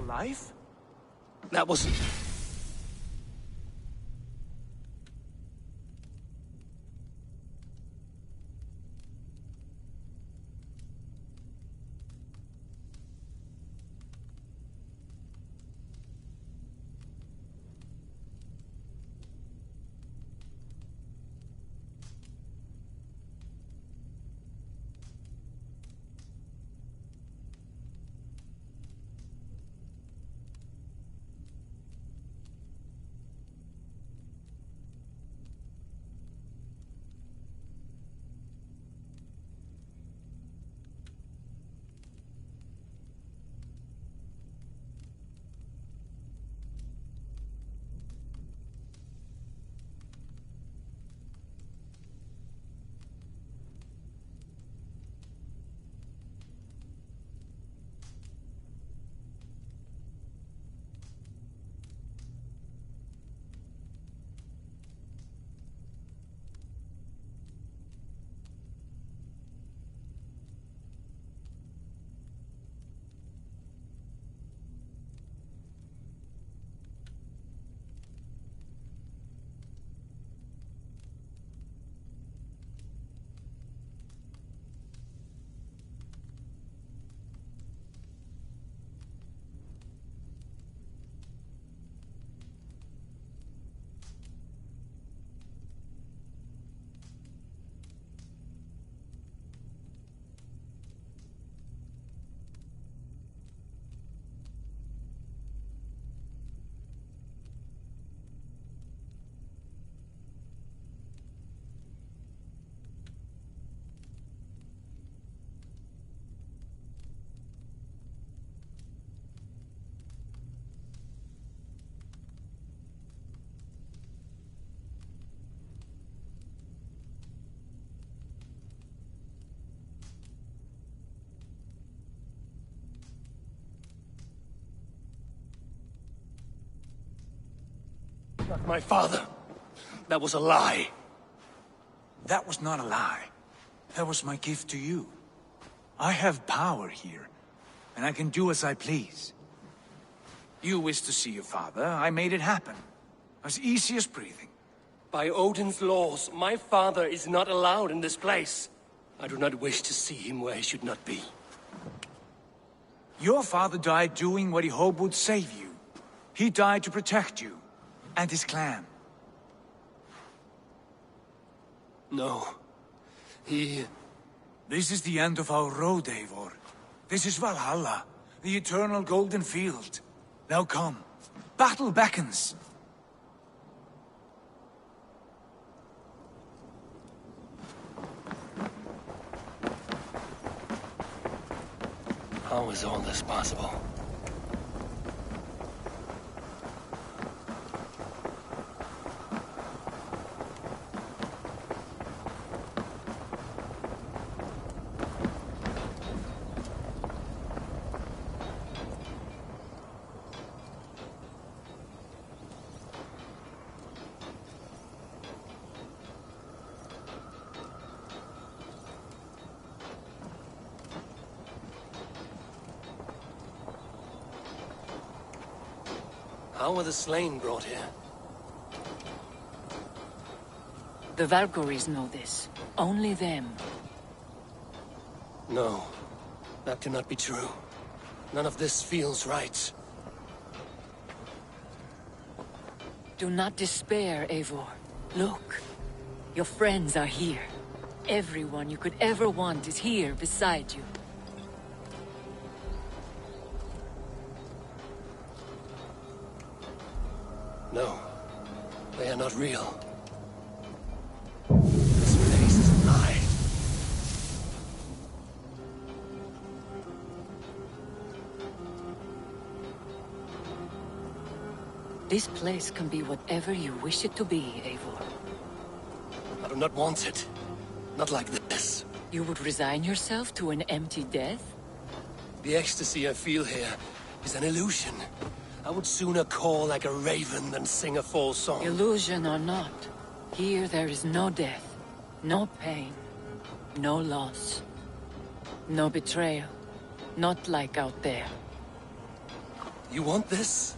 alive? That was... Not my father. That was a lie. That was not a lie. That was my gift to you. I have power here, and I can do as I please. You wished to see your father, I made it happen. As easy as breathing. By Odin's laws, my father is not allowed in this place. I do not wish to see him where he should not be. Your father died doing what he hoped would save you. He died to protect you, and his clan. No. This is the end of our road, Eivor. This is Valhalla, the eternal golden field. Now come. Battle beckons. How is all this possible? How were the slain brought here? The Valkyries know this. Only them. No. That cannot be true. None of this feels right. Do not despair, Eivor. Look. Your friends are here. Everyone you could ever want is here beside you. No. They are not real. This place is a lie. This place can be whatever you wish it to be, Eivor. I do not want it. Not like this. You would resign yourself to an empty death? The ecstasy I feel here is an illusion. I would sooner call like a raven than sing a false song. Illusion or not, here there is no death, no pain, no loss, no betrayal, not like out there. You want this?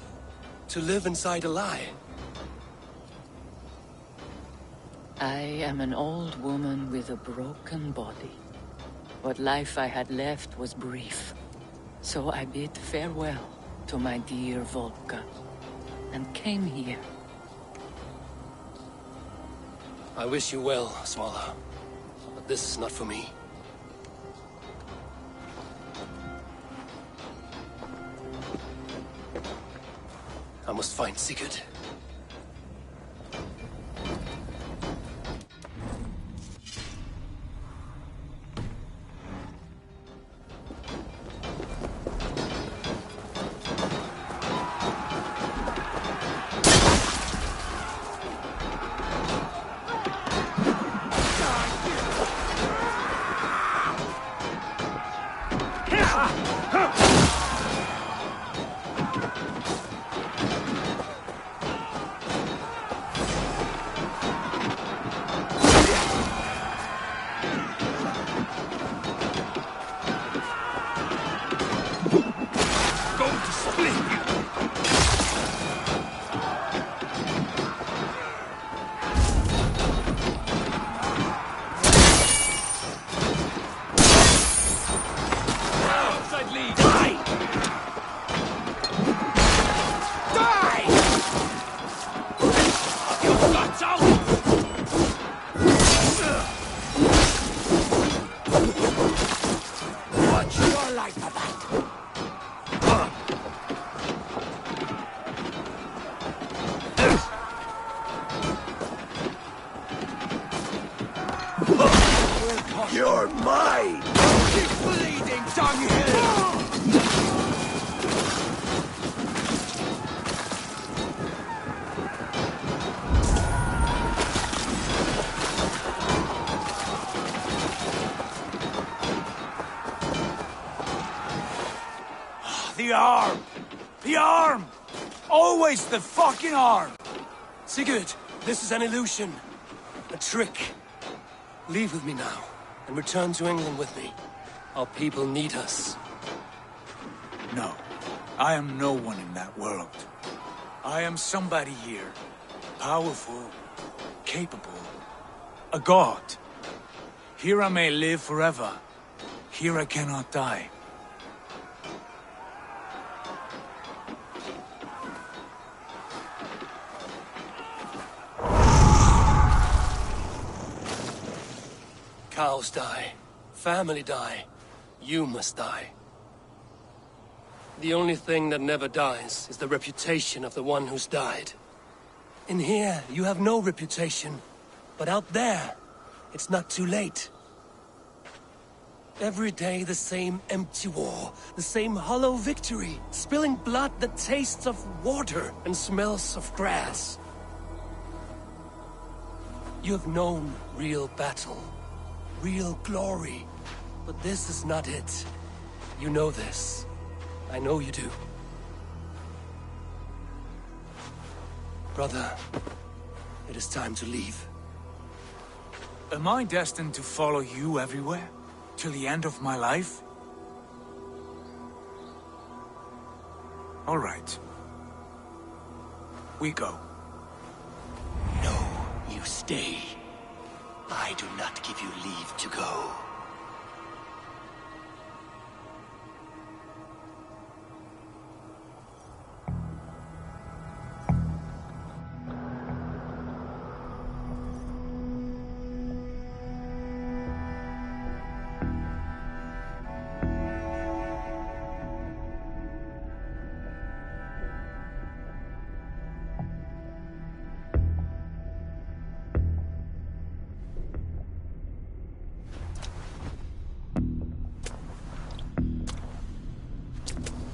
To live inside a lie? I am an old woman with a broken body. What life I had left was brief. So I bid farewell to my dear Volka, and came here. I wish you well, Svala. But this is not for me. I must find Sigurd. You're mine! Keep bleeding, dunghill! The arm! The arm! Always the fucking arm! Sigurd, this is an illusion. A trick. Leave with me now, and return to England with me. Our people need us. No, I am no one in that world. I am somebody here. Powerful, capable, a god. Here I may live forever. Here I cannot die. Cows die. Family die. You must die. The only thing that never dies is the reputation of the one who's died. In here, you have no reputation. But out there, it's not too late. Every day the same empty war, the same hollow victory, spilling blood that tastes of water and smells of grass. You have known real battle. Real glory. But this is not it. You know this. I know you do. Brother, it is time to leave. Am I destined to follow you everywhere? Till the end of my life? All right. We go. No, you stay. I do not give you leave to go.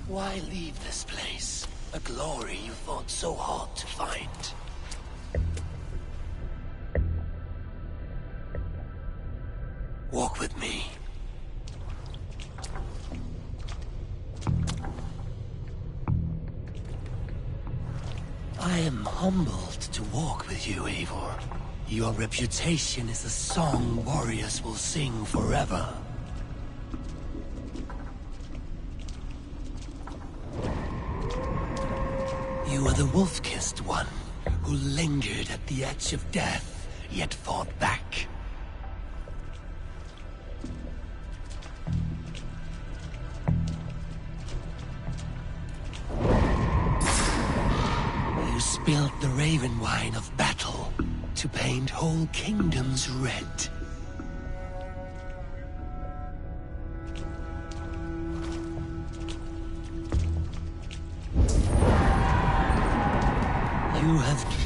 Why leave this place? A glory you fought so hard to find. Walk with me. I am humbled to walk with you, Eivor. Your reputation is a song warriors will sing forever. the wolf-kissed one who lingered at the edge of death, yet fought back. You spilled the raven wine of battle to paint whole kingdoms red. You have...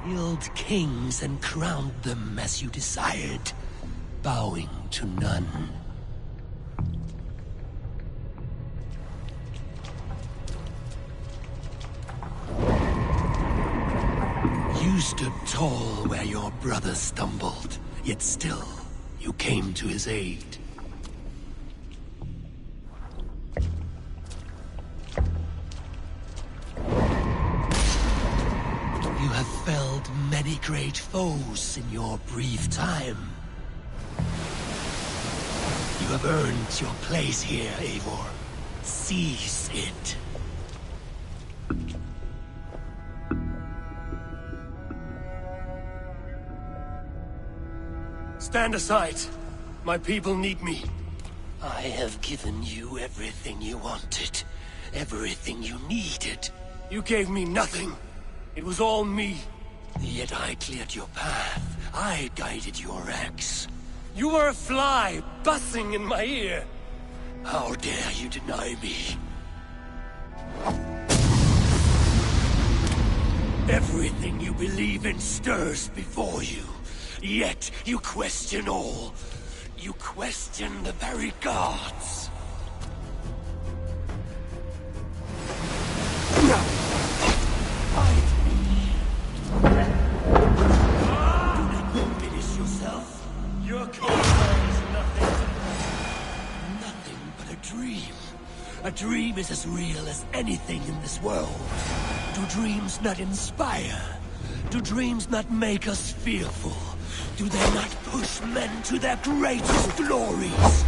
Killed kings and crowned them as you desired, bowing to none. You stood tall where your brother stumbled, yet still, you came to his aid. You have felled many great foes in your brief time. You have earned your place here, Eivor. Seize it. Stand aside. My people need me. I have given you everything you wanted. Everything you needed. You gave me nothing. It was all me. Yet I cleared your path. I guided your axe. You were a fly, buzzing in my ear. How dare you deny me? Everything you believe in stirs before you. Yet you question all. You question the very gods. Fight me. Do not diminish yourself. Your cause is nothing. Nothing but a dream. A dream is as real as anything in this world. Do dreams not inspire? Do dreams not make us fearful? Do they not push men to their greatest glories?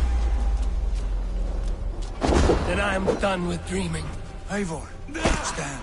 Then I am done with dreaming. Eivor, stand.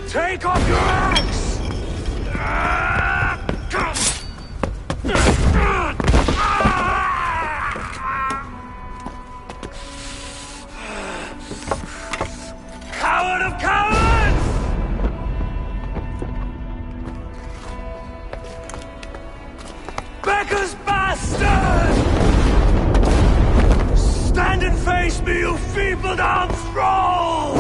Take off your axe! Coward of cowards! Becker's bastard! Stand and face me, you feeble-down thrall!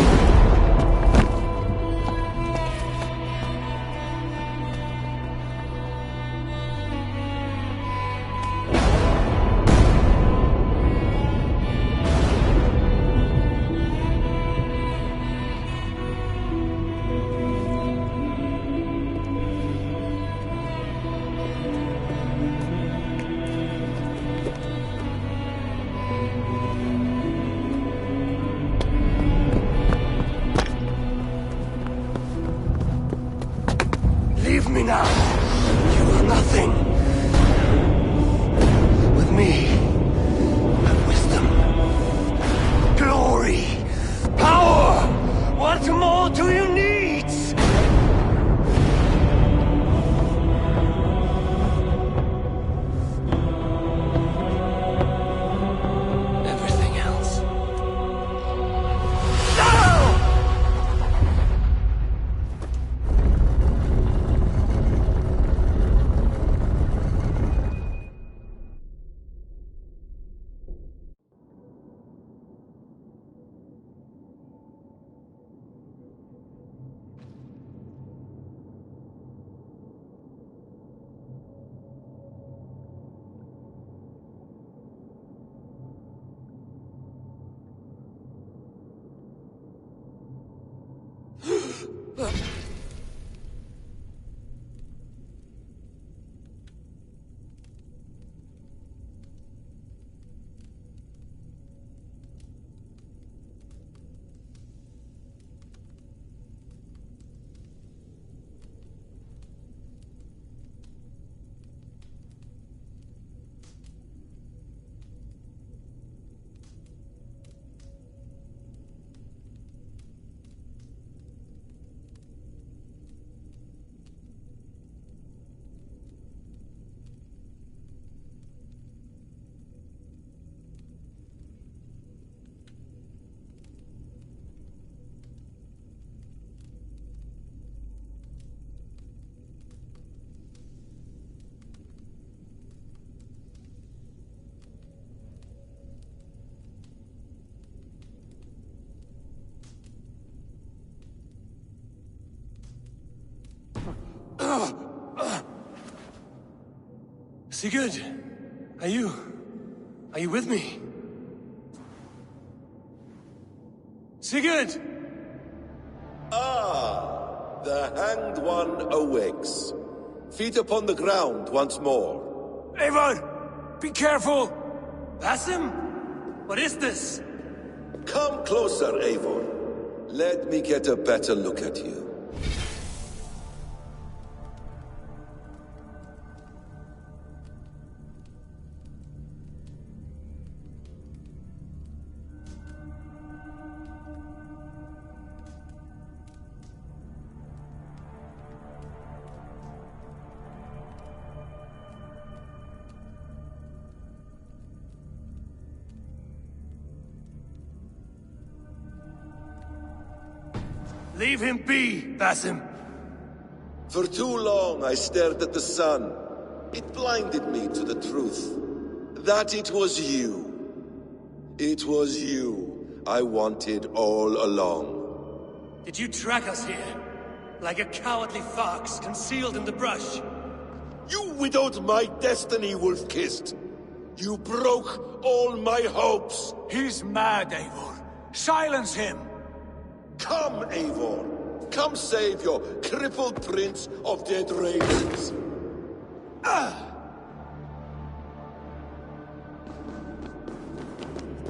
Leave me now. You are nothing. With me, have wisdom, glory, power. What more do you need? Everything else. No! Sigurd, are you with me? Sigurd! Ah, the hanged one awakes. Feet upon the ground once more. Eivor! Be careful! Basim? What is this? Come closer, Eivor. Let me get a better look at you. Leave him be, Basim. For too long I stared at the sun. It blinded me to the truth. That it was you. It was you I wanted all along. Did you track us here? Like a cowardly fox concealed in the brush? You widowed my destiny, wolf-kissed. You broke all my hopes. He's mad, Eivor. Silence him! Come, Eivor. Come save your crippled prince of dead ravens.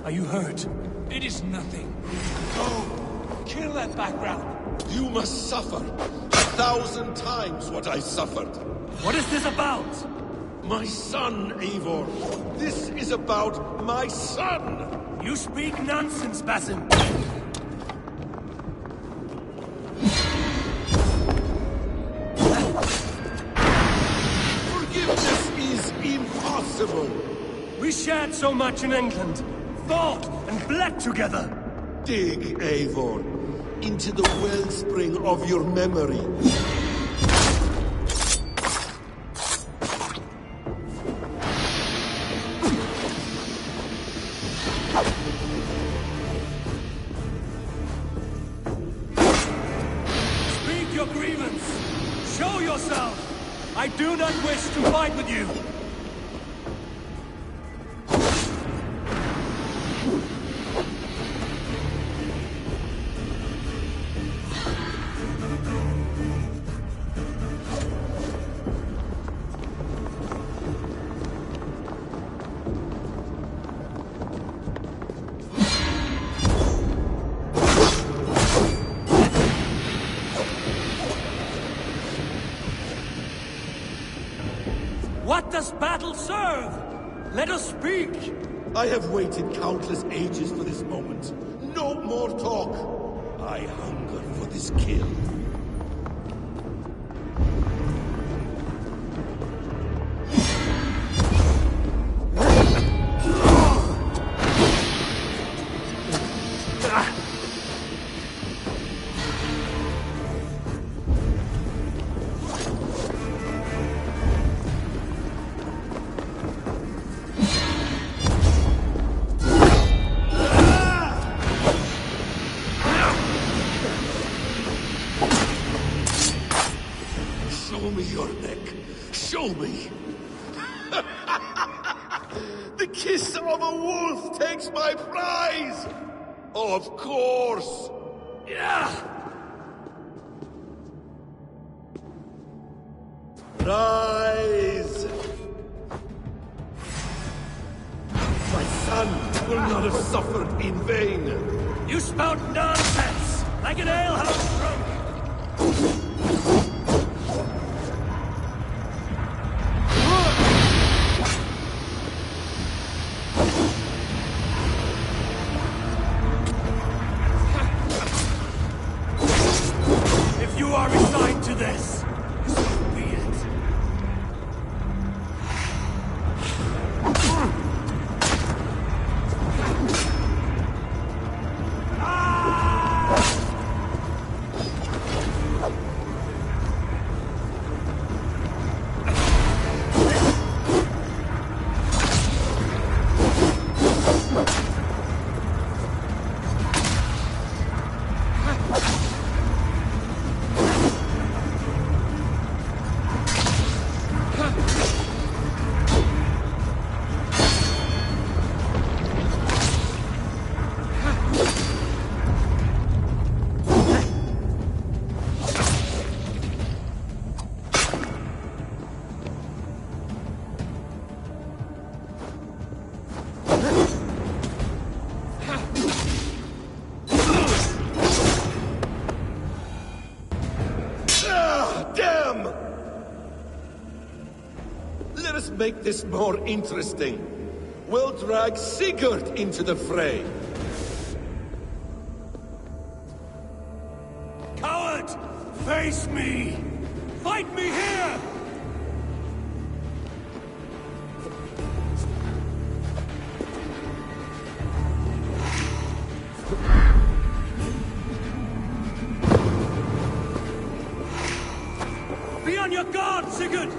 Are you hurt? It is nothing. Go! Kill that background! You must suffer 1,000 times what I suffered. What is this about? My son, Eivor. This is about my son! You speak nonsense, Basim. Forgiveness is impossible. We shared so much in England. Fought and bled together. Dig, Eivor, into the wellspring of your memory. Speak your grievance. Show yourself. I do not wish to fight with you. What does battle serve? Let us speak! I have waited countless ages for this moment. No more talk. I hunger for this kill. Show me your neck. Show me. The kiss of a wolf takes my prize. Of course. Yeah! Rise. My son will not have suffered in vain. You spout nonsense! Like an alehouse drunk! If you are resigned to this, so be it. make this more interesting. We'll drag Sigurd into the fray. Coward! Face me! Fight me here! Be on your guard, Sigurd!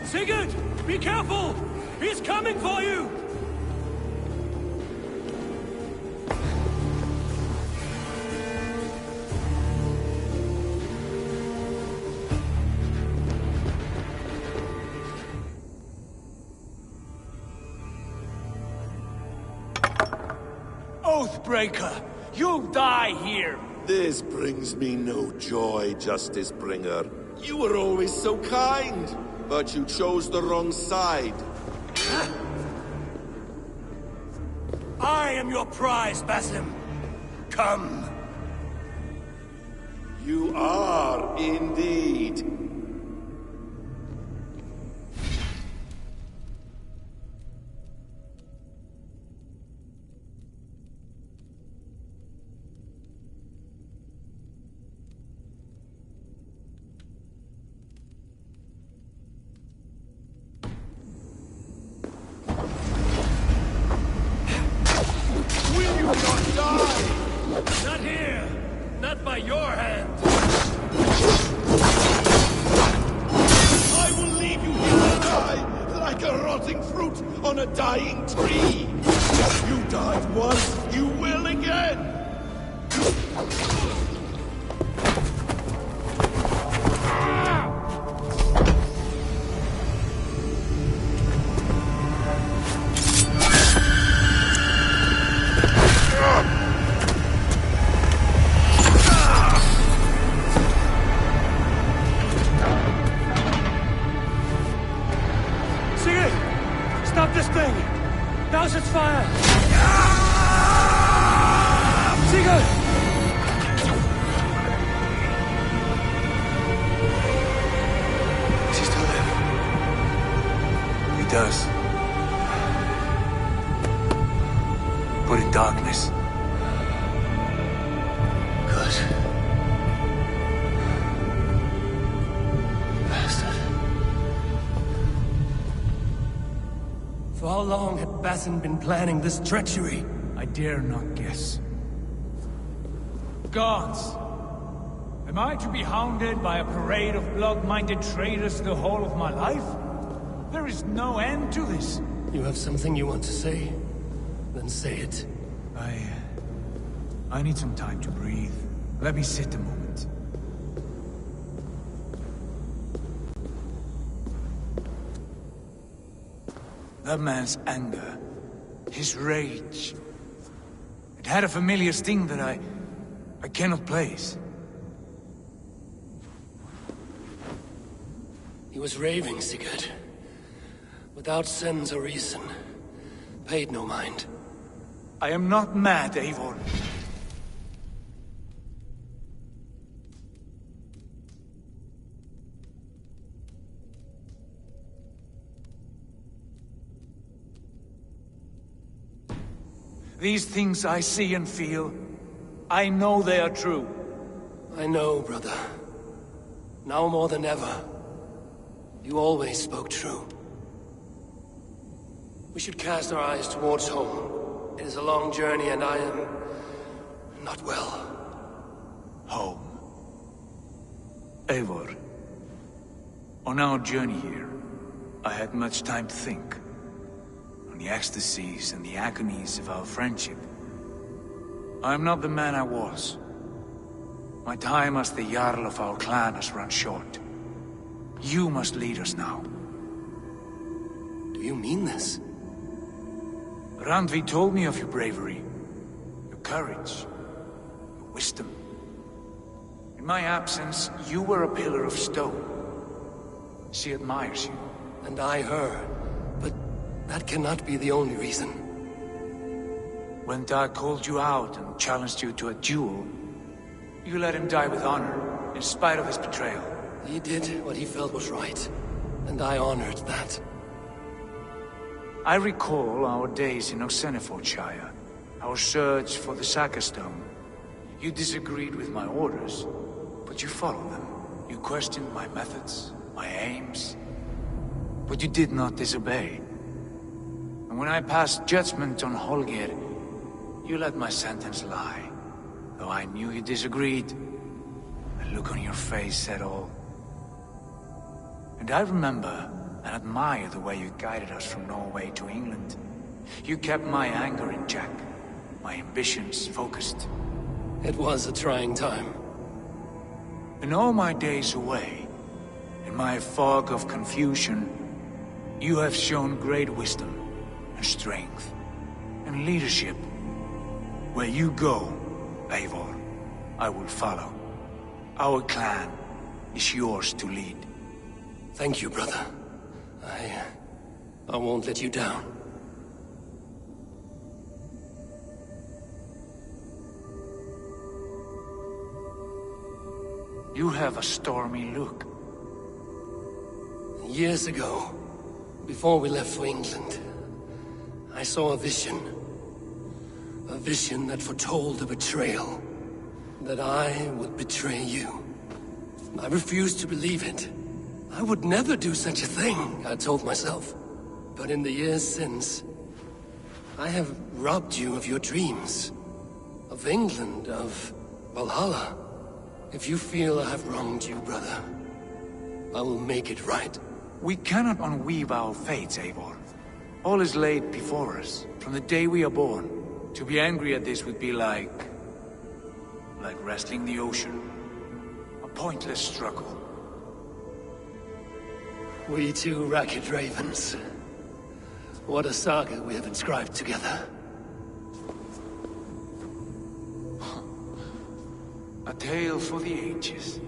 Sigurd! Be careful! He's coming for you! Oathbreaker! You'll die here! This brings me no joy, Justice Bringer. You were always so kind, but you chose the wrong side. I am your prize, Basim. Come. You are indeed. Not here! Not by your hand! I will leave you here to die like a rotting fruit on a dying tree. You died once, you will again. Stop this thing! Douse its fire! Sigurd! Does he still live? He does. But in darkness. Good. For how long had Basim been planning this treachery? I dare not guess. Gods! Am I to be hounded by a parade of blood-minded traitors the whole of my life? There is no end to this. You have something you want to say? Then say it. I need some time to breathe. Let me sit a moment. That man's anger, his rage, it had a familiar sting that I cannot place. He was raving, Sigurd. Without sense or reason. Paid no mind. I am not mad, Eivor. These things I see and feel, I know they are true. I know, brother. Now more than ever. You always spoke true. We should cast our eyes towards home. It is a long journey and I am not well. Home. Eivor. On our journey here, I had much time to think. On the ecstasies and the agonies of our friendship. I am not the man I was. My time as the Jarl of our clan has run short. You must lead us now. Do you mean this? Randvi told me of your bravery, your courage, your wisdom. In my absence, you were a pillar of stone. She admires you. And I her. But that cannot be the only reason. When Dag called you out and challenged you to a duel, you let him die with honor, in spite of his betrayal. He did what he felt was right, and I honored that. I recall our days in Oxenifordshire, our search for the Saka Stone. You disagreed with my orders, but you followed them. You questioned my methods, my aims, but you did not disobey. And when I passed judgment on Holger, you let my sentence lie. Though I knew you disagreed, the look on your face said all. And I remember and admire the way you guided us from Norway to England. You kept my anger in check, my ambitions focused. It was a trying time. In all my days away, in my fog of confusion, you have shown great wisdom and strength and leadership. Where you go, Eivor, I will follow. Our clan is yours to lead. Thank you, brother. I won't let you down. You have a stormy look. Years ago, before we left for England, I saw a vision. A vision that foretold a betrayal. That I would betray you. I refused to believe it. I would never do such a thing, I told myself. But in the years since, I have robbed you of your dreams. Of England, of Valhalla. If you feel I have wronged you, brother, I will make it right. We cannot unweave our fates, Eivor. All is laid before us, from the day we are born. To be angry at this would be like wrestling the ocean. A pointless struggle. We two ragged ravens. What a saga we have inscribed together. A tale for the ages.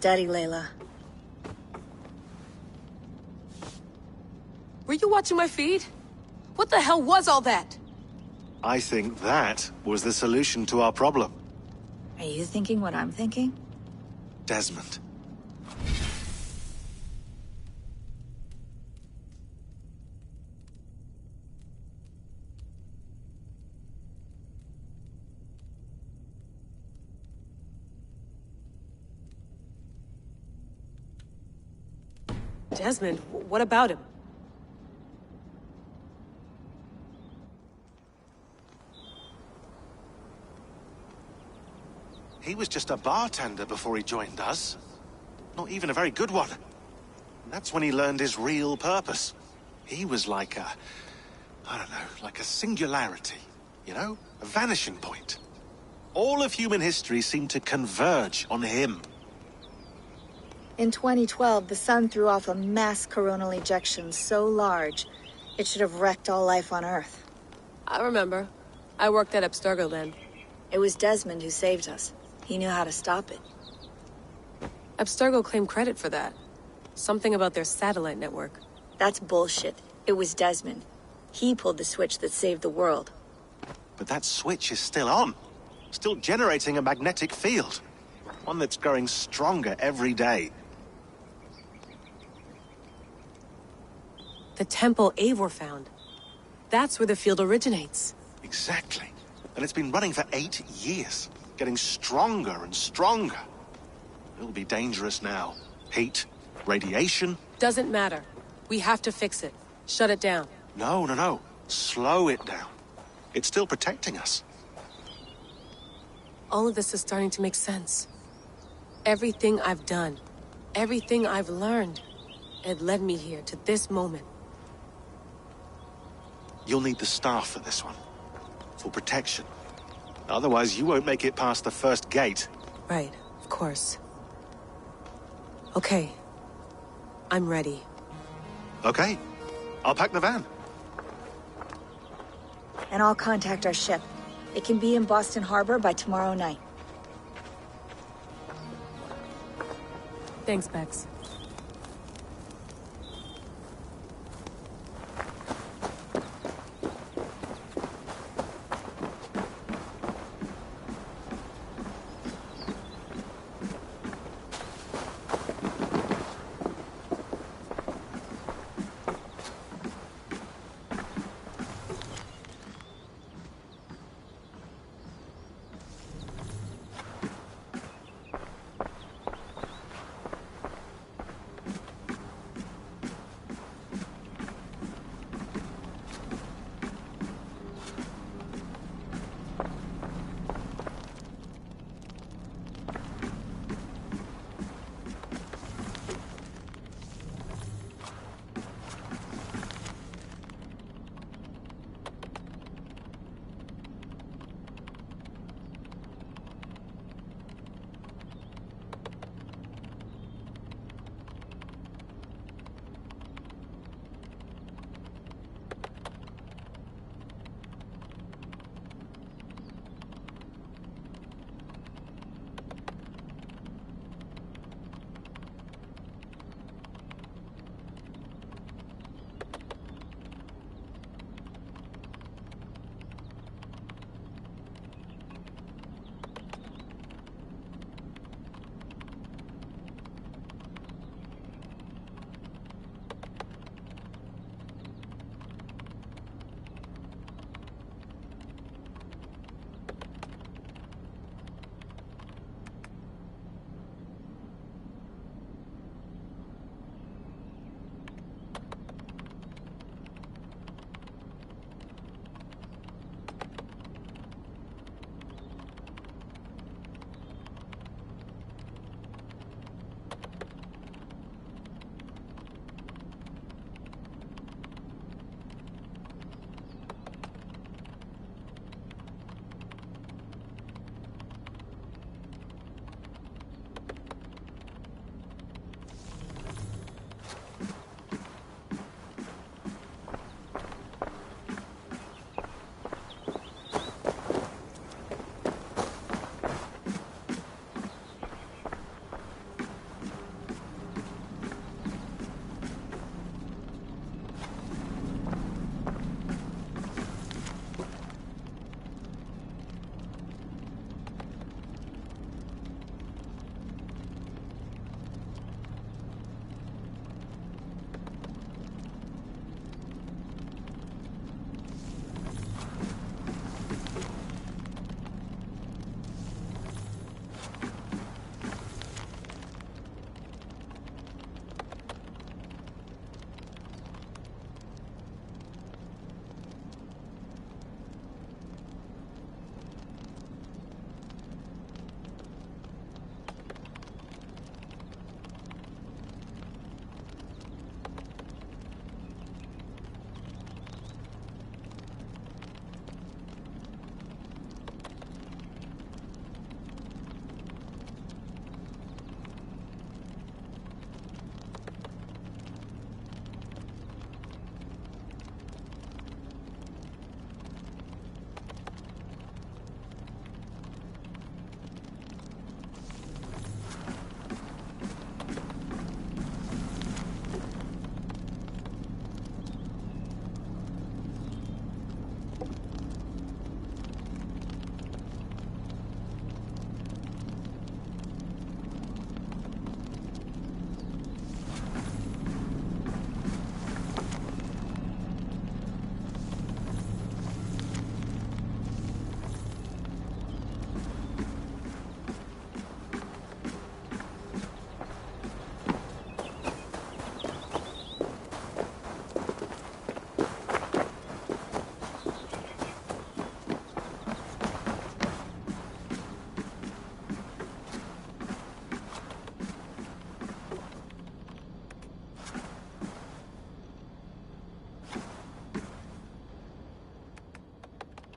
Steady, Layla. Were you watching my feed? What the hell was all that? I think that was the solution to our problem. Are you thinking what I'm thinking? Desmond. Desmond, what about him? He was just a bartender before he joined us. Not even a very good one. And that's when he learned his real purpose. He was like a... I don't know, like a singularity. You know? A vanishing point. All of human history seemed to converge on him. In 2012, the sun threw off a mass coronal ejection so large, it should have wrecked all life on Earth. I remember. I worked at Abstergo then. It was Desmond who saved us. He knew how to stop it. Abstergo claimed credit for that. Something about their satellite network. That's bullshit. It was Desmond. He pulled the switch that saved the world. But that switch is still on. Still generating a magnetic field. One that's growing stronger every day. The temple Eivor found. That's where the field originates. Exactly. And it's been running for 8 years. Getting stronger and stronger. It'll be dangerous now. Heat, radiation. Doesn't matter. We have to fix it. Shut it down. No. Slow it down. It's still protecting us. All of this is starting to make sense. Everything I've done, everything I've learned, it led me here to this moment. You'll need the staff for this one. For protection. Otherwise, you won't make it past the first gate. Right, of course. Okay. I'm ready. Okay. I'll pack the van. And I'll contact our ship. It can be in Boston Harbor by tomorrow night. Thanks, Bex.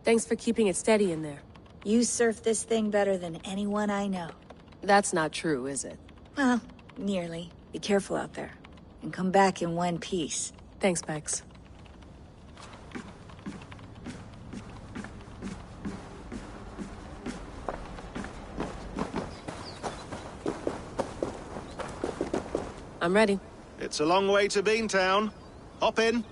Thanks for keeping it steady in there. You surf this thing better than anyone I know. That's not true, is it? Well, nearly. Be careful out there. And come back in one piece. Thanks, Bex. I'm ready. It's a long way to Beantown. Hop in.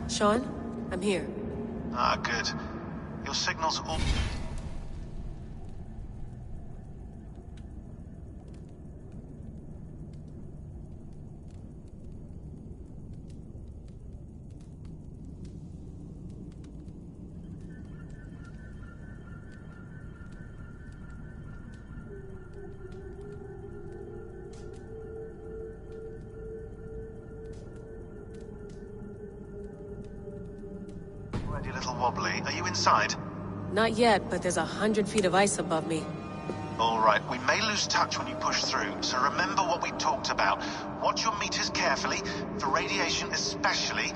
Sean, I'm here. Ah, good. Your signal's all... Already a little wobbly. Are you inside? Not yet, but there's 100 feet of ice above me. All right, we may lose touch when you push through, so remember what we talked about. Watch your meters carefully, for radiation especially,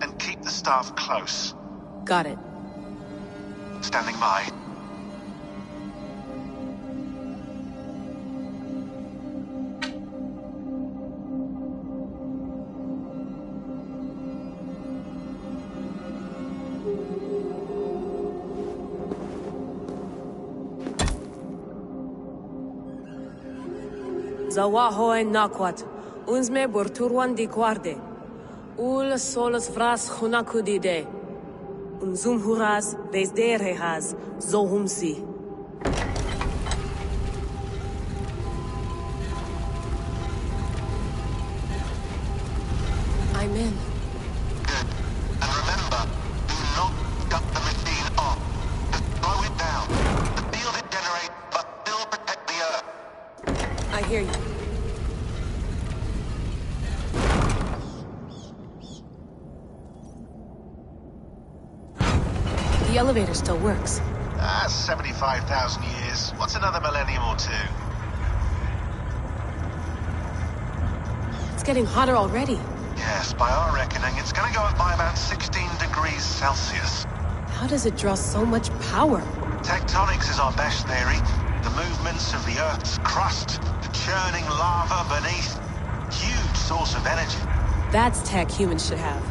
and keep the staff close. Got it. Standing by. Zawahoe nakwat, unzme burturwan di guarde. Ul solos vras hunakudide. Unzum huraz, vesderehaz, zohumsi. I'm in. Good. And remember, do not shut the machine off. Just slow it down. The field it generates, but still protect the Earth. I hear you. The elevator still works. 75,000 years. What's another millennium or two? It's getting hotter already. Yes, by our reckoning, it's gonna go up by about 16 degrees Celsius. How does it draw so much power? Tectonics is our best theory. The movements of the Earth's crust, the churning lava beneath. Huge source of energy. That's tech humans should have.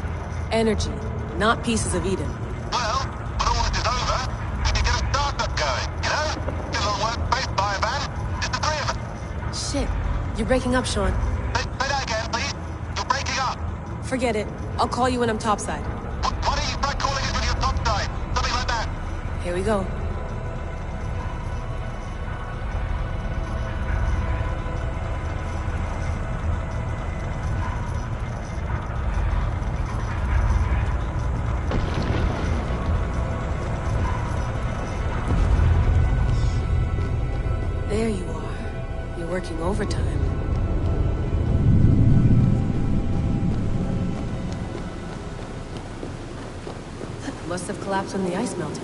Energy, not pieces of Eden. Well, when all this is over, we can get a startup going, you know? Get a little workspace, buy a van, just the three of us. Shit, you're breaking up, Sean. Say that again, please. You're breaking up. Forget it. I'll call you when I'm topside. Why don't you try calling us when you're topside? Something like that. Here we go. There you are. You're working overtime. Must have collapsed when the ice melted.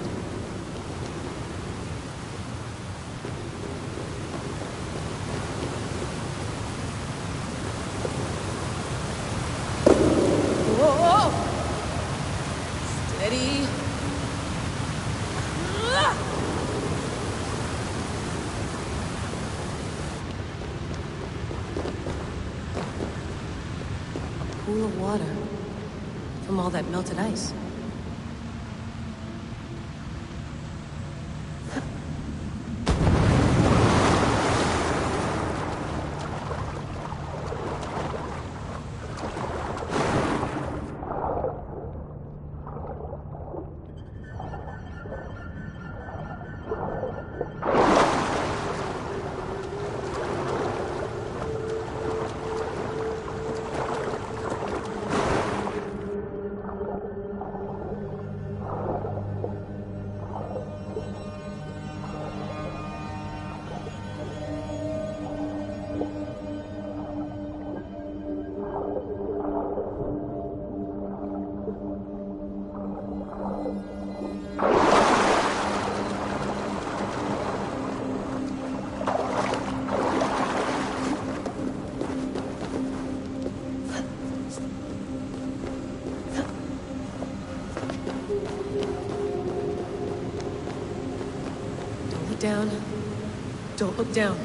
Whoa! Steady. A pool of water from all that melted ice. down. Don't look down.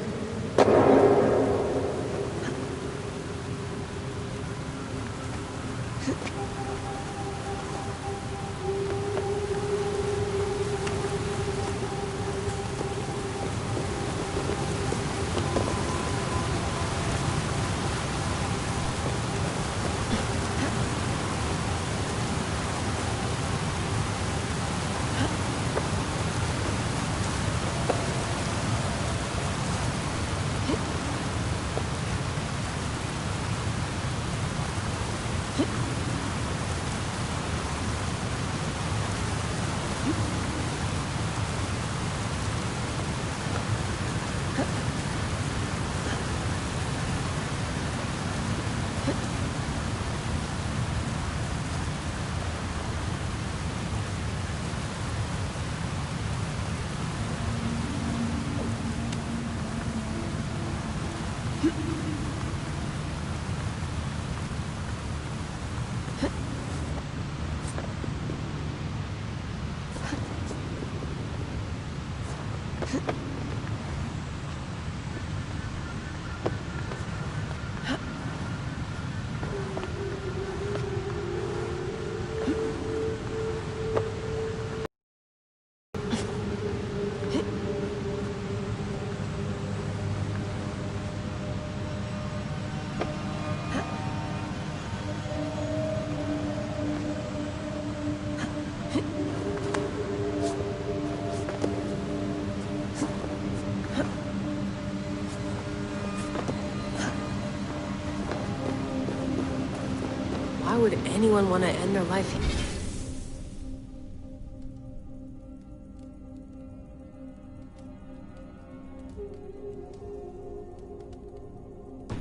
Why would anyone want to end their life here?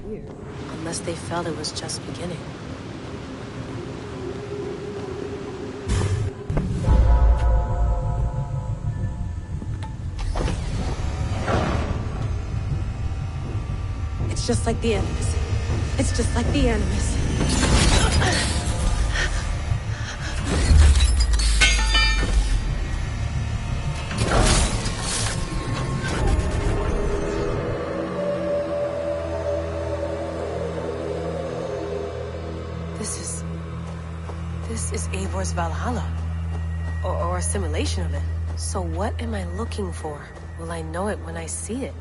Weird. Unless they felt it was just beginning. It's just like the Animus. It's just like the Animus. This is Eivor's Valhalla. Or a simulation of it. So what am I looking for? Will I know it when I see it?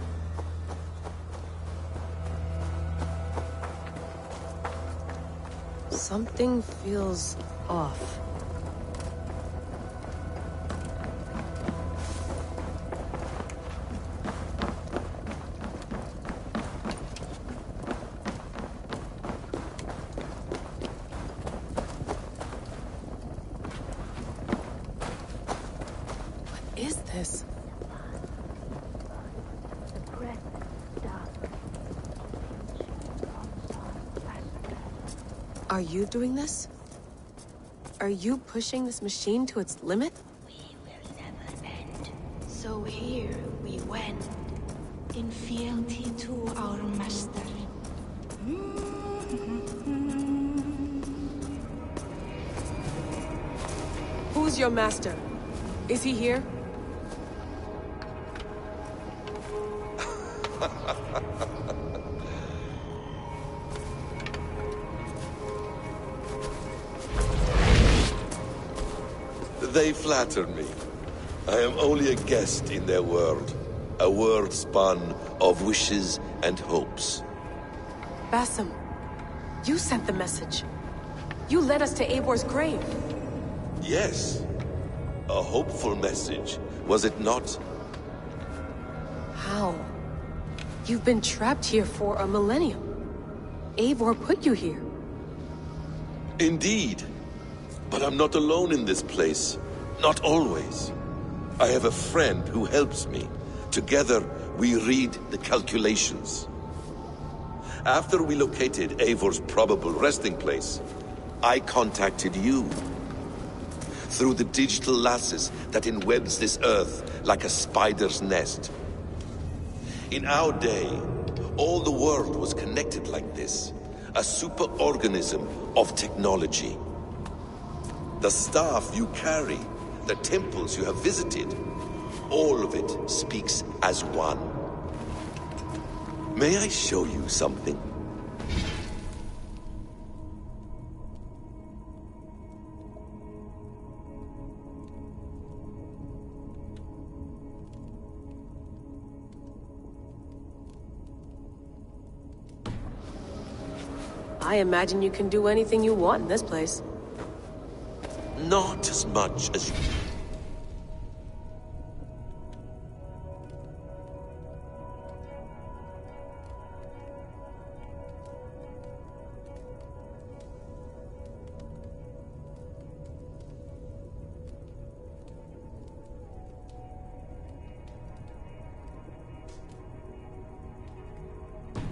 Something feels off. What is this? Are you doing this? Are you pushing this machine to its limit? We will never end. So here we went, in fealty to our master. Who's your master? Is he here? They flatter me. I am only a guest in their world. A world spun of wishes and hopes. Basim, you sent the message. You led us to Eivor's grave. Yes. A hopeful message, was it not? How? You've been trapped here for a millennium. Eivor put you here. Indeed. But I'm not alone in this place. Not always. I have a friend who helps me. Together, we read the calculations. After we located Eivor's probable resting place, I contacted you. Through the digital lasses that enwebs this earth like a spider's nest. In our day, all the world was connected like this. A superorganism of technology. The staff you carry, the temples you have visited, all of it speaks as one. May I show you something? I imagine you can do anything you want in this place. Not as much as you...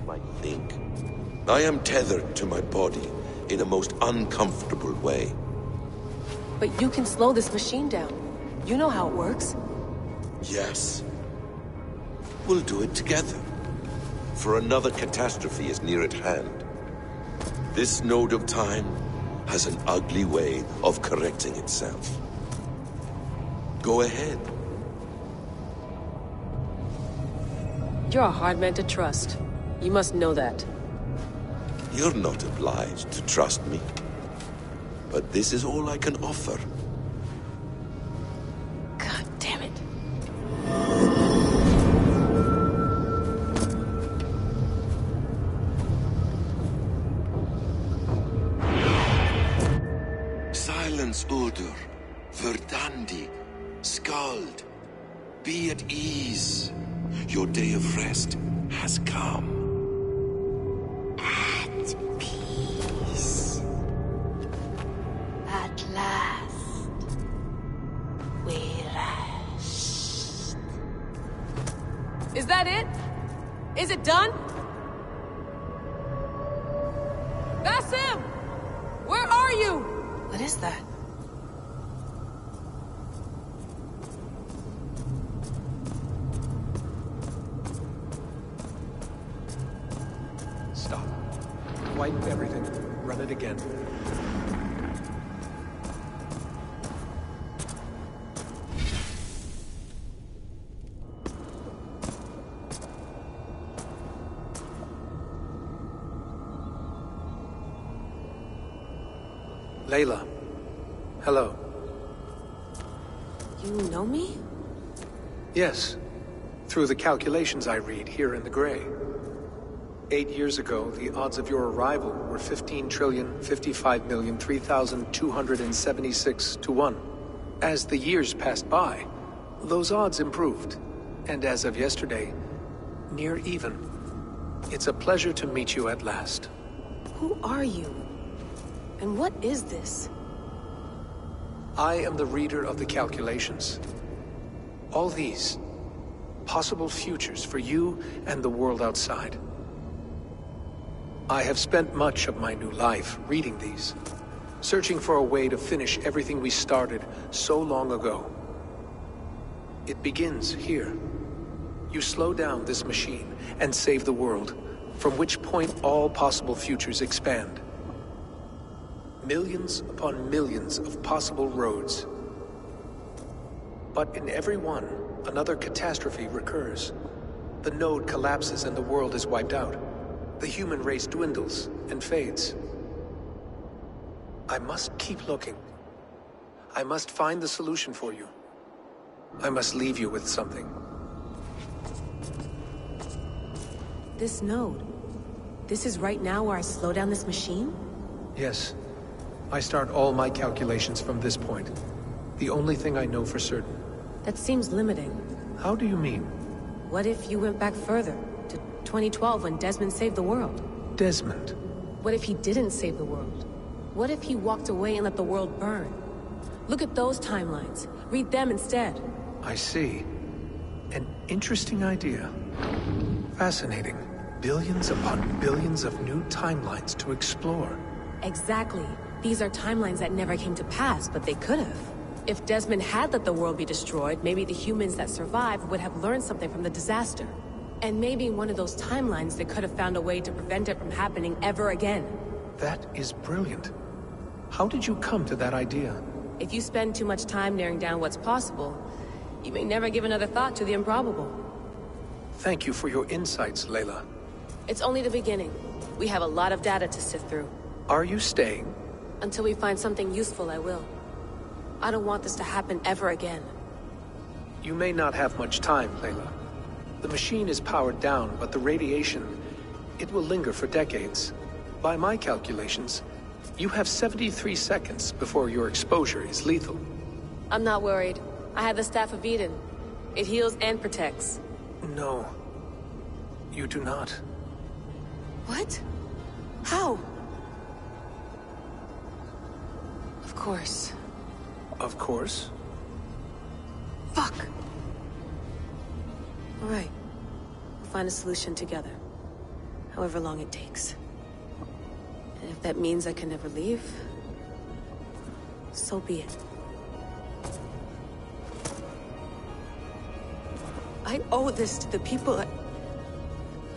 might think. I am tethered to my body in a most uncomfortable way. But you can slow this machine down. You know how it works. Yes. We'll do it together. For another catastrophe is near at hand. This node of time has an ugly way of correcting itself. Go ahead. You're a hard man to trust. You must know that. You're not obliged to trust me. But this is all I can offer. God damn it. Silence, Udur. Verdandi. Skald. Be at ease. Your day of rest has come. At peace. At last, we rest. Is that it? Is it done? That's him! Where are you? What is that? Stop. Wipe everything. Run it again. Layla. Hello. You know me? Yes. Through the calculations I read here in the gray. 8 years ago, the odds of your arrival were 15,055,003,276 to 1. As the years passed by, those odds improved. And as of yesterday, near even. It's a pleasure to meet you at last. Who are you? And what is this? I am the reader of the calculations. All these, possible futures for you and the world outside. I have spent much of my new life reading these, searching for a way to finish everything we started so long ago. It begins here. You slow down this machine and save the world, from which point all possible futures expand. Millions upon millions of possible roads. But in every one, another catastrophe recurs. The node collapses and the world is wiped out. The human race dwindles and fades. I must keep looking. I must find the solution for you. I must leave you with something. This node. This is right now where I slow down this machine? Yes. I start all my calculations from this point. The only thing I know for certain. That seems limiting. How do you mean? What if you went back further, to 2012 when Desmond saved the world? Desmond? What if he didn't save the world? What if he walked away and let the world burn? Look at those timelines. Read them instead. I see. An interesting idea. Fascinating. Billions upon billions of new timelines to explore. Exactly. These are timelines that never came to pass, but they could have. If Desmond had let the world be destroyed, maybe the humans that survived would have learned something from the disaster. And maybe in one of those timelines they could have found a way to prevent it from happening ever again. That is brilliant. How did you come to that idea? If you spend too much time narrowing down what's possible, You may never give another thought to the improbable. Thank you for your insights, Layla. It's only the beginning. We have a lot of data to sift through. Are you staying? Until we find something useful, I will. I don't want this to happen ever again. You may not have much time, Layla. The machine is powered down, but the radiation, it will linger for decades. By my calculations, you have 73 seconds before your exposure is lethal. I'm not worried. I have the Staff of Eden. It heals and protects. No. You do not. What? How? Of course. Of course. Fuck! Alright. We'll find a solution together. However long it takes. And if that means I can never leave, so be it. I owe this to the people I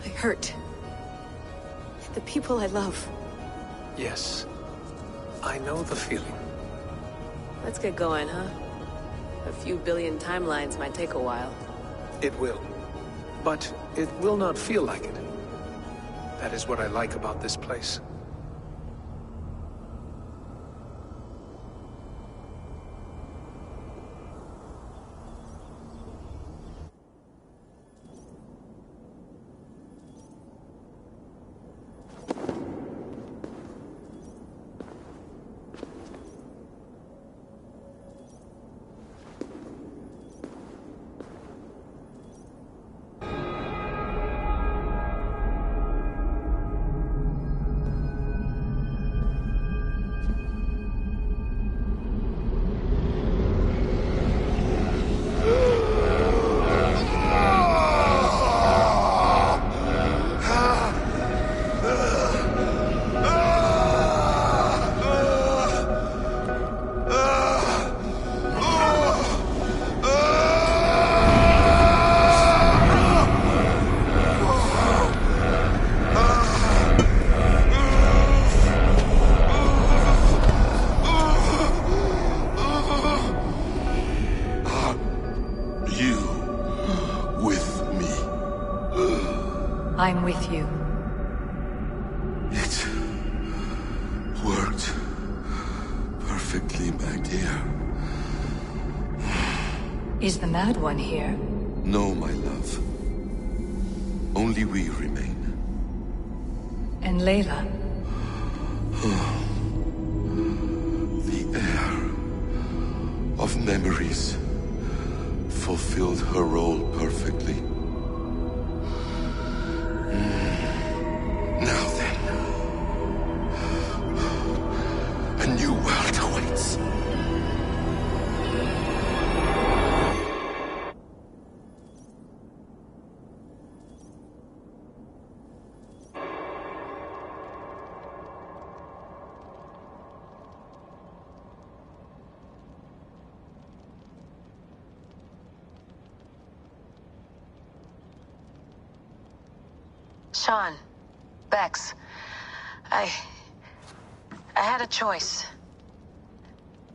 hurt. The people I love. Yes. I know the feeling. Let's get going, huh? A few billion timelines might take a while. It will. But it will not feel like it. That is what I like about this place. I'm with you. It worked perfectly, my dear. Is the Mad One here? No, my love. Only we remain. And Layla? The air of memories fulfilled her role perfectly. Now then, a new world awaits. Sean, Bex, I had a choice.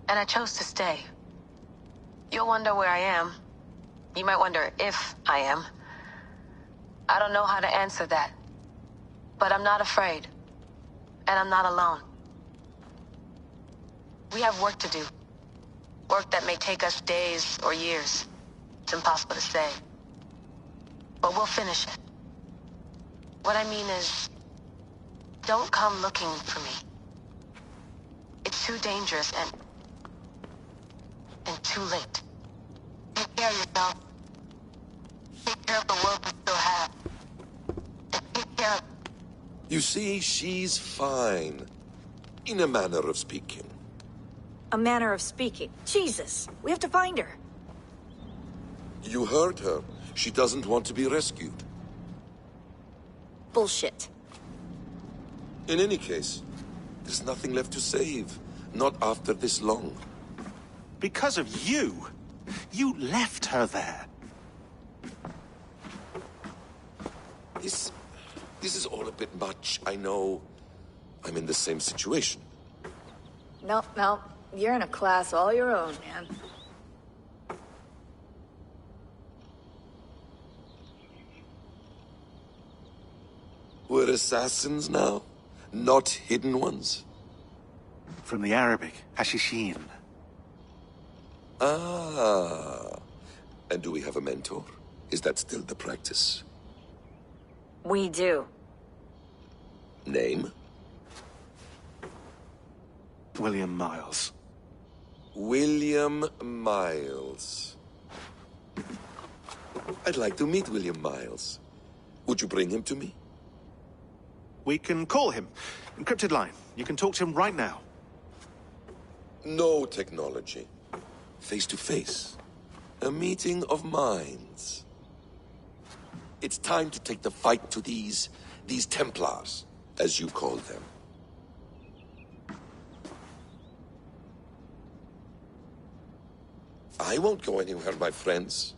And I chose to stay. You'll wonder where I am. You might wonder if I am. I don't know how to answer that. But I'm not afraid. And I'm not alone. We have work to do. Work that may take us days or years. It's impossible to say. But we'll finish it. What I mean is, don't come looking for me. It's too dangerous and too late. Take care of yourself. Take care of the world we still have. And take care of... You see, she's fine. In a manner of speaking. A manner of speaking. Jesus, we have to find her. You heard her. She doesn't want to be rescued. Bullshit. In any case, there's nothing left to save. Not after this long. Because of you. You left her there. This is all a bit much, I know. I'm in the same situation. No, you're in a class all your own, man. assassins now? Not hidden ones? From the Arabic, Hashishin. Ah. And do we have a mentor? Is that still the practice? We do. Name? William Miles. William Miles. I'd like to meet William Miles. Would you bring him to me? We can call him. Encrypted line. You can talk to him right now. No technology. Face to face. A meeting of minds. It's time to take the fight to these Templars, as you call them. I won't go anywhere, my friends.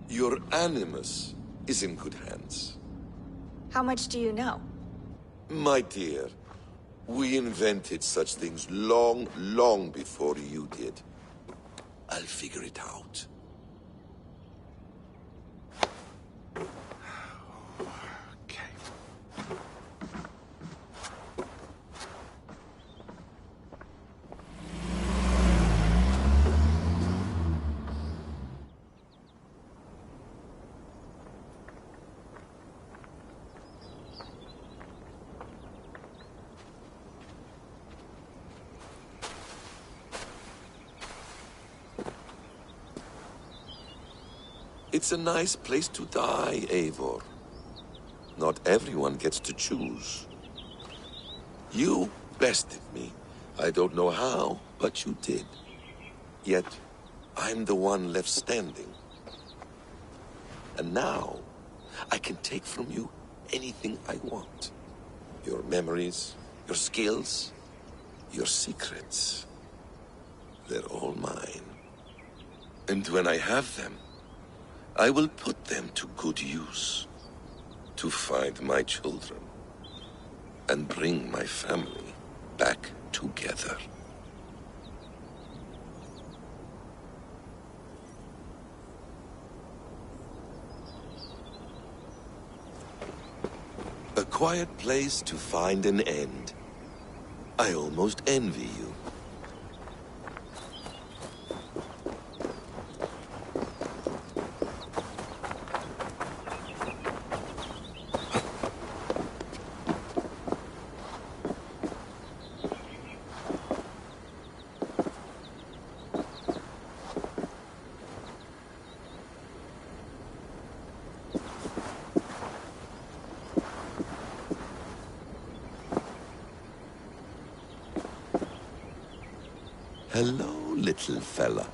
Your animus is in good hands. How much do you know? My dear, we invented such things long, long before you did. I'll figure it out. It's a nice place to die, Eivor. Not everyone gets to choose. You bested me. I don't know how, but you did. Yet, I'm the one left standing. And now, I can take from you anything I want. Your memories, your skills, your secrets. They're all mine. And when I have them, I will put them to good use. To find my children. And bring my family back together. A quiet place to find an end. I almost envy you. Hello, little fella.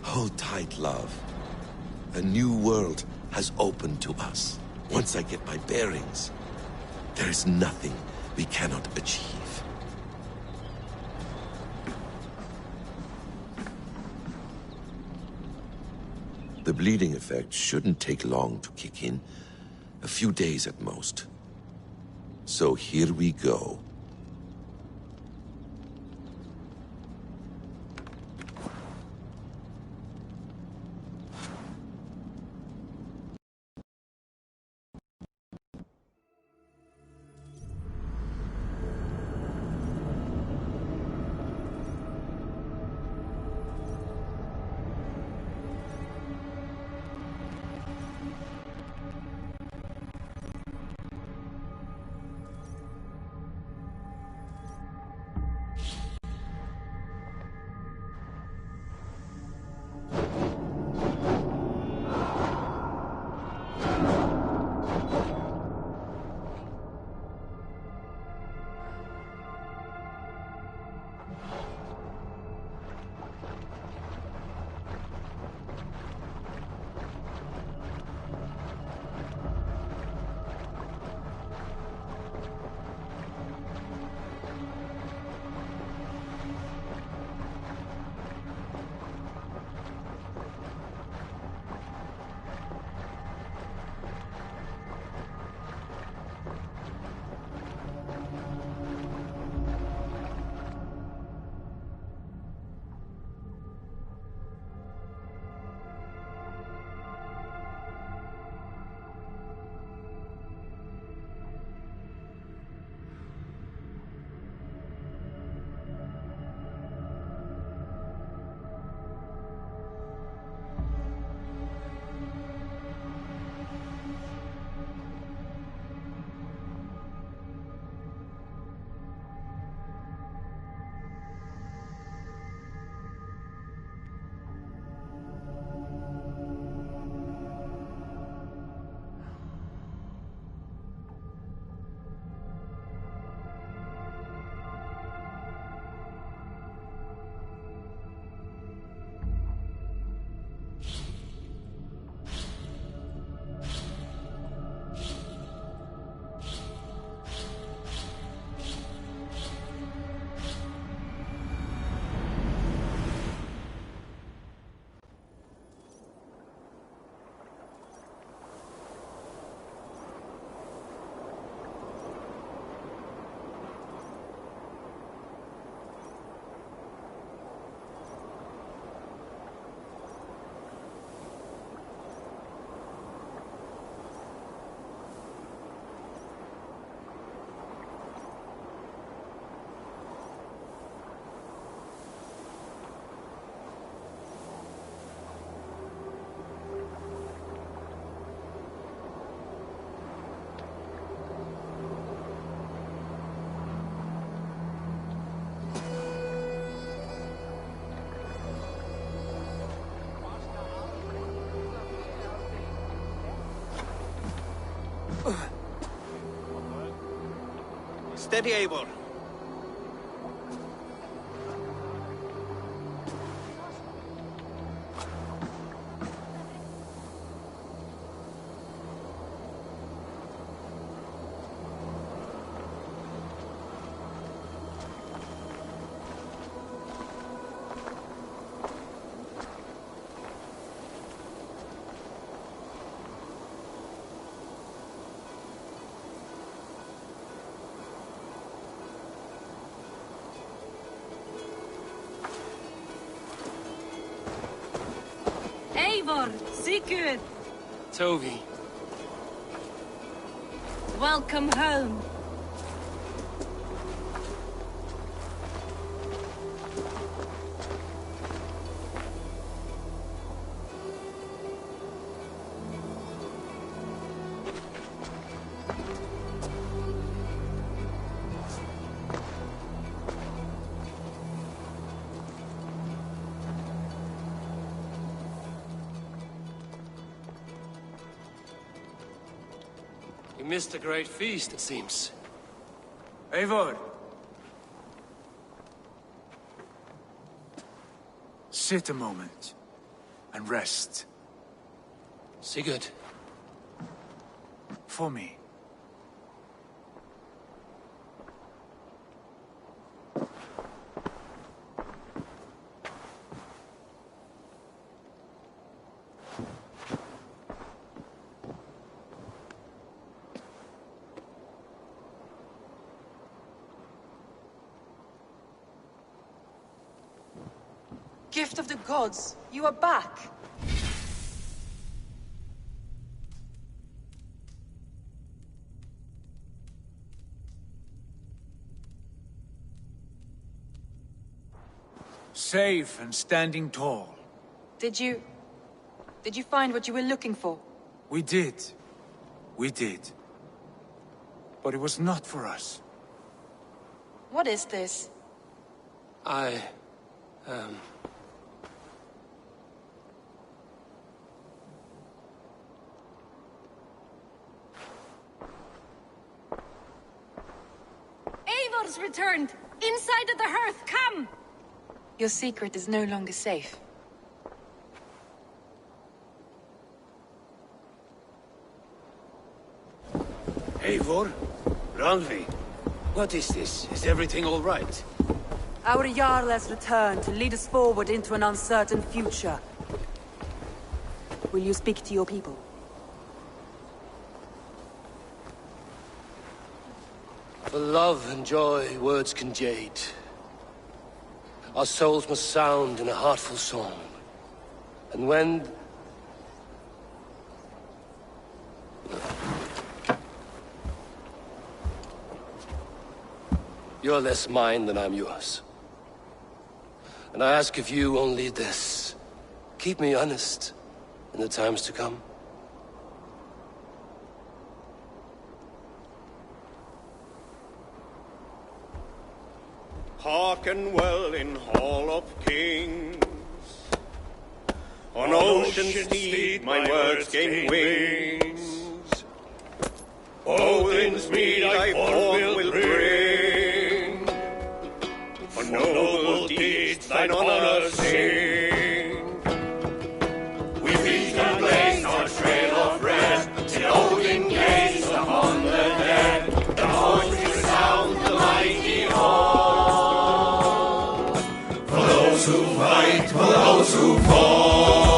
Hold tight, love. A new world has opened to us. Once I get my bearings, there is nothing we cannot achieve. The bleeding effect shouldn't take long to kick in. A few days at most. So here we go. Steady, Eivor. Eivor, Sigurd, Tovi. welcome home. You missed a great feast, it seems. Eivor! Sit a moment and rest. Sigurd. For me. Gift of the gods, you are back. Safe and standing tall. Did you find what you were looking for? We did. We did. But it was not for us. What is this? Eivor's returned! Inside of the hearth, come! Your secret is no longer safe. Eivor? Randvi? What is this? Is everything all right? Our Jarl has returned to lead us forward into an uncertain future. Will you speak to your people? For love and joy, words can jade. Our souls must sound in a heartful song. And when... You're less mine than I'm yours. And I ask of you only this. Keep me honest in the times to come. Hearken well in Hall of Kings. On ocean's steed my words gain wings. Odin's mead I forth will bring. For noble deeds thine honor sing. We reach and blaze our trail of red, till Odin gaze upon the dead. The voice resound the mighty hall. For those who fight, for those who fall.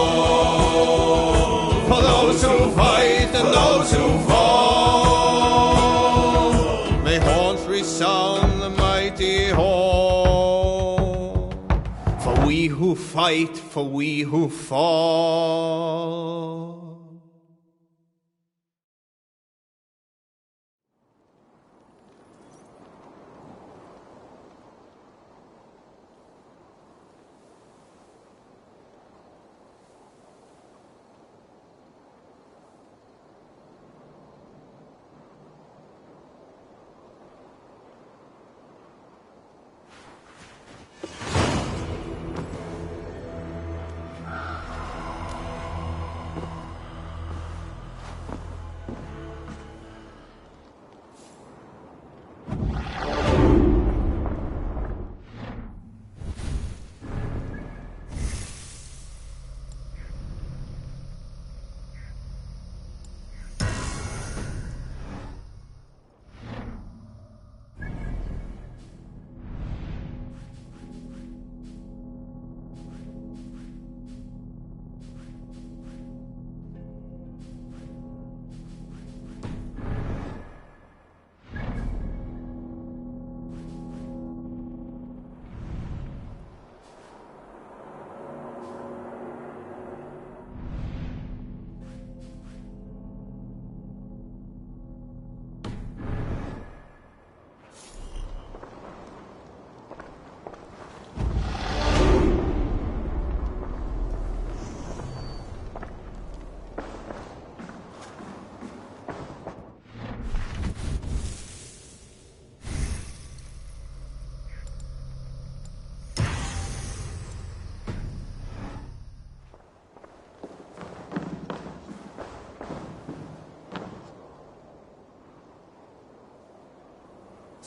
For those who fight and those who fall. May horns resound the mighty hall. For we who fight, for we who fall.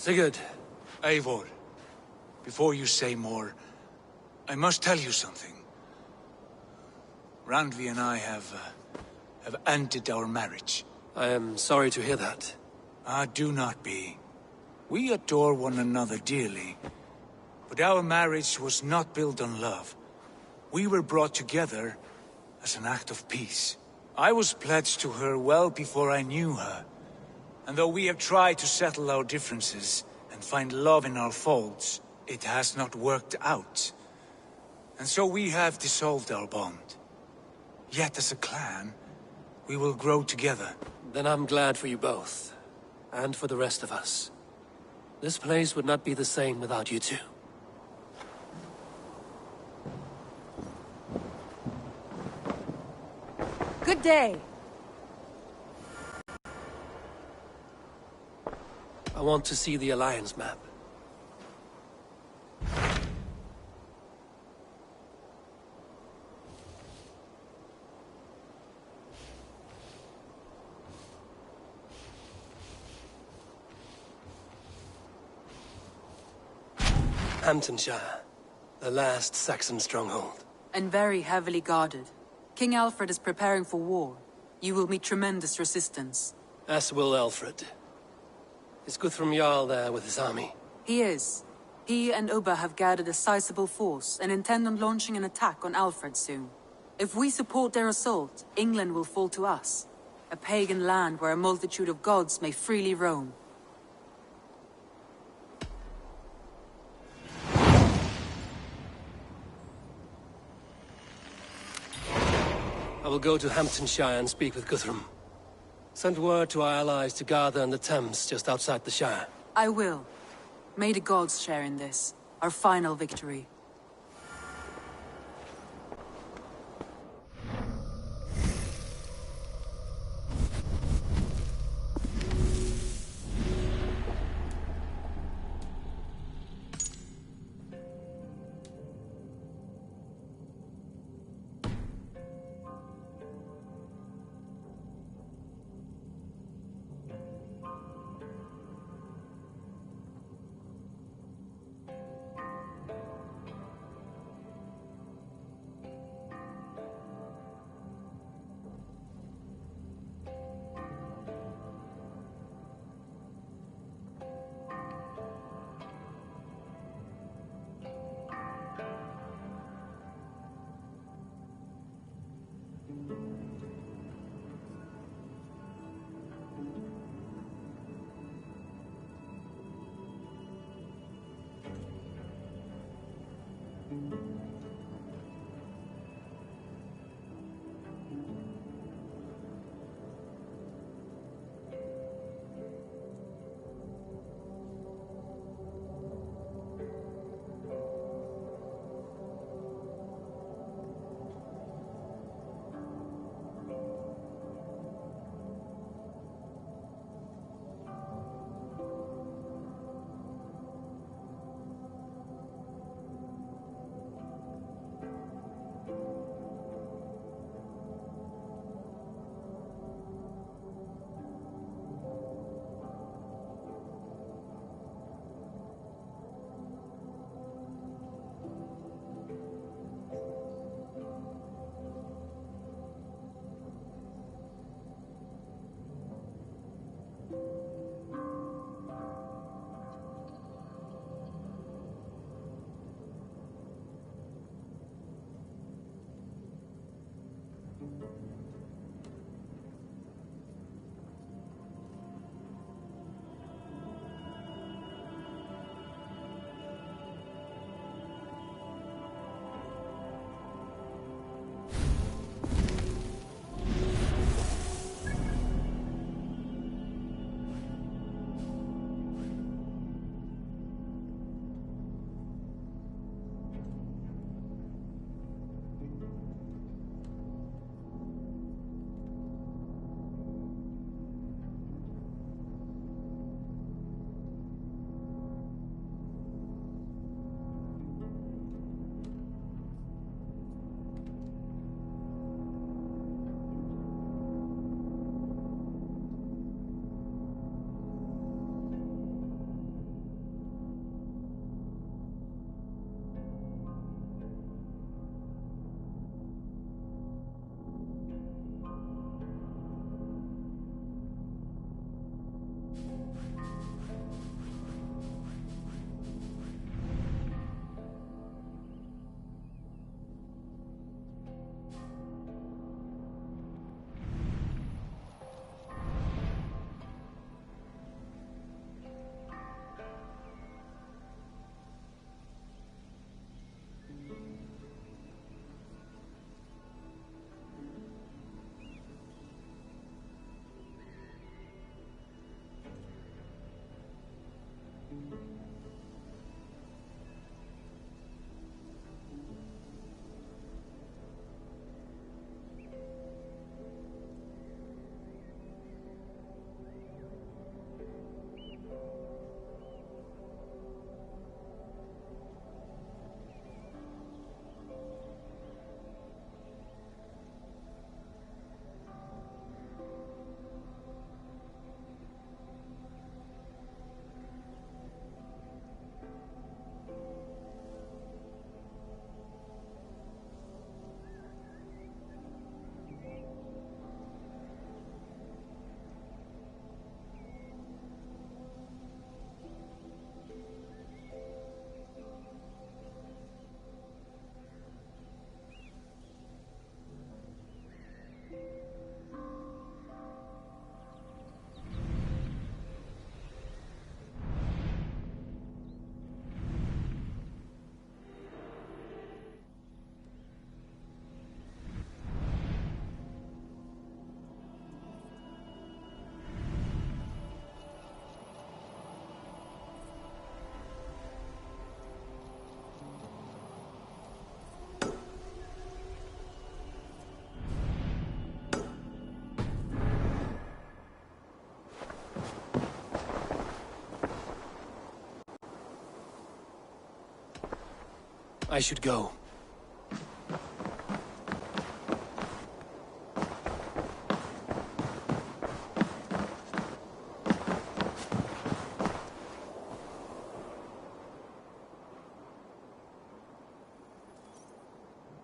Sigurd. Eivor, before you say more, I must tell you something. Randvi and I have ended our marriage. I am sorry to hear that. Do not be. We adore one another dearly, but our marriage was not built on love. We were brought together as an act of peace. I was pledged to her well before I knew her, and though we have tried to settle our differences and find love in our faults, it has not worked out. And so we have dissolved our bond. Yet as a clan, we will grow together. Then I'm glad for you both. And for the rest of us. This place would not be the same without you two. Good day. I want to see the Alliance map. Hamptonshire, the last Saxon stronghold. And very heavily guarded. King Alfred is preparing for war. You will meet tremendous resistance. As will Alfred. Is Guthrum Jarl there with his army? He is. He and Ubba have gathered a sizable force and intend on launching an attack on Alfred soon. If we support their assault, England will fall to us. A pagan land where a multitude of gods may freely roam. I will go to Hamptonshire and speak with Guthrum. Send word to our allies to gather in the Thames just outside the Shire. I will. May the gods share in this, our final victory. I should go.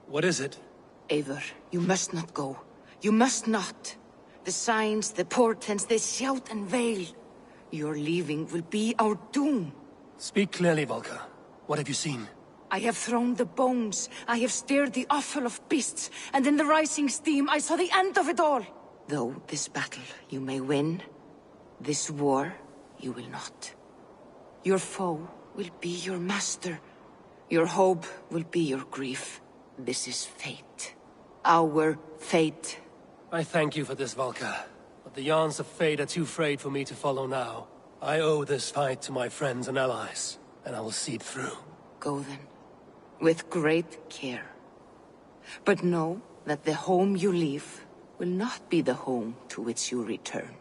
What is it? Eivor, you must not go. You must not. The signs, the portents, they shout and wail. Your leaving will be our doom. Speak clearly, Volker. What have you seen? I have thrown the bones. I have stirred the offal of beasts. And in the rising steam, I saw the end of it all. Though this battle you may win, this war you will not. Your foe will be your master. Your hope will be your grief. This is fate. Our fate. I thank you for this, Volker. But the yarns of fate are too frayed for me to follow now. I owe this fight to my friends and allies, and I will see it through. Go then, with great care. But know that the home you leave will not be the home to which you return.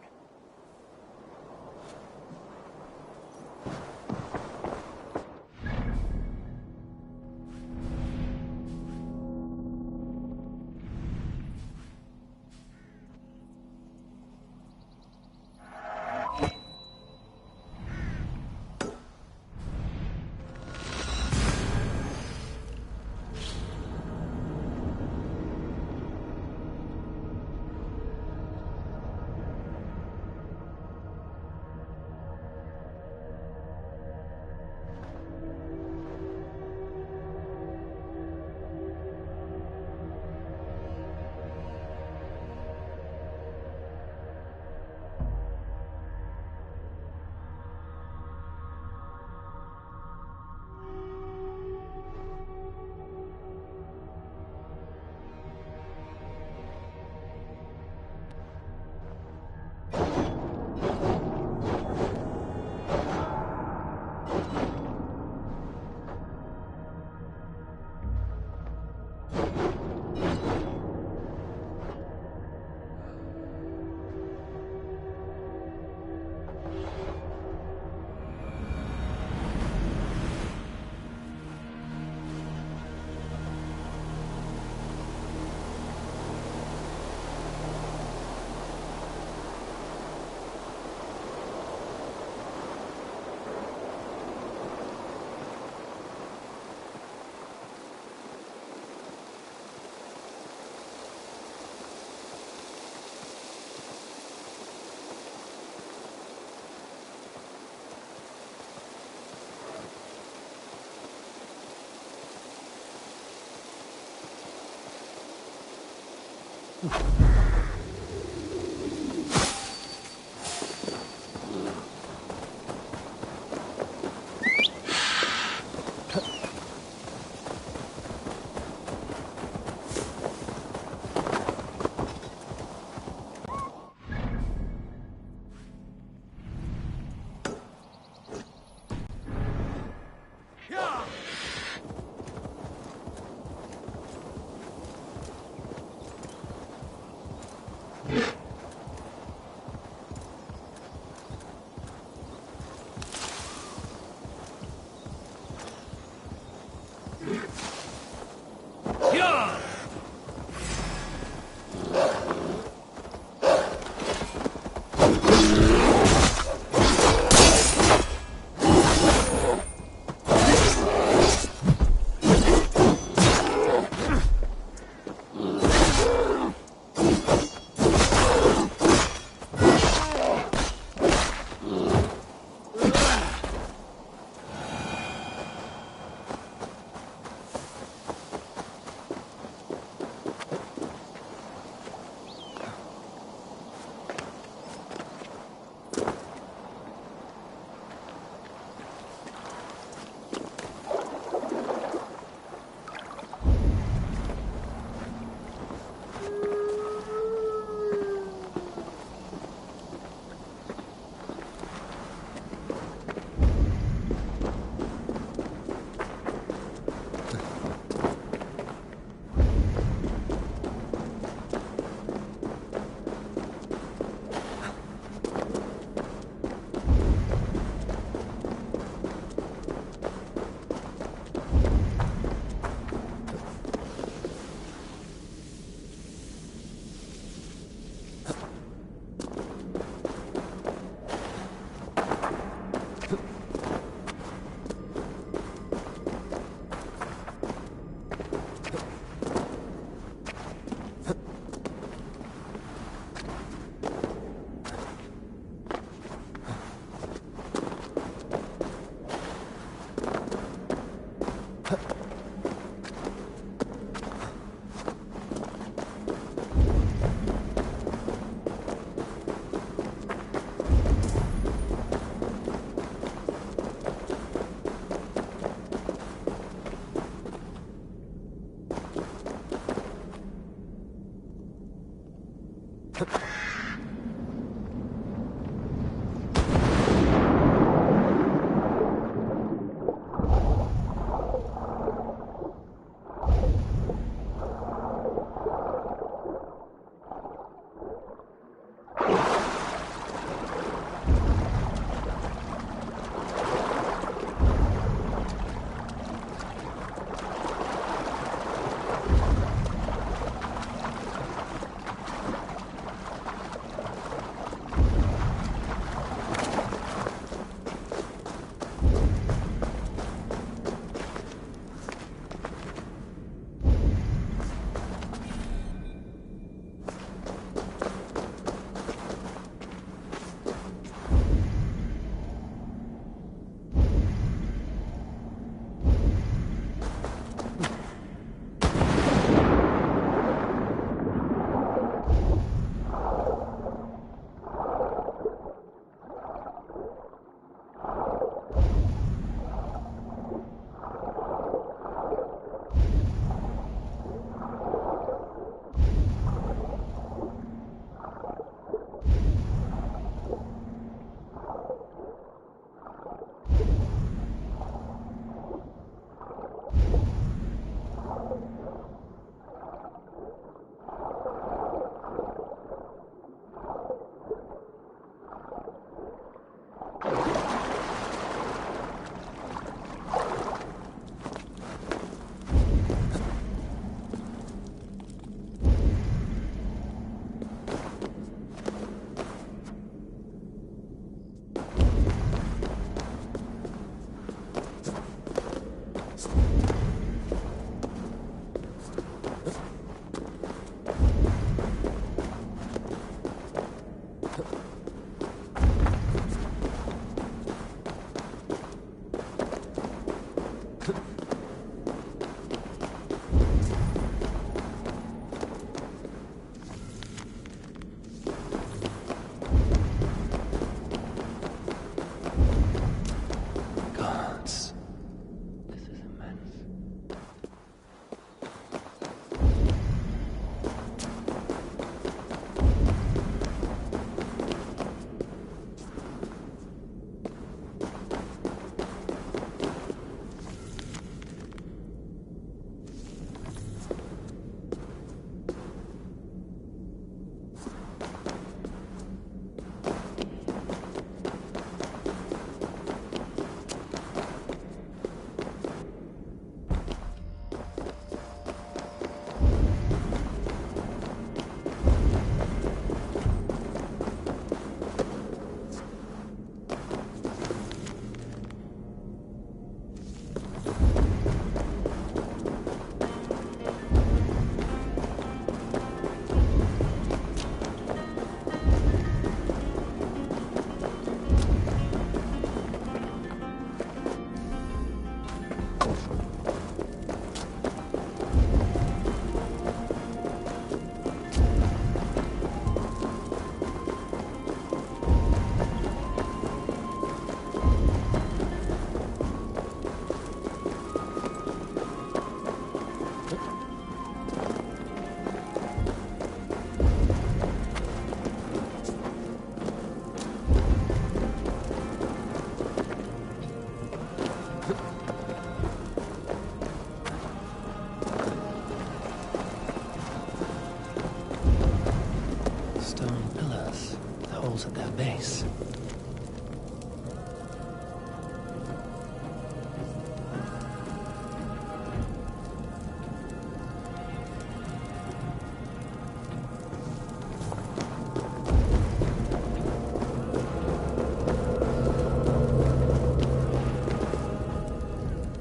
at their base.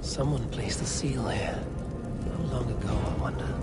Someone placed a seal here. How long ago, I wonder?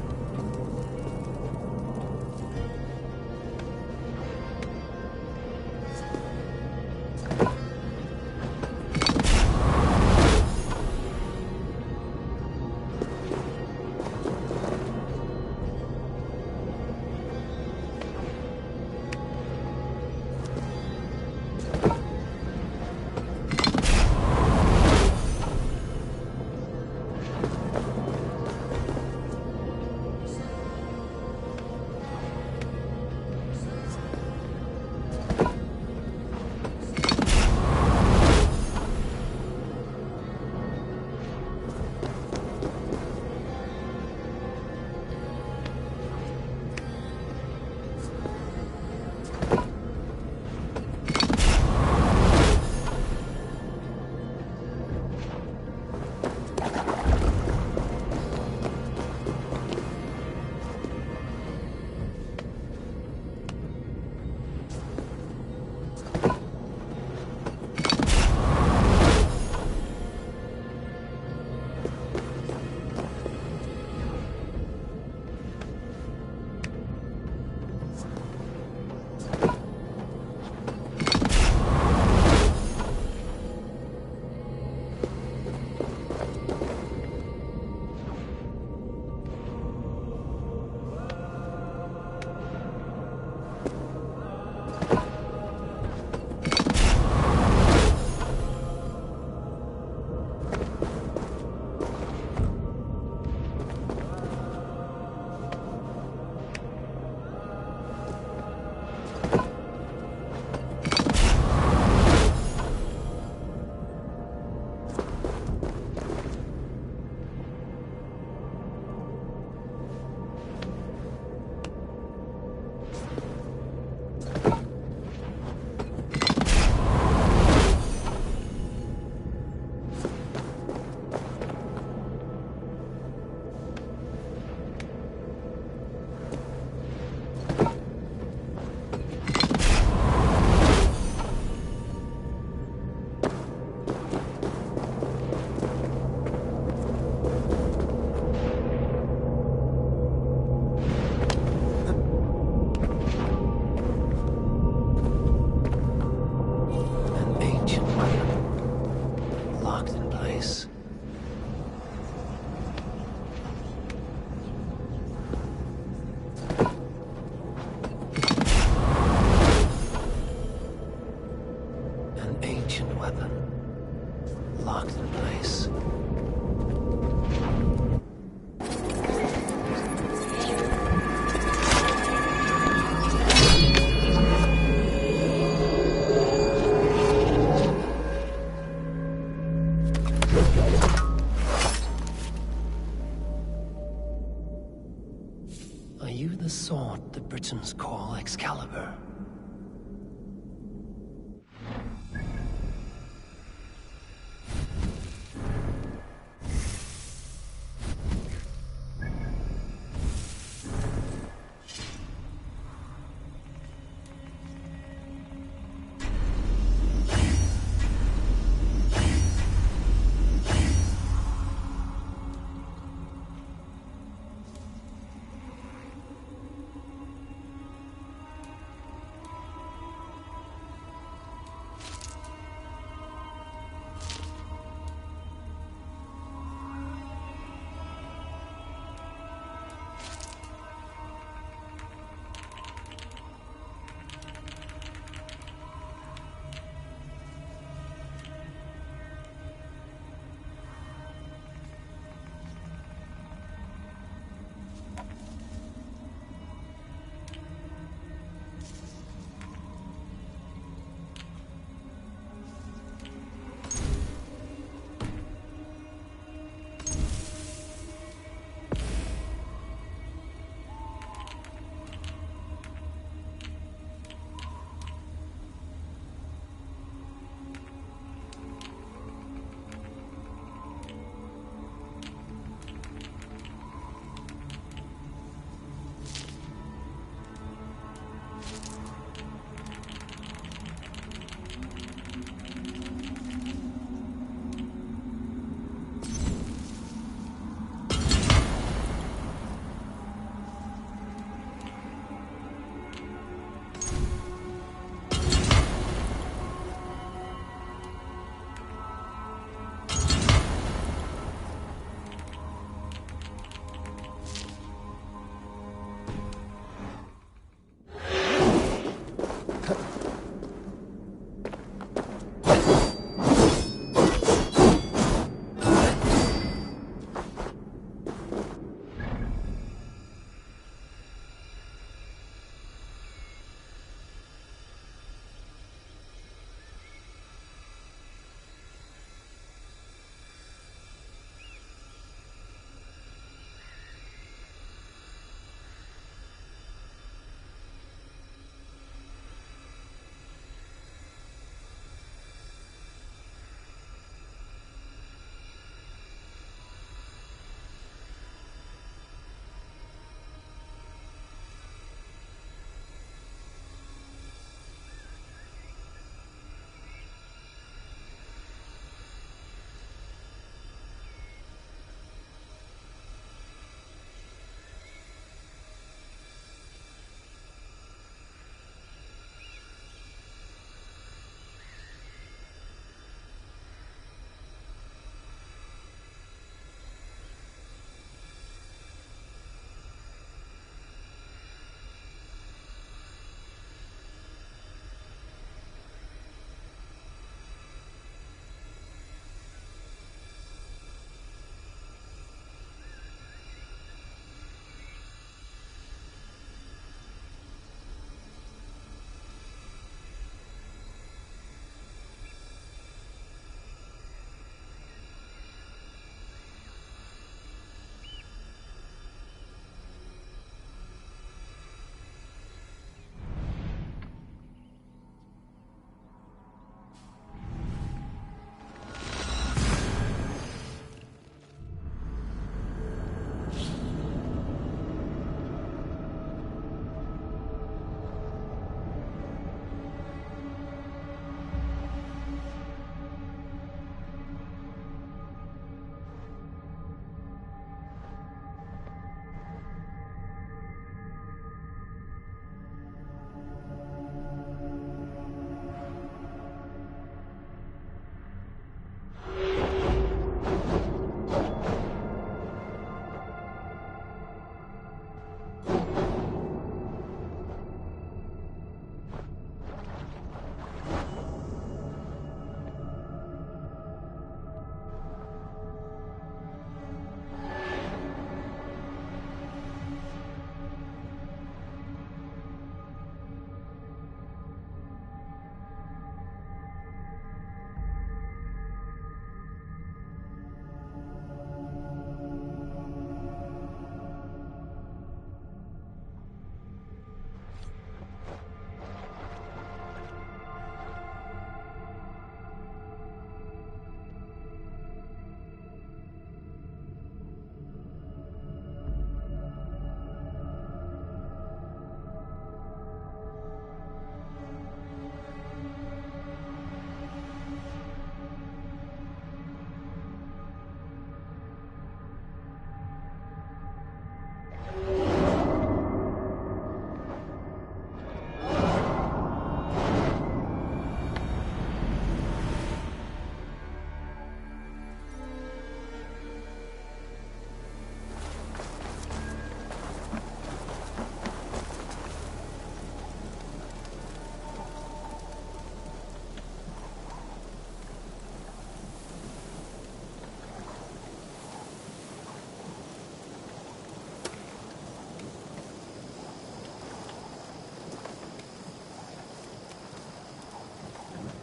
the sword the Britons call Excalibur.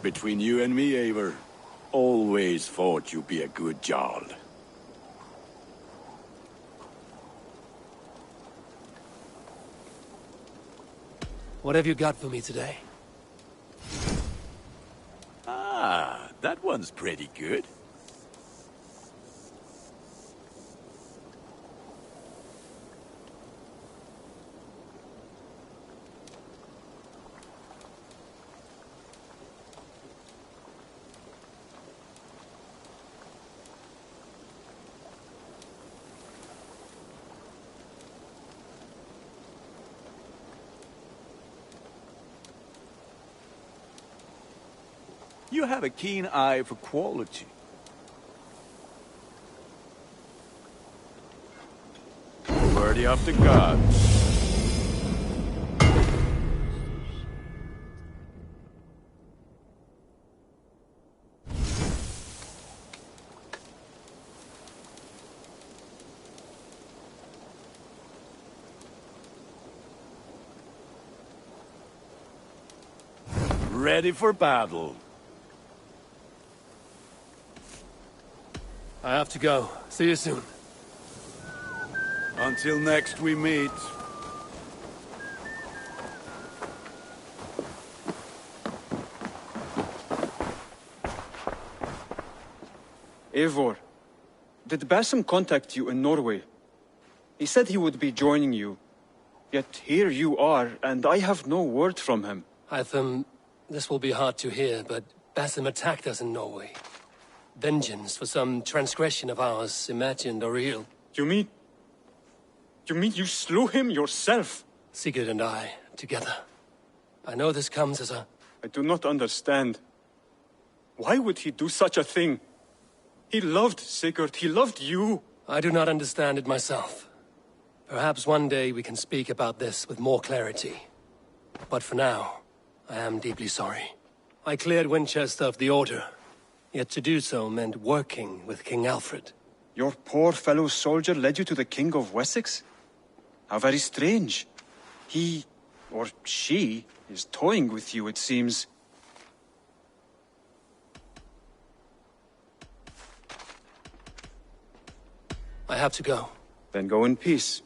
Between you and me, Eivor, always thought you'd be a good Jarl. What have you got for me today? Ah, that one's pretty good. You have a keen eye for quality. Worthy of the gods. Ready for battle. I have to go. See you soon. Until next we meet. Eivor, did Basim contact you in Norway? He said he would be joining you. Yet here you are, and I have no word from him. Hytham, this will be hard to hear, but Basim attacked us in Norway. Vengeance for some transgression of ours, imagined or real. You mean you slew him yourself? Sigurd and I, together. I know this comes as a... I do not understand. Why would he do such a thing? He loved Sigurd, he loved you. I do not understand it myself. Perhaps one day we can speak about this with more clarity. But for now, I am deeply sorry. I cleared Winchester of the Order. Yet to do so meant working with King Alfred. Your poor fellow soldier led you to the King of Wessex? How very strange. He, or she, is toying with you, it seems. I have to go. Then go in peace.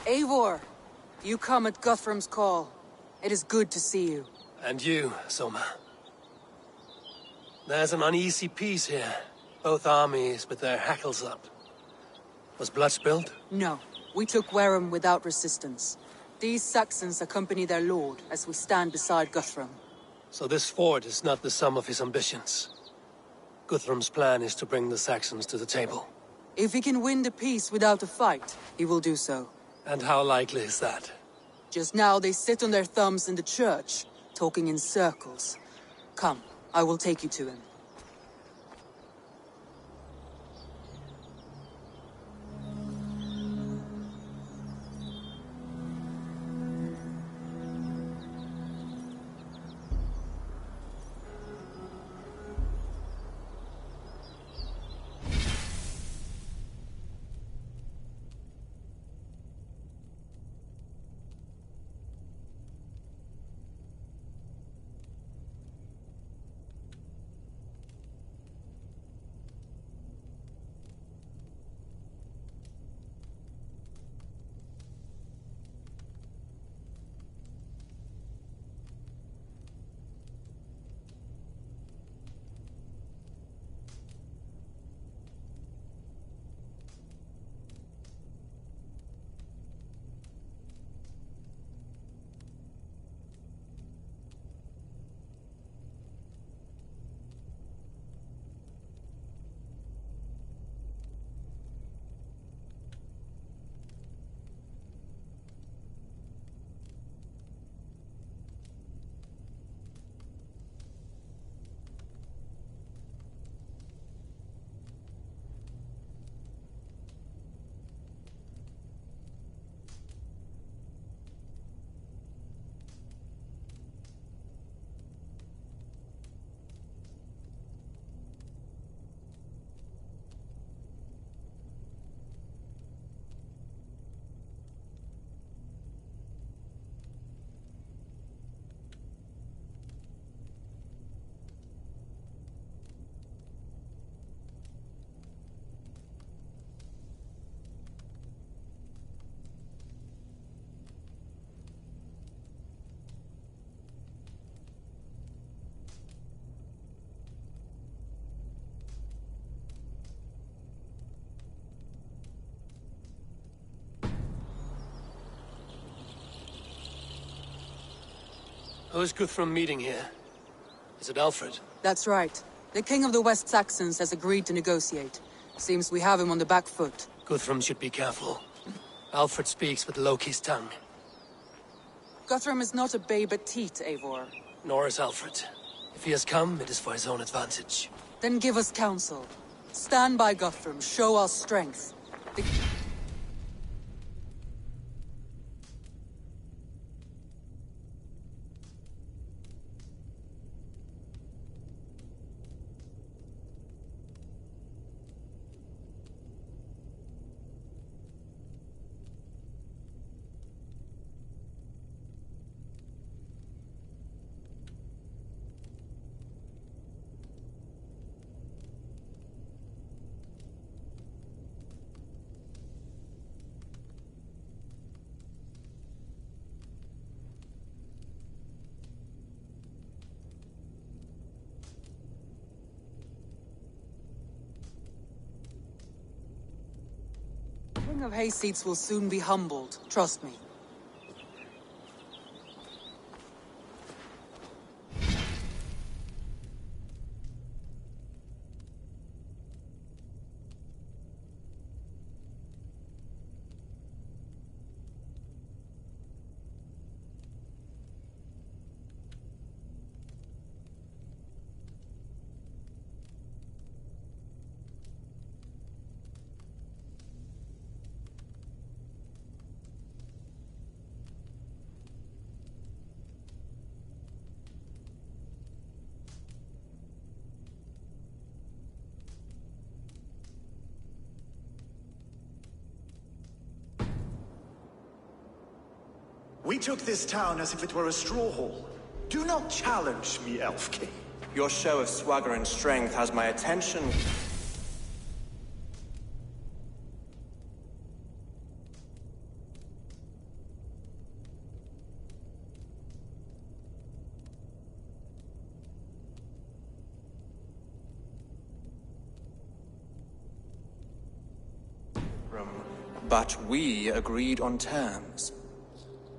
Eivor, you come at Guthrum's call. It is good to see you. And you, Soma. There's an uneasy peace here. Both armies with their hackles up. Was blood spilled? No. We took Wareham without resistance. These Saxons accompany their lord as we stand beside Guthrum. So this fort is not the sum of his ambitions? Guthrum's plan is to bring the Saxons to the table. If he can win the peace without a fight, he will do so. And how likely is that? Just now they sit on their thumbs in the church, talking in circles. Come, I will take you to him. Who's Guthrum meeting here? Is it Alfred? That's right. The King of the West Saxons has agreed to negotiate. Seems we have him on the back foot. Guthrum should be careful. Alfred speaks with Loki's tongue. Guthrum is not a babe at teat, Eivor. Nor is Alfred. If he has come, it is for his own advantage. Then give us counsel. Stand by Guthrum, show our strength. King of Hayseeds will soon be humbled, trust me. We took this town as if it were a straw hall. Do not challenge me, Elf King. Your show of swagger and strength has my attention. But we agreed on terms.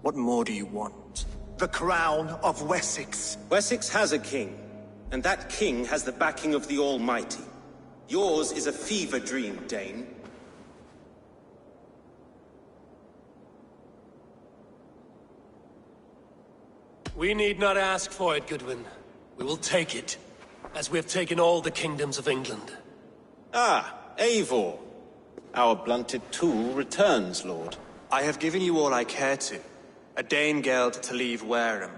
What more do you want? The crown of Wessex. Wessex has a king. And that king has the backing of the Almighty. Yours is a fever dream, Dane. We need not ask for it, Goodwin. We will take it, as we have taken all the kingdoms of England. Ah, Eivor. Our blunted tool returns, Lord. I have given you all I care to. A Danegeld to leave Wareham.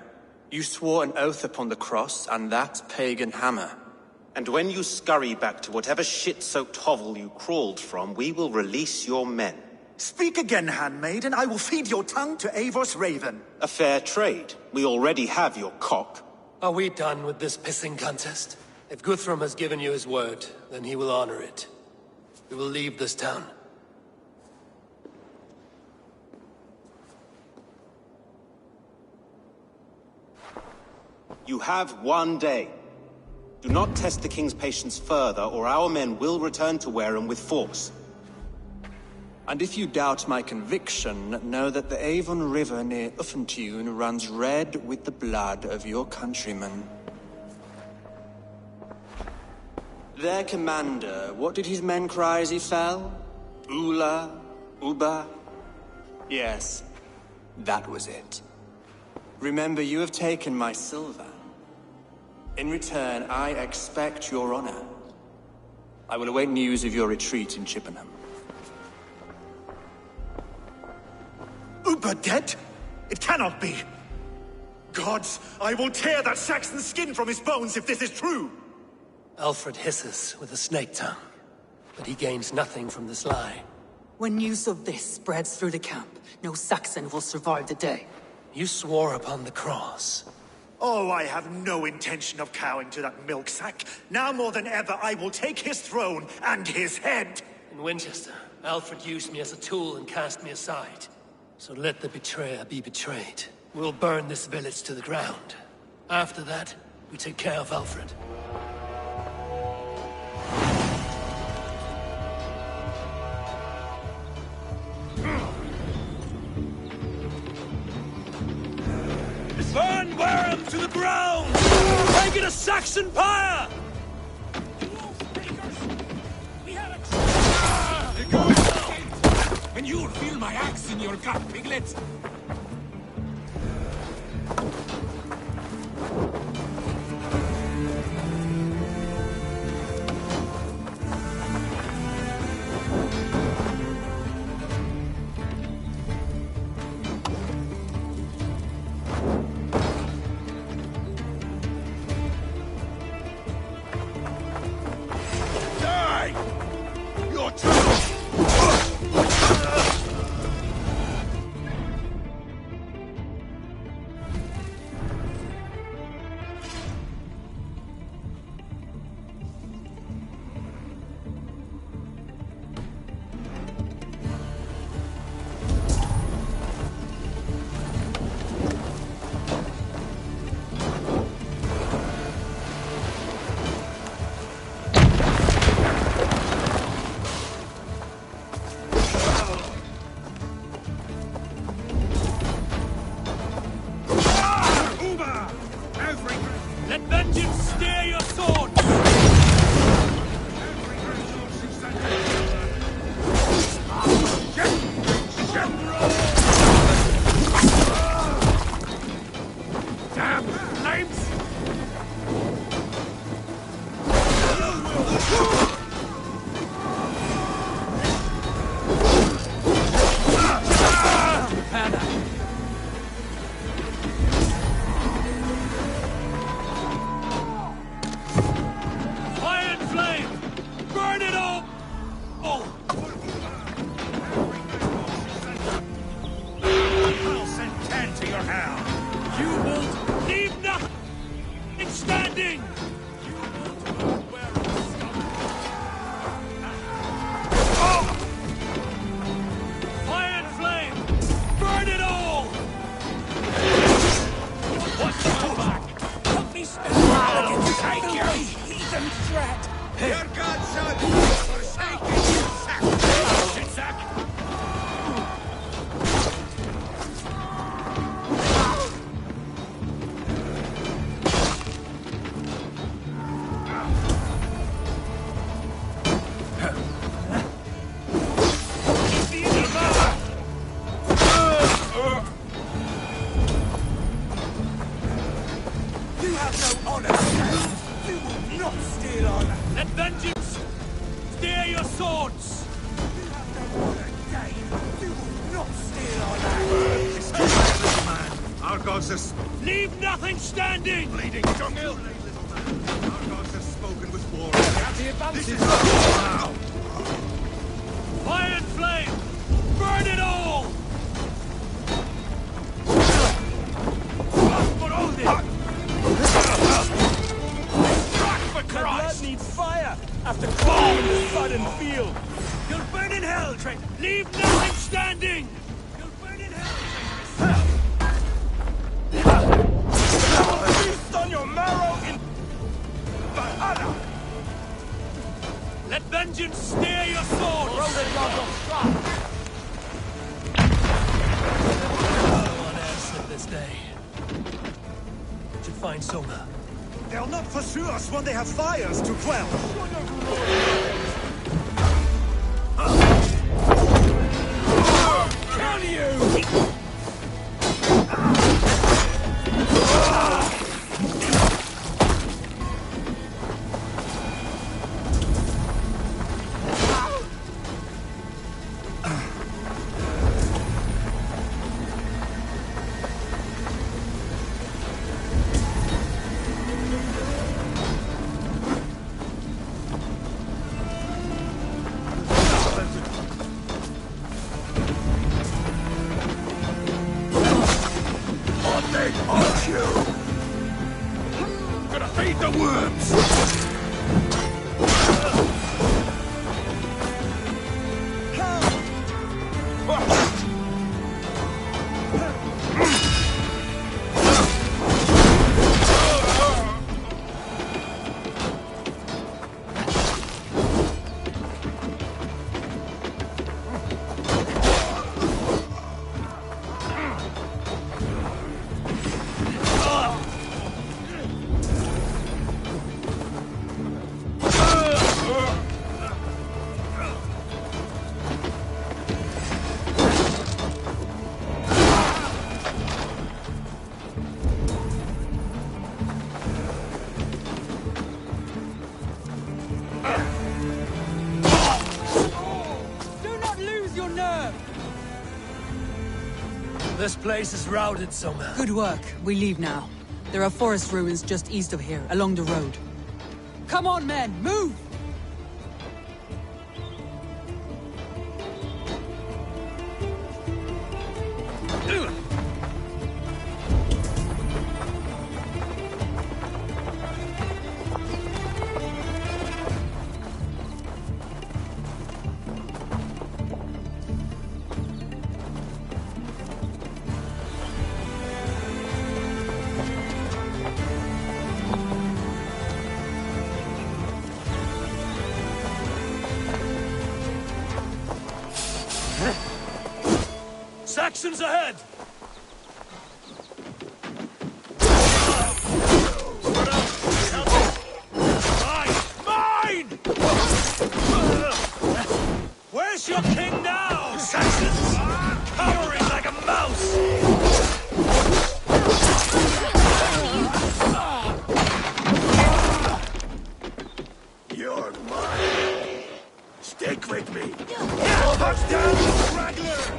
You swore an oath upon the cross, and that pagan hammer. And when you scurry back to whatever shit-soaked hovel you crawled from, we will release your men. Speak again, handmaid, and I will feed your tongue to Eivor's raven. A fair trade. We already have your cock. Are we done with this pissing contest? If Guthrum has given you his word, then he will honor it. We will leave this town. You have 1 day. Do not test the king's patience further, or our men will return to Wareham with force. And if you doubt my conviction, know that the Avon River near Uffentune runs red with the blood of your countrymen. Their commander, what did his men cry as he fell? Ula? Uba? Yes, that was it. Remember, you have taken my silver. In return, I expect your honor. I will await news of your retreat in Chippenham. Uber dead? It cannot be. Gods, I will tear that Saxon's skin from his bones if this is true. Alfred hisses with a snake tongue, but he gains nothing from this lie. When news of this spreads through the camp, no Saxon will survive the day. You swore upon the cross. Oh, I have no intention of cowing to that milk sack. Now more than ever, I will take his throne and his head. In Winchester, Alfred used me as a tool and cast me aside. So let the betrayer be betrayed. We'll burn this village to the ground. After that, we take care of Alfred. Burn Wareham to the ground! Make it a Saxon pyre! And you'll feel my axe in your gut, piglet! Colossus! Leave nothing standing! Bleeding dunghill! Our gods have spoken with war. The advantage is now! Fire and flame! Burn it all! For all this! The blood needs fire after crawling in the sudden field. You'll burn in hell, Trent! Leave nothing standing! You'll burn in hell, Feast on your marrow in Valhalla! Let vengeance steer your sword! Throw the dog off track! No one answered this day. Should find Soma. They'll not pursue us when they have fires to quell. Kill you! This place is routed, Soma. Good work. We leave now. There are forest ruins just east of here, along the road. Come on, men! Move! Saxons ahead! Mine! Where's your king now, Saxons? Cowering like a mouse! You're mine! Stick with me! Touch down, stragglers!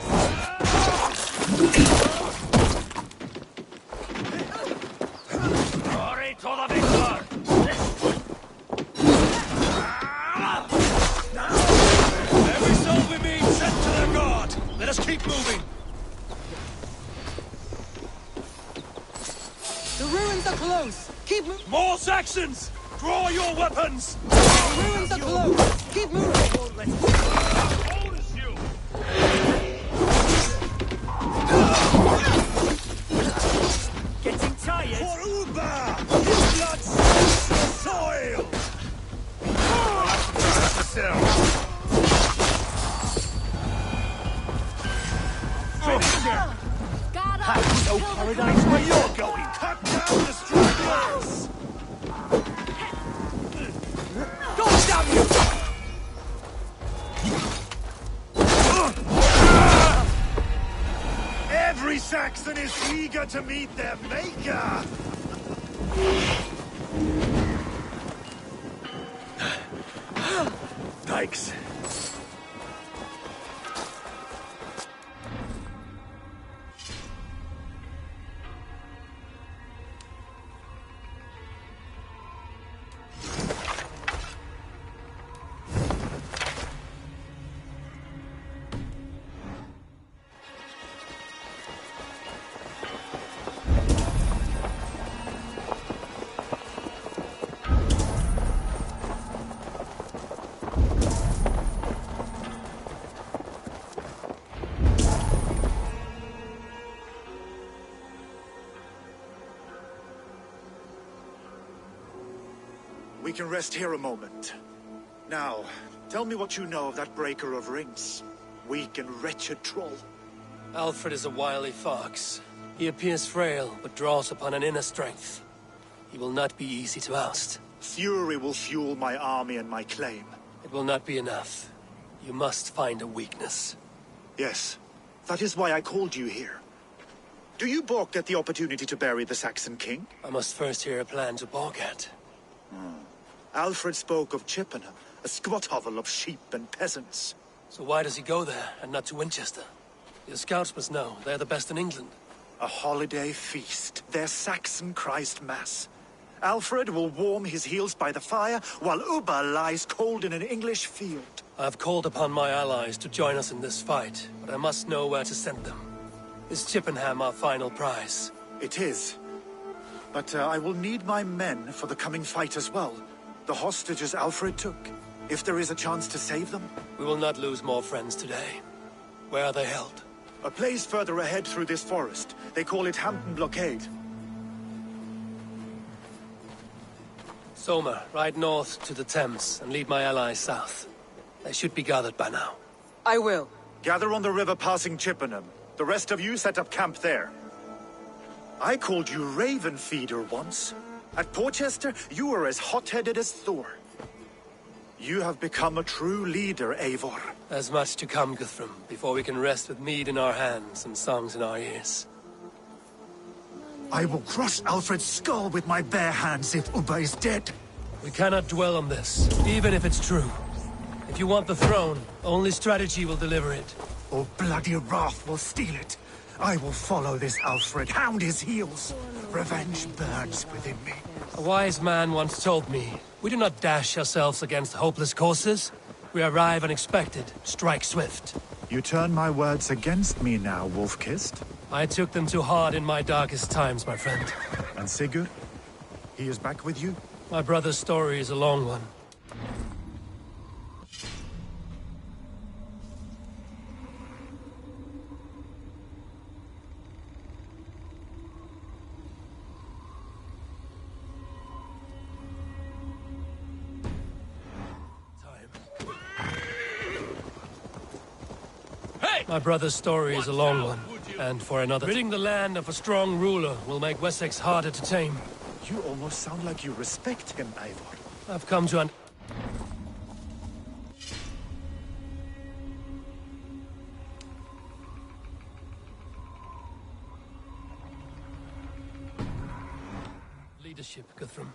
Glory to the victor! Every soul we meet sent to their god! Let us keep moving! The ruins are close! Keep moving! More Saxons! Draw your weapons! The ruins are close! Keep moving! Getting tired? For Uba! His blood soaks the soil! No paradise where you're going! Cut down the stragglers! Go down, you! Every Saxon is eager to meet their maker! Thanks. can rest here a moment. Now, tell me what you know of that breaker of rings. Weak and wretched troll. Alfred is a wily fox. He appears frail, but draws upon an inner strength. He will not be easy to oust. Fury will fuel my army and my claim. It will not be enough. You must find a weakness. Yes, that is why I called you here. Do you balk at the opportunity to bury the Saxon king? I must first hear a plan to balk at. Alfred spoke of Chippenham, a squat hovel of sheep and peasants. So why does he go there, and not to Winchester? Your scouts must know. They're the best in England. A holiday feast, their Saxon Christ Mass. Alfred will warm his heels by the fire, while Ubba lies cold in an English field. I have called upon my allies to join us in this fight, but I must know where to send them. Is Chippenham our final prize? It is. But I will need my men for the coming fight as well. The hostages Alfred took. If there is a chance to save them. We will not lose more friends today. Where are they held? A place further ahead through this forest. They call it Hampton Blockade. Somer, ride north to the Thames and lead my allies south. They should be gathered by now. I will. Gather on the river passing Chippenham. The rest of you set up camp there. I called you Raven Feeder once. At Porchester, you were as hot-headed as Thor. You have become a true leader, Eivor. There's much to come, Guthrum, before we can rest with mead in our hands and songs in our ears. I will crush Alfred's skull with my bare hands if Ubba is dead. We cannot dwell on this, even if it's true. If you want the throne, only strategy will deliver it. Or bloody wrath will steal it. I will follow this Alfred, hound his heels. Revenge burns within me. A wise man once told me, we do not dash ourselves against hopeless courses. We arrive unexpected, strike swift. You turn my words against me now, Wolf-Kissed. I took them too hard in my darkest times, my friend. And Sigurd? He is back with you? My brother's story is a long one. My brother's story is a long one, and for another. Ridding the land of a strong ruler will make Wessex harder to tame. You almost sound like you respect him, Eivor. I've come to leadership, Guthrum.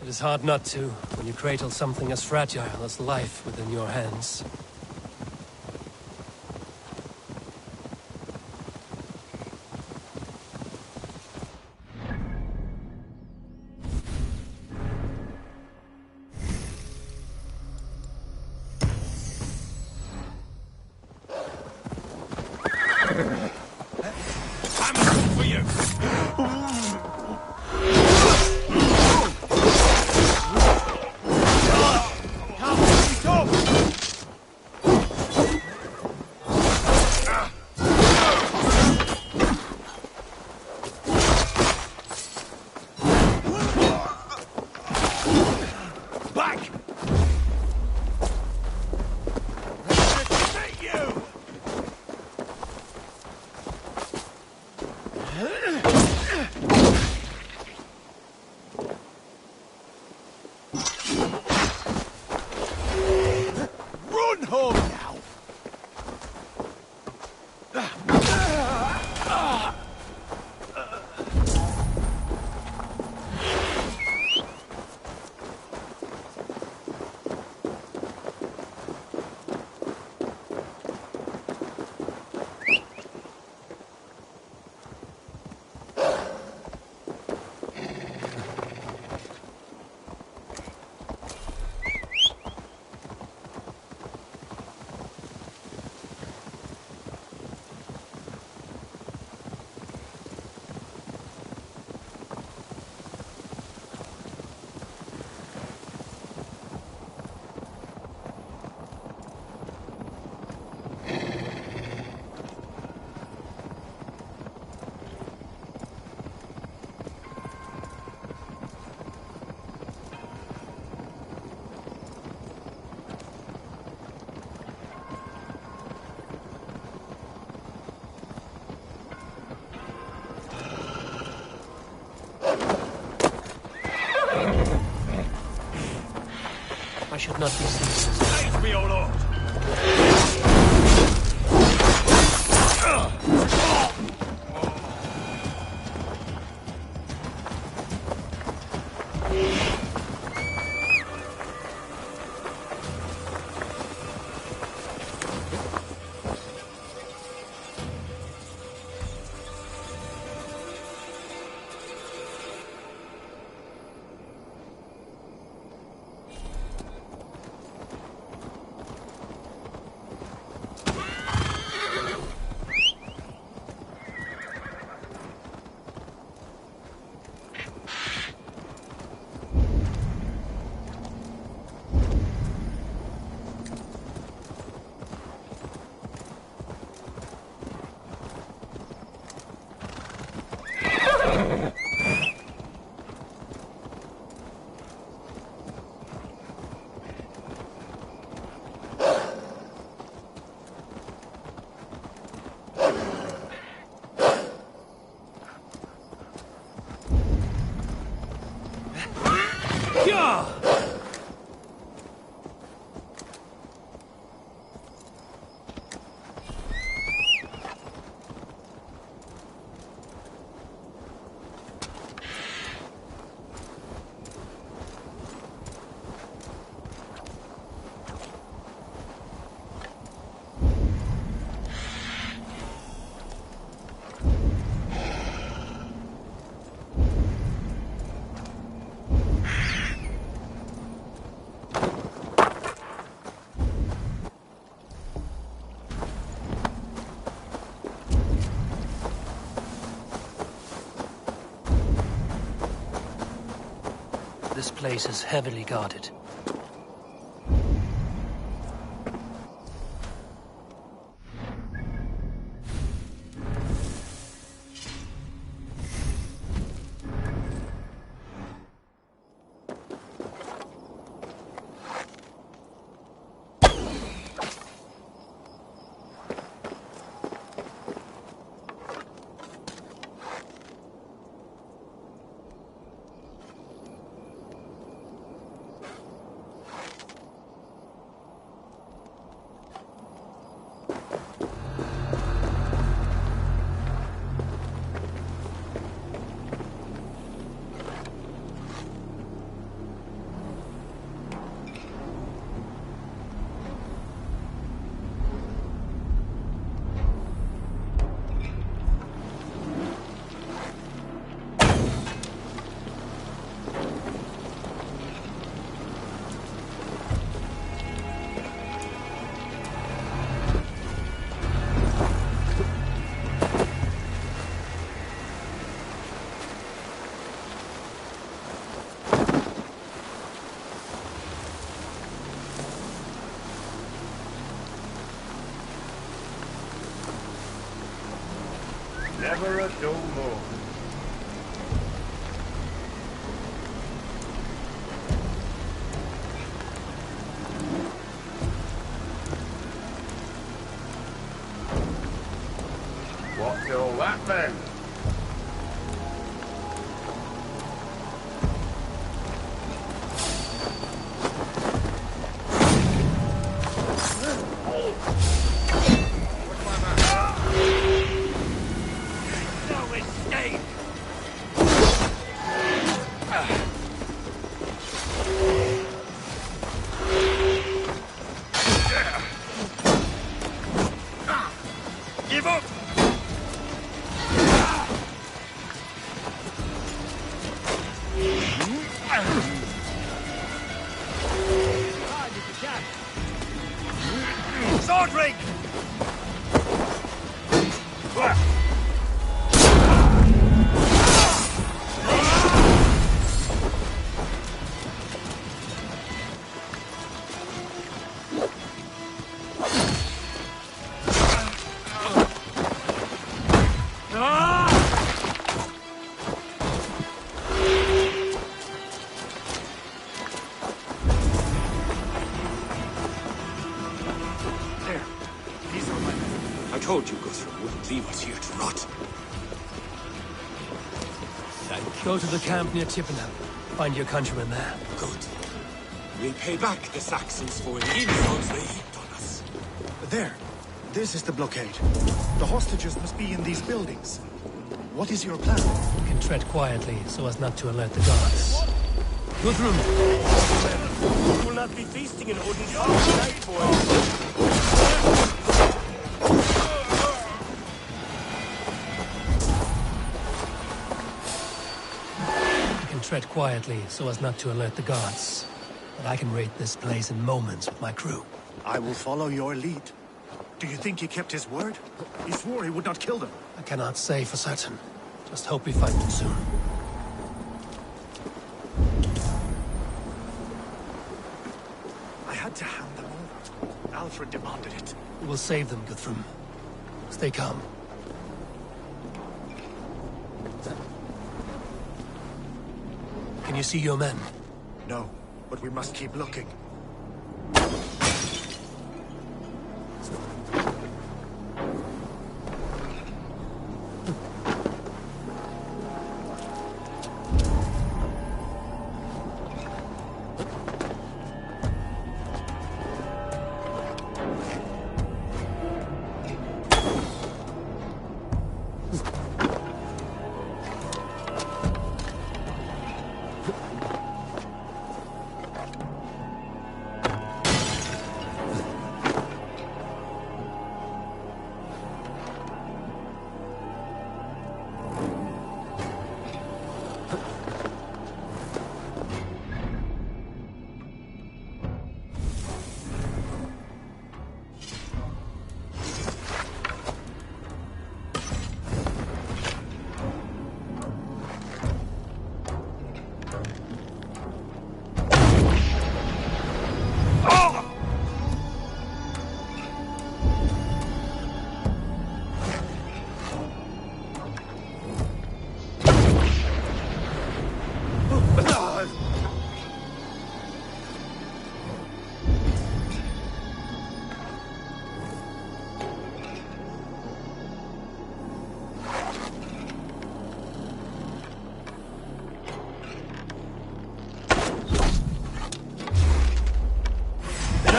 It is hard not to, when you cradle something as fragile as life within your hands. should not be seen. Save me, O Lord! This place is heavily guarded. Never a dull moment. What's all that then? Give up! Sword ring! I told you Guthrum wouldn't leave us here to rot. Go to the camp near Chippenham. Find your countrymen there. Good. We'll pay back the Saxons for the insults they heaped on us. There. This is the blockade. The hostages must be in these buildings. What is your plan? We can tread quietly so as not to alert the guards. Guthrum! We will not be feasting in Odin's house tonight, boys. We can tread quietly so as not to alert the guards. But I can raid this place in moments with my crew. I will follow your lead. Do you think he kept his word? He swore he would not kill them. I cannot say for certain. Just hope we find them soon. I had to hand them over. Alfred demanded it. We will save them, Guthrum. Stay calm. Can you see your men? No, but we must keep looking.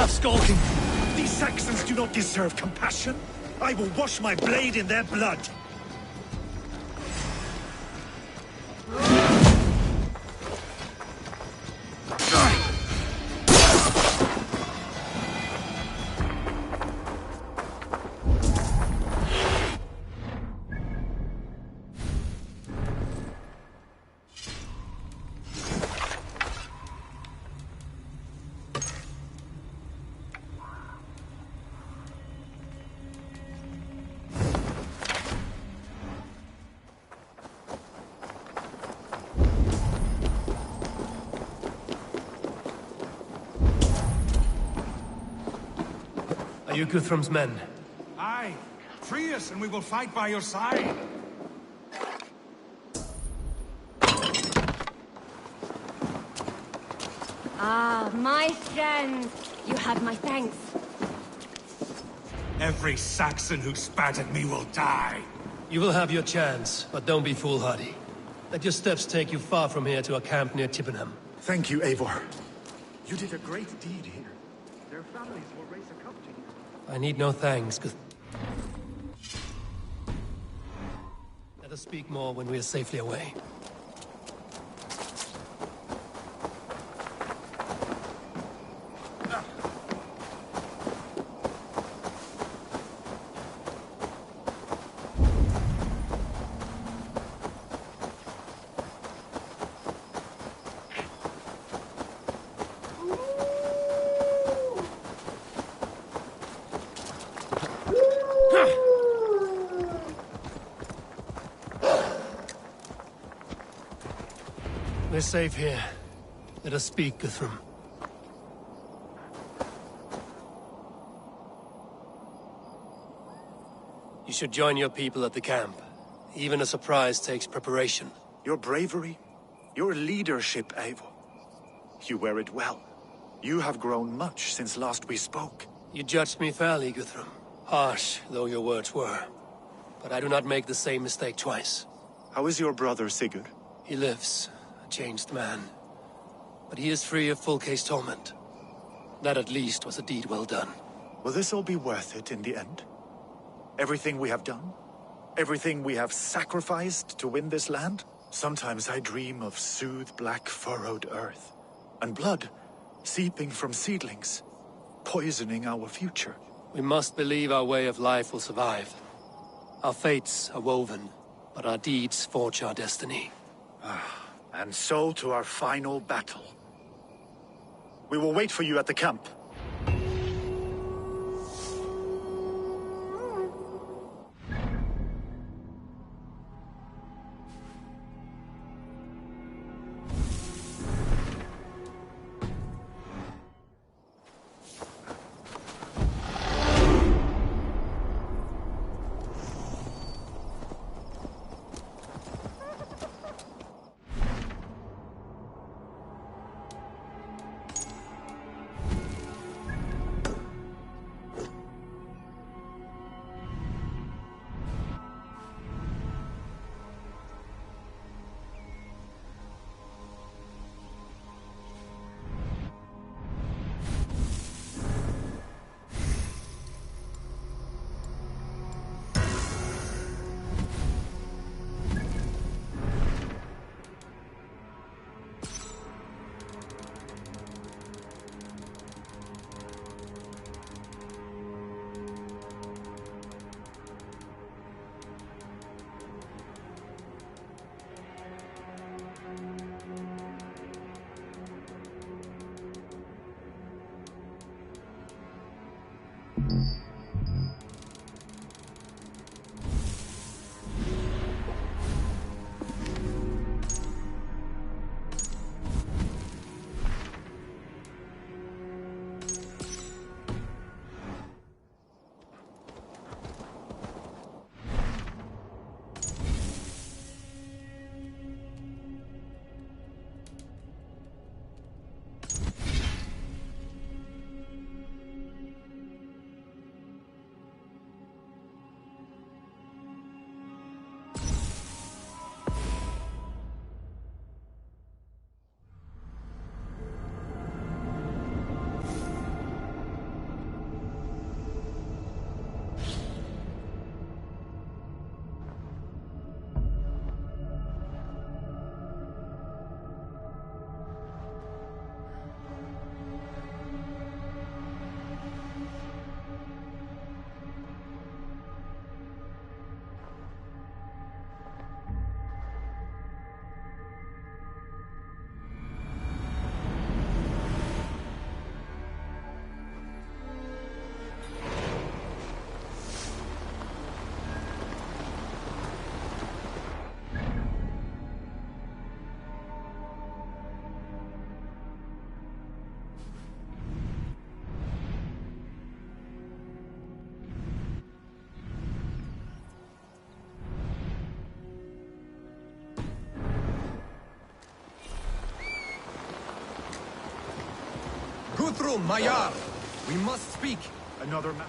Skulking. These Saxons do not deserve compassion. I will wash my blade in their blood. Are you Guthrum's men? Aye. Free us and we will fight by your side. Ah, my friend. You have my thanks. Every Saxon who spat at me will die. You will have your chance, but don't be foolhardy. Let your steps take you far from here to a camp near Chippenham. Thank you, Eivor. You did a great deed here. Their families will raise a cup to you. I need no thanks, Let us speak more when we are safely away. We're safe here. Let us speak, Guthrum. You should join your people at the camp. Even a surprise takes preparation. Your bravery, your leadership, Eivor. You wear it well. You have grown much since last we spoke. You judged me fairly, Guthrum. Harsh, though your words were. But I do not make the same mistake twice. How is your brother, Sigurd? He lives. A changed man. but he is free of full case torment. That at least was a deed well done. Will this all be worth it in the end? Everything we have done? Everything we have sacrificed to win this land? Sometimes I dream of soothed black furrowed earth, and blood seeping from seedlings, poisoning our future. We must believe our way of life will survive. Our fates are woven, but our deeds forge our destiny. And so to our final battle. We will wait for you at the camp. Guthrum, Mayar! We must speak! Another map.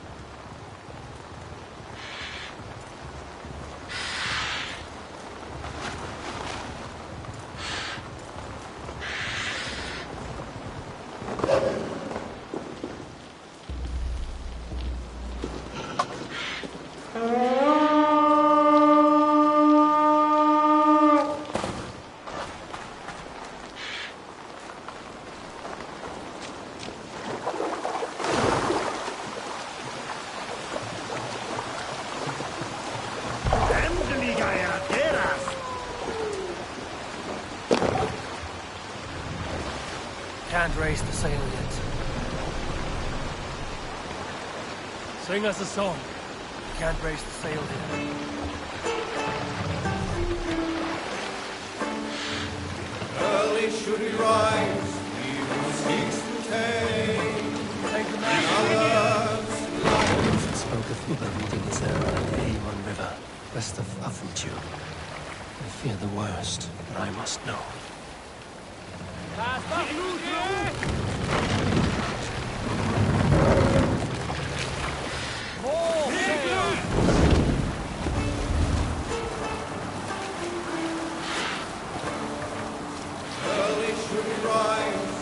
Can't raise the sail yet. Sing us a song. Can't raise the sail yet. Early should we rise, he who seeks to tame. It spoke of Uber meeting his errand at the Avon River, west of Affenture. I fear the worst, but I must know. Early should we rise,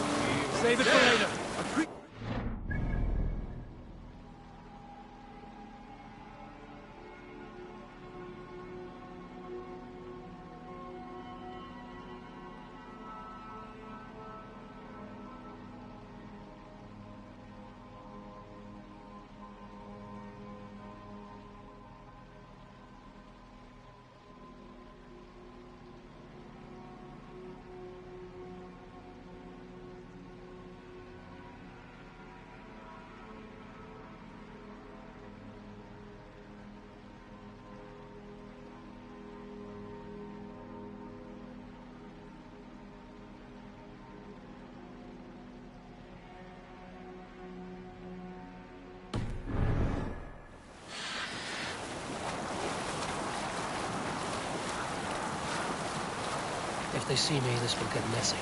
If they see me, this will get messy.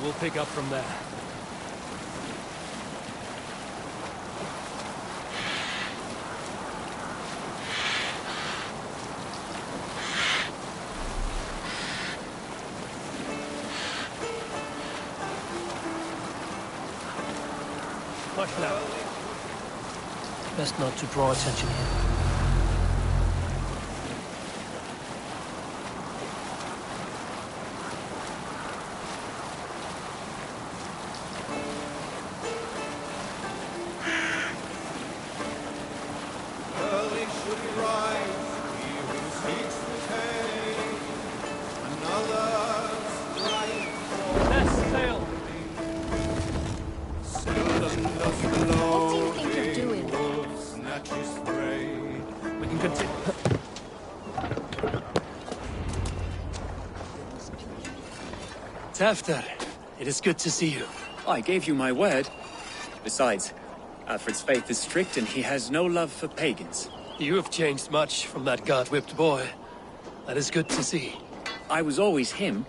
We'll pick up from there. Hush now. Best not to draw attention here. Tafter, it is good to see you. I gave you my word. Besides, Alfred's faith is strict and he has no love for pagans. You have changed much from that God-whipped boy. That is good to see. I was always him,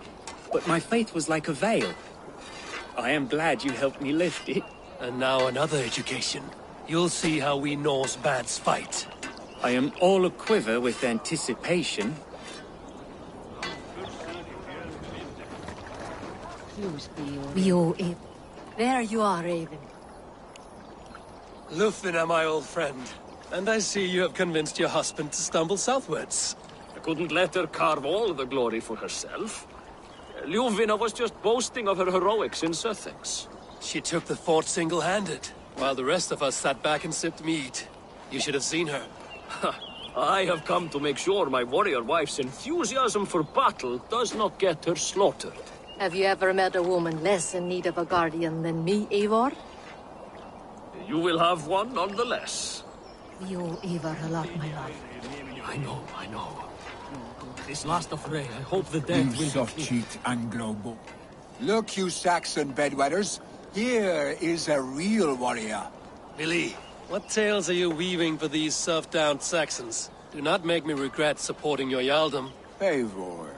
but my faith was like a veil. I am glad you helped me lift it. And now another education. You'll see how we Norse bads fight. I am all aquiver with anticipation. There you are, Raven. Lufina, my old friend. And I see you have convinced your husband to stumble southwards. I couldn't let her carve all the glory for herself. Lufina was just boasting of her heroics in Sussex. She took the fort single-handed, while the rest of us sat back and sipped mead. You should have seen her. I have come to make sure my warrior wife's enthusiasm for battle does not get her slaughtered. Have you ever met a woman less in need of a guardian than me, Eivor? You will have one nonetheless. We owe Eivor a lot, my love. I know. This last affray, I hope the dead will soft-cheeked Anglo-Bo. Look, you Saxon bedwetters. Here is a real warrior. Billy, what tales are you weaving for these soft-down Saxons? Do not make me regret supporting your Jarldom. Eivor,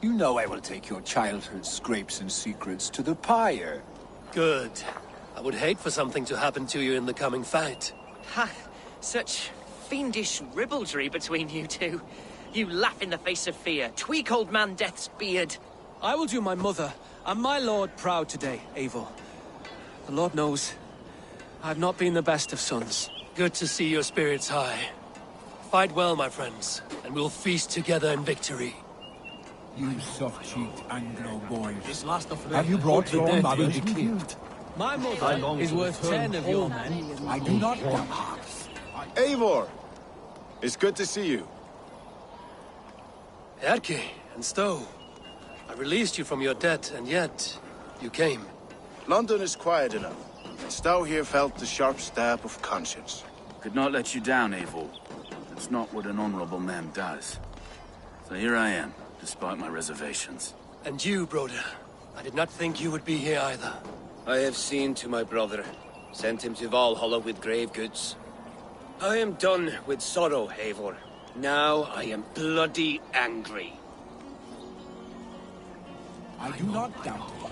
you know I will take your childhood scrapes and secrets to the pyre. Good. I would hate for something to happen to you in the coming fight. Ha! Such fiendish ribaldry between you two. You laugh in the face of fear. Tweak old man Death's beard. I will do my mother and my lord proud today, Eivor. The Lord knows, I've not been the best of sons. Good to see your spirits high. Fight well, my friends, and we'll feast together in victory. You soft-cheeked Anglo boys. This last affray, have you brought your mother will be cleared. My mother is worth 10 of your men. I do not doubt. Eivor! It's good to see you. Erke and Stowe. I released you from your debt, and yet you came. London is quiet enough. Stowe here felt the sharp stab of conscience. Could not let you down, Eivor. That's not what an honorable man does. So here I am, despite my reservations. And you, Broder. I did not think you would be here either. I have seen to my brother. Sent him to Valhalla with grave goods. I am done with sorrow, Eivor. Now I am bloody angry. I do not doubt it.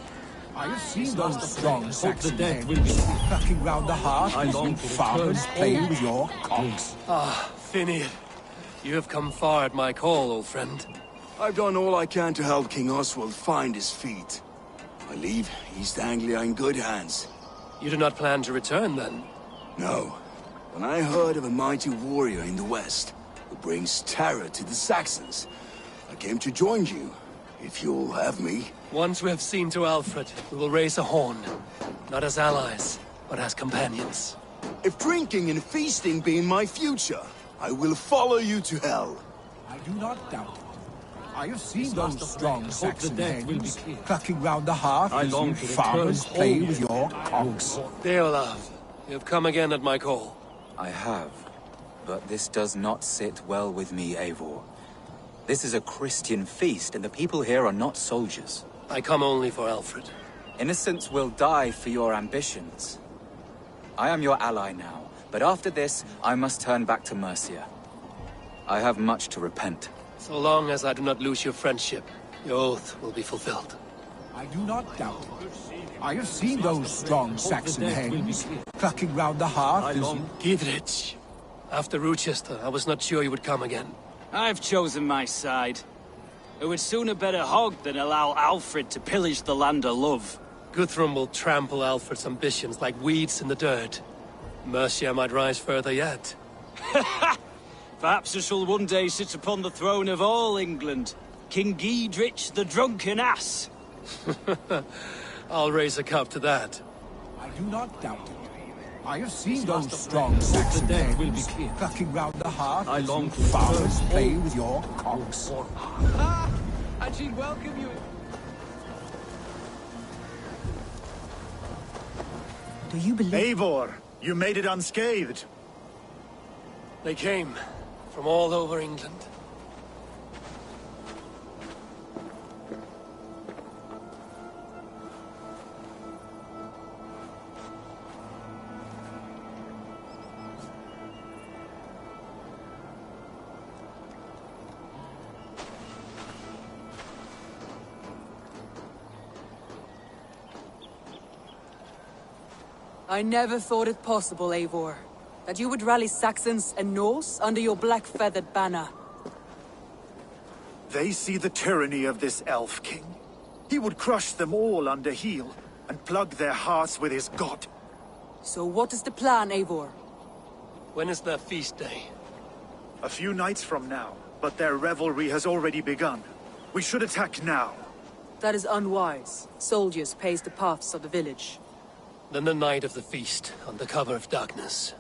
I have seen those strong Saxon men cracking round the hearth as you farmers play with your cocks. Ah, Finir. You have come far at my call, old friend. I've done all I can to help King Oswald find his feet. I leave East Anglia in good hands. You do not plan to return, then? No. When I heard of a mighty warrior in the west who brings terror to the Saxons, I came to join you, if you'll have me. Once we have seen to Alfred, we will raise a horn. Not as allies, but as companions. If drinking and feasting be in my future, I will follow you to hell. I do not doubt it. I have seen those strong Saxon men clucking round the hearth as you farmers play with your cocks. Deolav, you have come again at my call. I have, but this does not sit well with me, Eivor. This is a Christian feast, and the people here are not soldiers. I come only for Alfred. Innocents will die for your ambitions. I am your ally now, but after this, I must turn back to Mercia. I have much to repent. So long as I do not lose your friendship, your oath will be fulfilled. I do not doubt it. I have seen those strong Saxon hens clucking round the hearth as you... Gidrich, after Rochester, I was not sure you would come again. I've chosen my side. I would sooner bet a hog than allow Alfred to pillage the land of love. Guthrum will trample Alfred's ambitions like weeds in the dirt. Mercia might rise further yet. Perhaps I shall one day sit upon the throne of all England. King Gidrich the drunken ass. I'll raise a cup to that. I do not doubt it. I have seen those strong Saxon hens clucking round the hearth as you farmers play with your cocks. And she'd welcome you. Do you believe... Eivor, you made it unscathed. They came from all over England. I never thought it possible, Eivor, that you would rally Saxons and Norse under your black-feathered banner. They see the tyranny of this elf king. He would crush them all under heel and plug their hearts with his god. So what is the plan, Eivor? When is their feast day? A few nights from now, but their revelry has already begun. We should attack now. That is unwise. Soldiers pace the paths of the village. Then the night of the feast, under cover of darkness.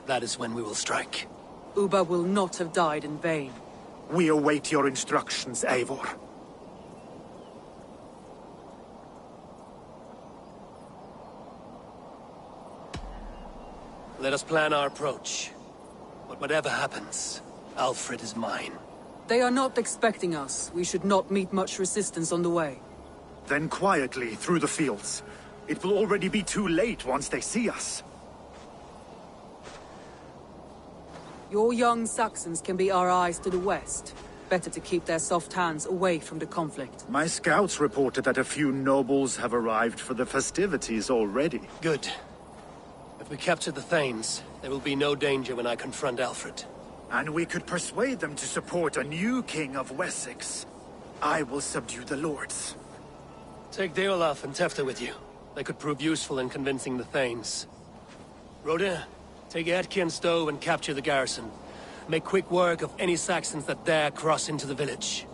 That is when we will strike. Ubba will not have died in vain. We await your instructions, Eivor. Let us plan our approach. But whatever happens, Alfred is mine. They are not expecting us. We should not meet much resistance on the way. Then quietly through the fields. It will already be too late once they see us. Your young Saxons can be our eyes to the west. Better to keep their soft hands away from the conflict. My scouts reported that a few nobles have arrived for the festivities already. Good. If we capture the Thanes, there will be no danger when I confront Alfred. And we could persuade them to support a new king of Wessex. I will subdue the lords. Take Deolaf and Tefta with you. They could prove useful in convincing the Thanes. Rhoda, take Edki and Stowe and capture the garrison. Make quick work of any Saxons that dare cross into the village.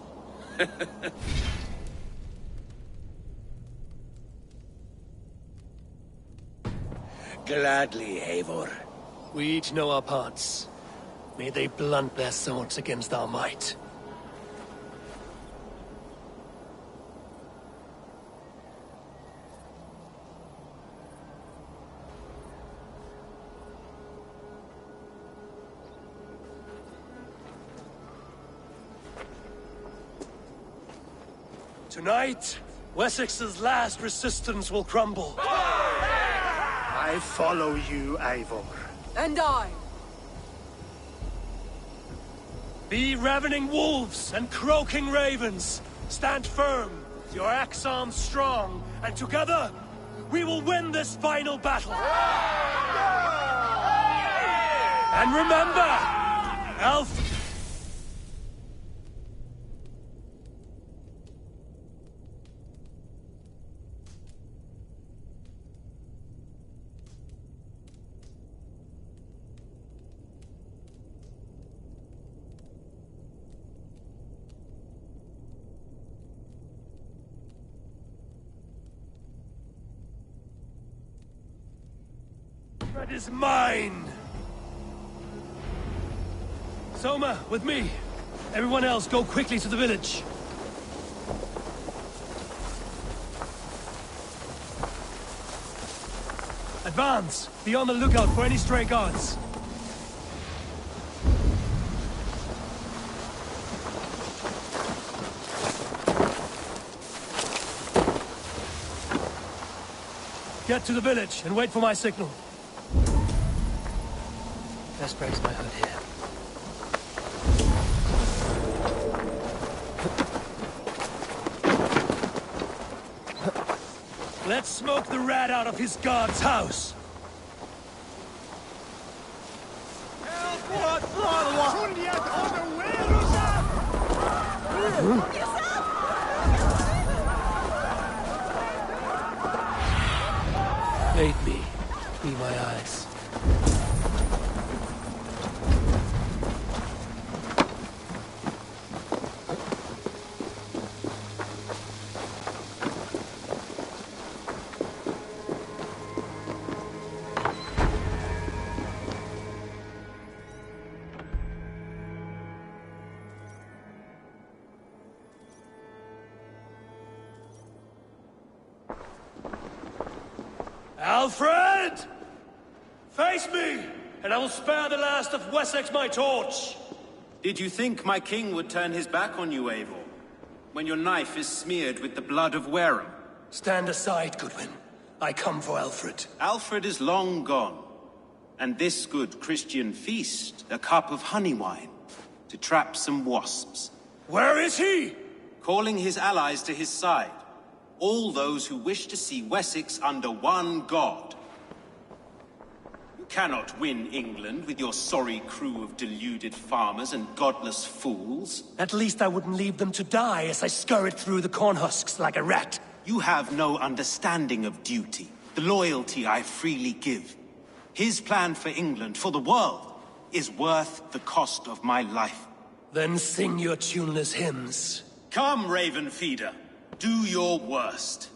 Gladly, Eivor. We each know our parts. May they blunt their swords against our might. Tonight, Wessex's last resistance will crumble. I follow you, Eivor. And I. Be ravening wolves and croaking ravens. Stand firm, your axe arms strong, and together, we will win this final battle. And remember, Elf... That is mine! Soma, with me. Everyone else, go quickly to the village. Advance! Be on the lookout for any stray guards. Get to the village and wait for my signal. Best breaks my hood here. Let's smoke the rat out of his guard's house. Aid me. Be my eyes. Alfred! Face me, and I will spare the last of Wessex my torch! Did you think my king would turn his back on you, Eivor? When your knife is smeared with the blood of Wareham? Stand aside, Goodwin. I come for Alfred. Alfred is long gone. And this good Christian feast, a cup of honey wine, to trap some wasps. Where is he? Calling his allies to his side. All those who wish to see Wessex under one god. You cannot win England with your sorry crew of deluded farmers and godless fools. At least I wouldn't leave them to die as I scurried through the corn husks like a rat. You have no understanding of duty, the loyalty I freely give. His plan for England, for the world, is worth the cost of my life. Then sing your tuneless hymns. Come, Raven Feeder. Do your worst.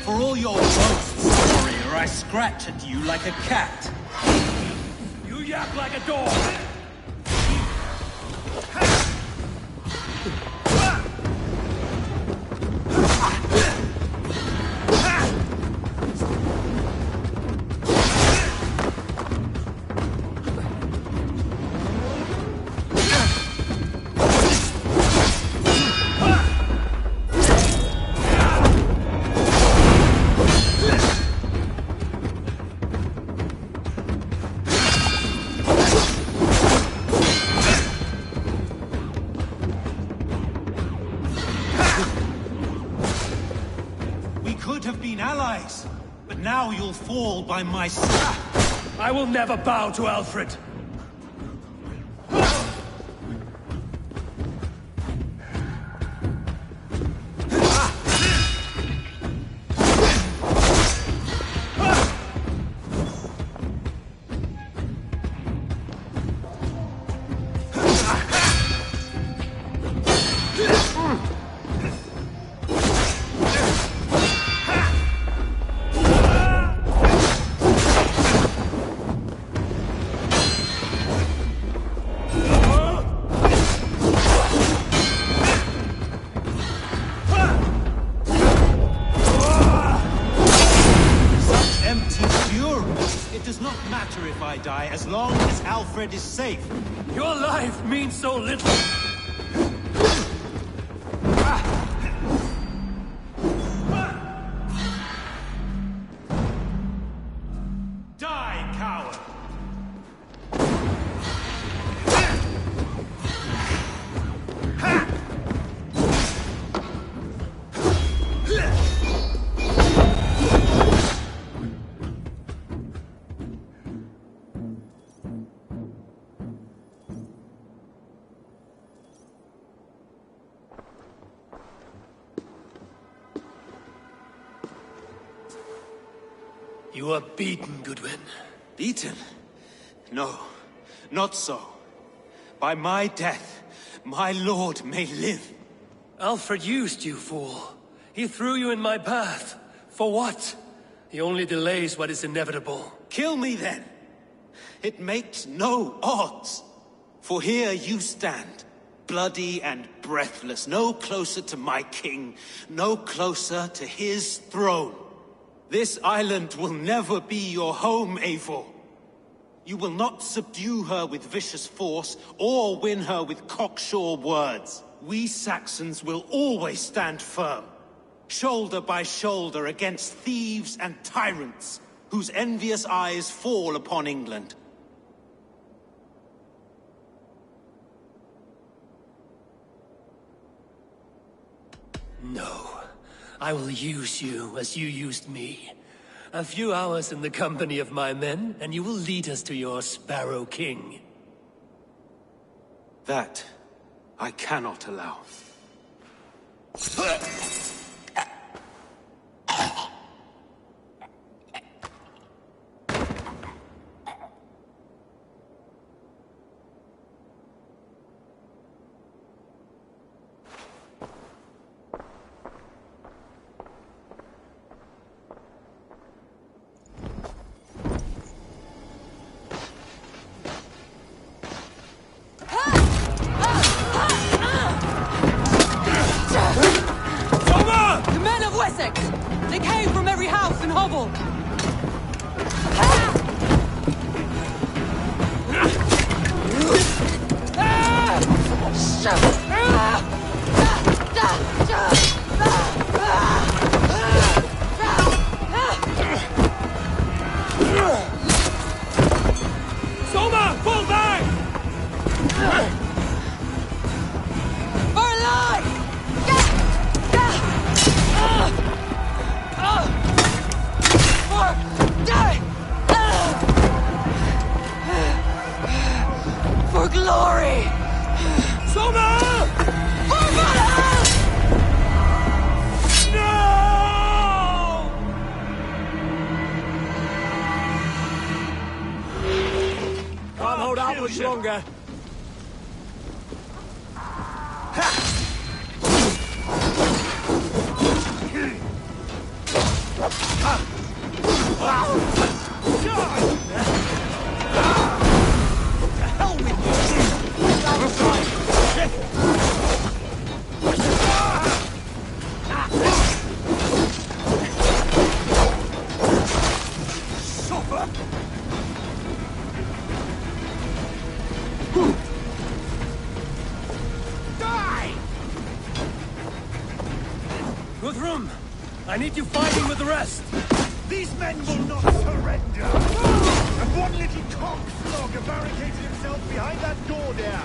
For all your boasts, warrior, I scratch at you like a cat. You yap like a dog. Now you'll fall by my side. I will never bow to Alfred. As long as Alfred is safe. Your life means so little. Die, coward! You are beaten, Goodwin. Beaten? No, not so. By my death, my lord may live. Alfred used you, fool. He threw you in my path. For what? He only delays what is inevitable. Kill me then. It makes no odds. For here you stand, bloody and breathless, no closer to my king, no closer to his throne. This island will never be your home, Eivor. You will not subdue her with vicious force, or win her with cocksure words. We Saxons will always stand firm, shoulder by shoulder against thieves and tyrants, whose envious eyes fall upon England. No. I will use you as you used me. A few hours in the company of my men, and you will lead us to your Sparrow King. That I cannot allow. They came from every house and hovel! Soma, fall back! We're alive! For glory! Soma! For Valhalla! No! Can't hold out much longer. Guthrum, I need you fighting with the rest. These men will not surrender! And one little cockflogger barricaded himself behind that door there!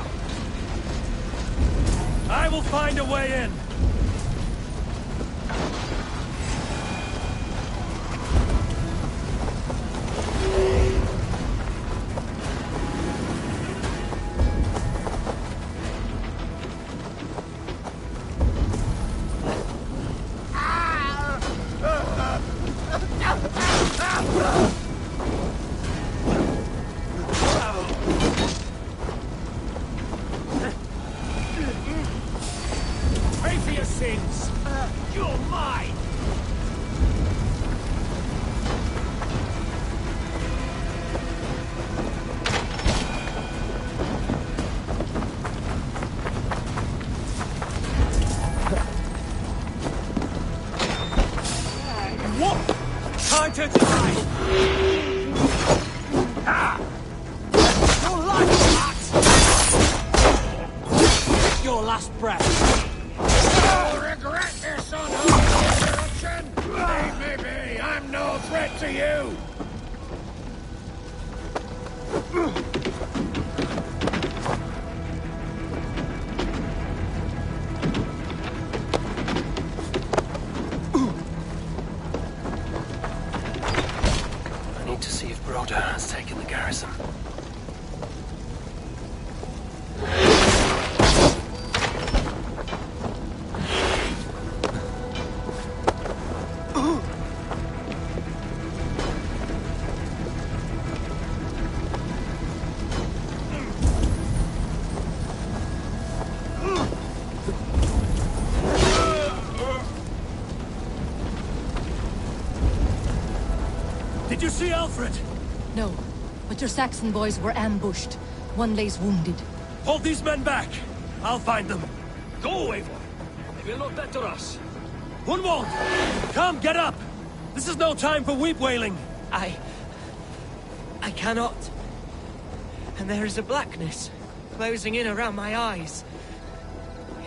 I will find a way in. Pay for your sins! You're mine! What? Time to die! Your life, Matt! Your last breath! You'll regret this unholy interruption! Leave me be! I'm no threat to you! I need to see if Broder has taken the garrison. Did you see Alfred? No, but your Saxon boys were ambushed. One lays wounded. Hold these men back! I'll find them. Go, Eivor! They will not better us. Gunwald! Come, get up! This is no time for weep-wailing! I cannot. And there is a blackness closing in around my eyes.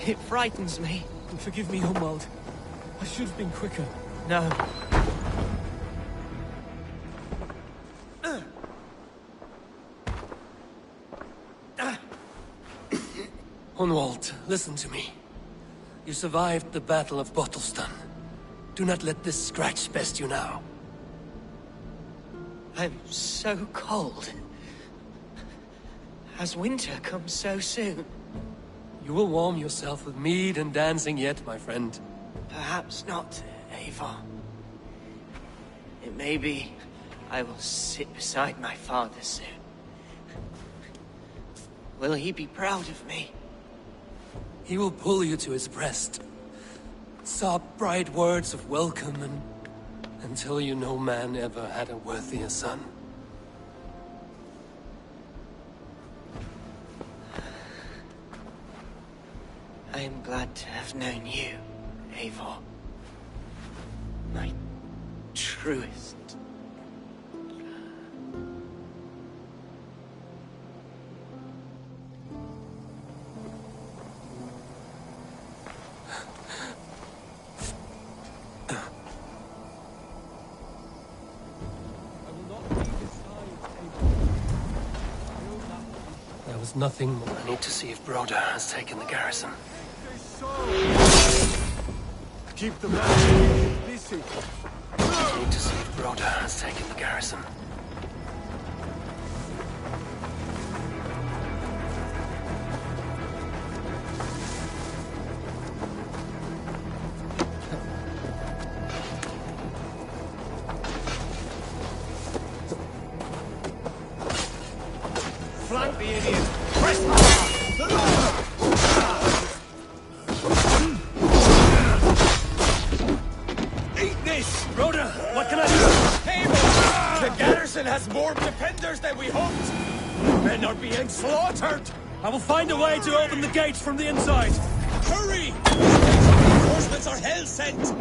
It frightens me. Forgive me, Humwald. I should have been quicker. No. Hunwald, listen to me. You survived the Battle of Bottleston. Do not let this scratch best you now. I'm so cold. Has winter come so soon? You will warm yourself with mead and dancing yet, my friend. Perhaps not, Eivor. It may be I will sit beside my father soon. Will he be proud of me? He will pull you to his breast. Sob bright words of welcome and until you no man ever had a worthier son. I am glad to have known you, Eivor. My truest. There was nothing more. I need to see if Broder has taken the garrison. Keep the man busy. I need to see if Broder has taken the garrison. Flank the idiot! Press hard! Eat this! Broder, what can I do? Table! The garrison has more defenders than we hoped! Men are being slaughtered! I will find a way to open the gates from the inside. Hurry! Reinforcements are hell-sent!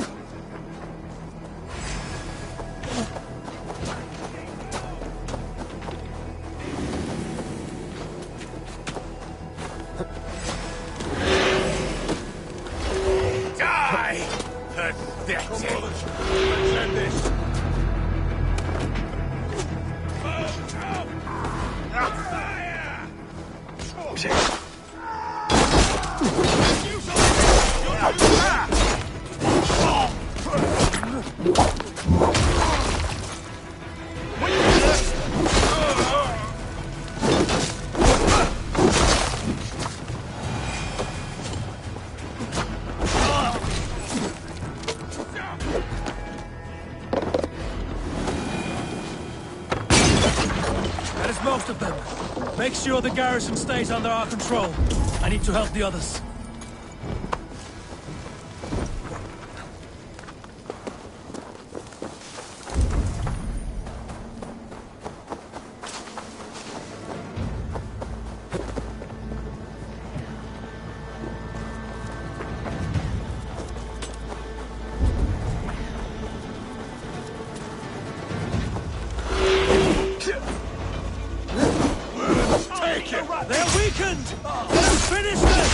Die! Pathetic! Let's end this! That is most of them. Make sure the garrison stays under our control. I need to help the others. They're weakened! Let us finish this!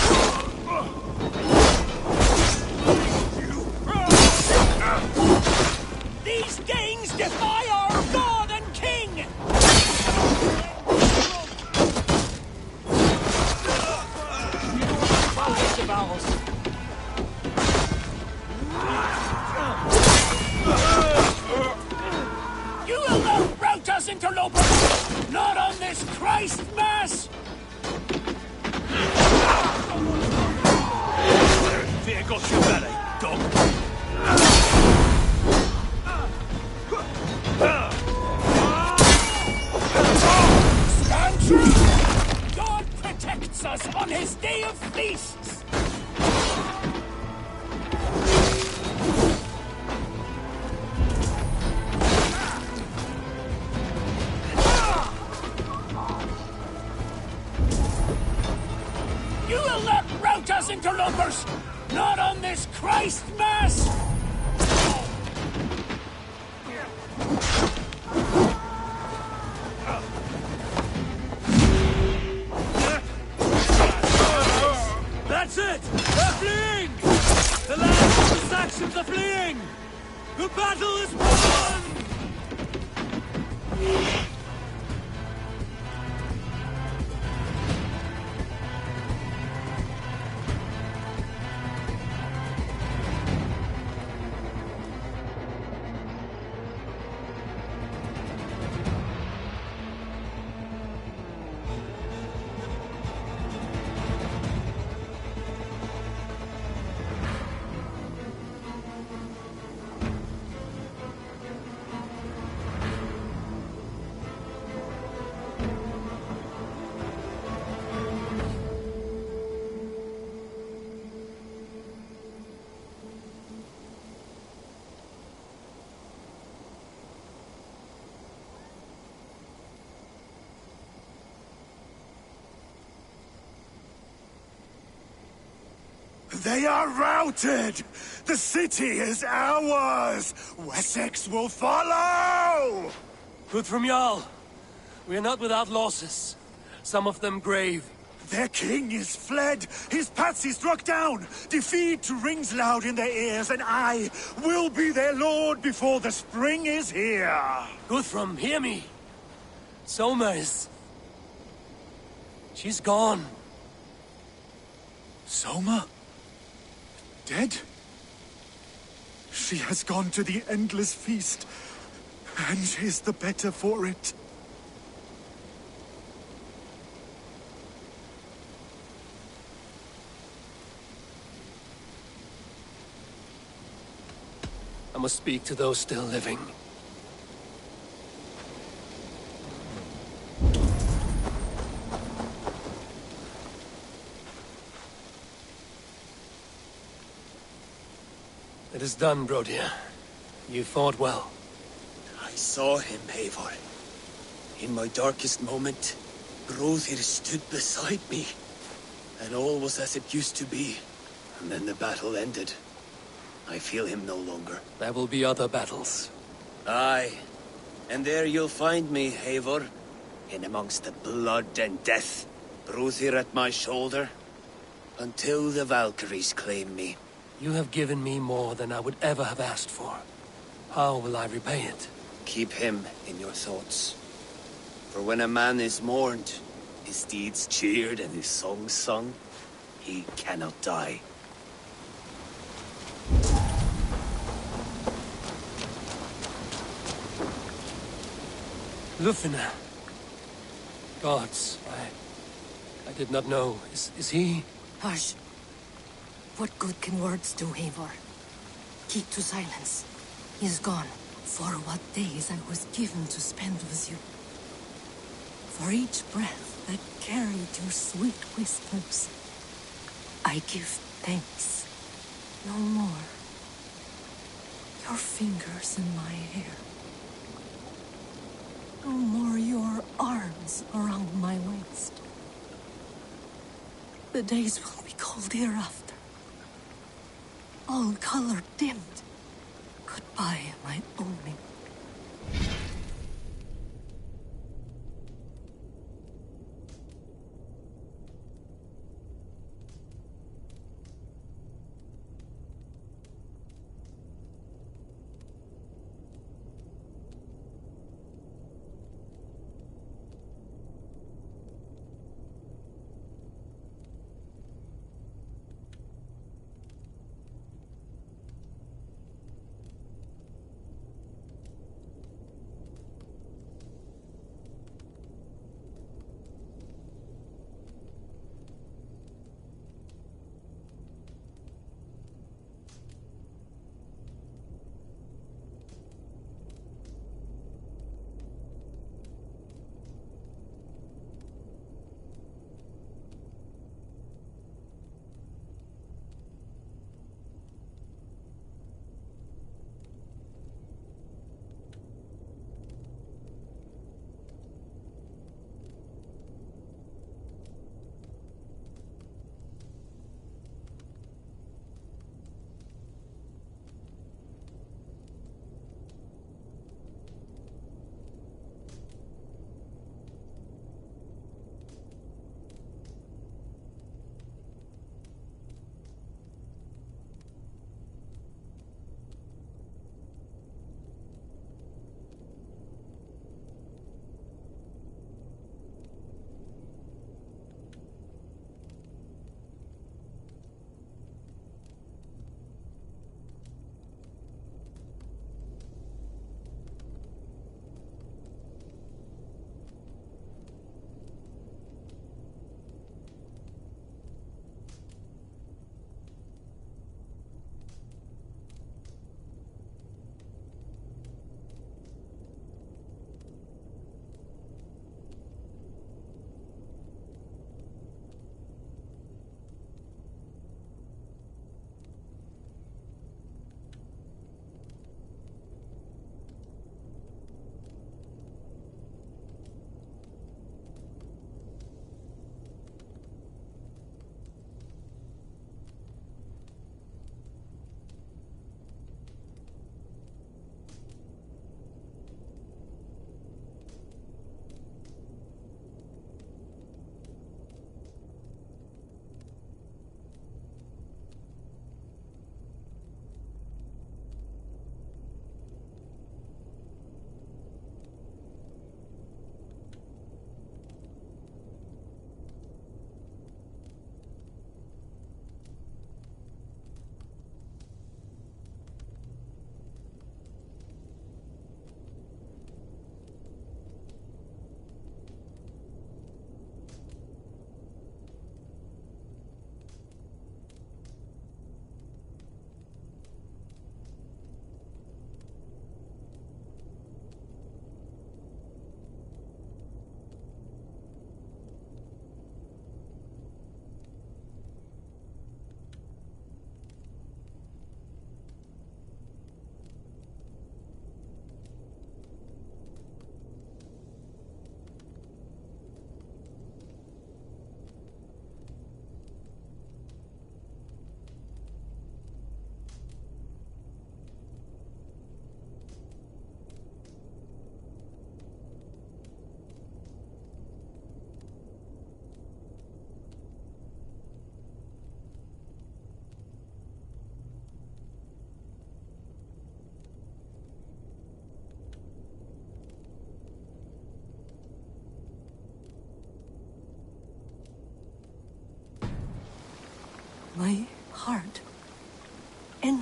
These Danes defy our god and king! You will not rout us, interlopers! Not on this Christ Mass! Fear got your belly, dog. Stand true! God protects us on his day of feasts! You will not rout us, interlopers! Not on this Christ Mass! Saxons are fleeing! The battle is won! They are routed! The city is ours! Wessex will follow! Guthrum Jarl, we are not without losses. Some of them grave. Their king is fled! His patsy struck down! Defeat rings loud in their ears, and I will be their lord before the spring is here! Guthrum, hear me! Soma is... she's gone. Soma? Dead? She has gone to the endless feast, and is the better for it. I must speak to those still living. It is done, Brodir. You fought well. I saw him, Eivor. In my darkest moment, Brodir stood beside me. And all was as it used to be. And then the battle ended. I feel him no longer. There will be other battles. Aye. And there you'll find me, Eivor. In amongst the blood and death. Brodir at my shoulder. Until the Valkyries claim me. You have given me more than I would ever have asked for. How will I repay it? Keep him in your thoughts. For when a man is mourned, his deeds cheered and his songs sung, he cannot die. Lufina. Gods, I did not know. Is he? Hush. What good can words do, Eivor? Keep to silence. He is gone. For what days I was given to spend with you. For each breath that carried your sweet whispers. I give thanks. No more. Your fingers in my hair. No more your arms around my waist. The days will be cold hereafter. All color dimmed. Goodbye, my Omi.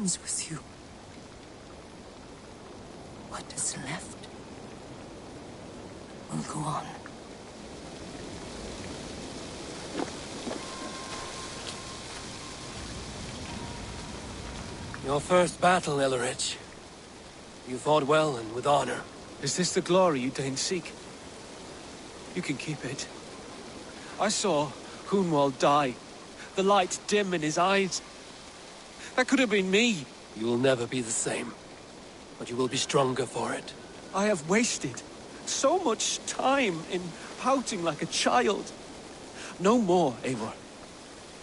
ends with you. What is left will go on. Your first battle, Ellerich. You fought well and with honor. Is this the glory you deign seek? You can keep it. I saw Hunwald die. The light dim in his eyes. That could have been me. You will never be the same. But you will be stronger for it. I have wasted so much time in pouting like a child. No more, Eivor.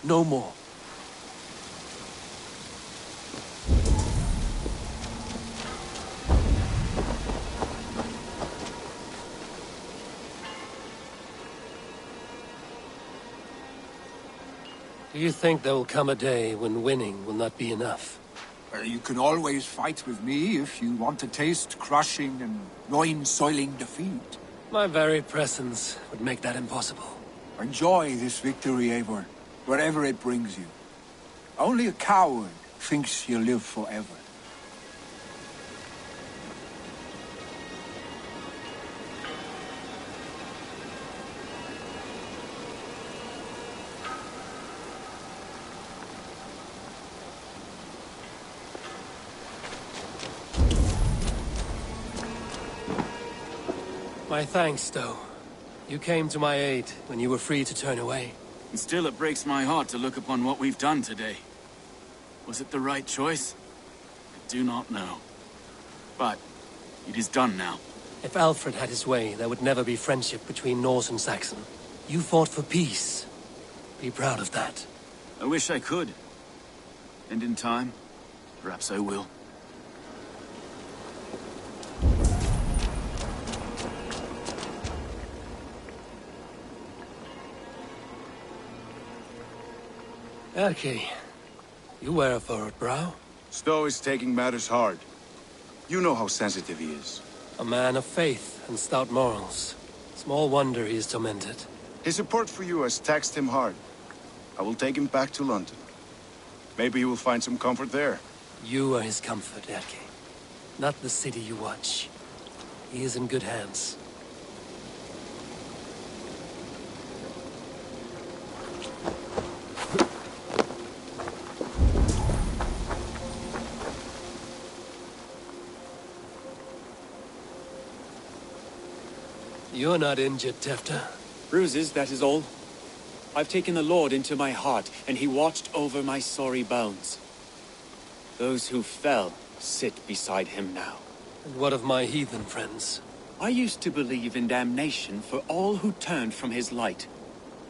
No more. Do you think there will come a day when winning will not be enough? You can always fight with me if you want to taste crushing and loin-soiling defeat. My very presence would make that impossible. Enjoy this victory, Eivor, wherever it brings you. Only a coward thinks he'll live forever. My thanks, though. You came to my aid when you were free to turn away. And still it breaks my heart to look upon what we've done today. Was it the right choice? I do not know. But it is done now. If Alfred had his way, there would never be friendship between Norse and Saxon. You fought for peace. Be proud of that. I wish I could. And in time, perhaps I will. Erki, you wear a furrowed brow. Stowe is taking matters hard. You know how sensitive he is. A man of faith and stout morals. Small wonder he is tormented. His support for you has taxed him hard. I will take him back to London. Maybe he will find some comfort there. You are his comfort, Erki. Not the city you watch. He is in good hands. You're not injured, Tefta. Bruises, that is all. I've taken the Lord into my heart, and he watched over my sorry bones. Those who fell sit beside him now. And what of my heathen friends? I used to believe in damnation for all who turned from his light.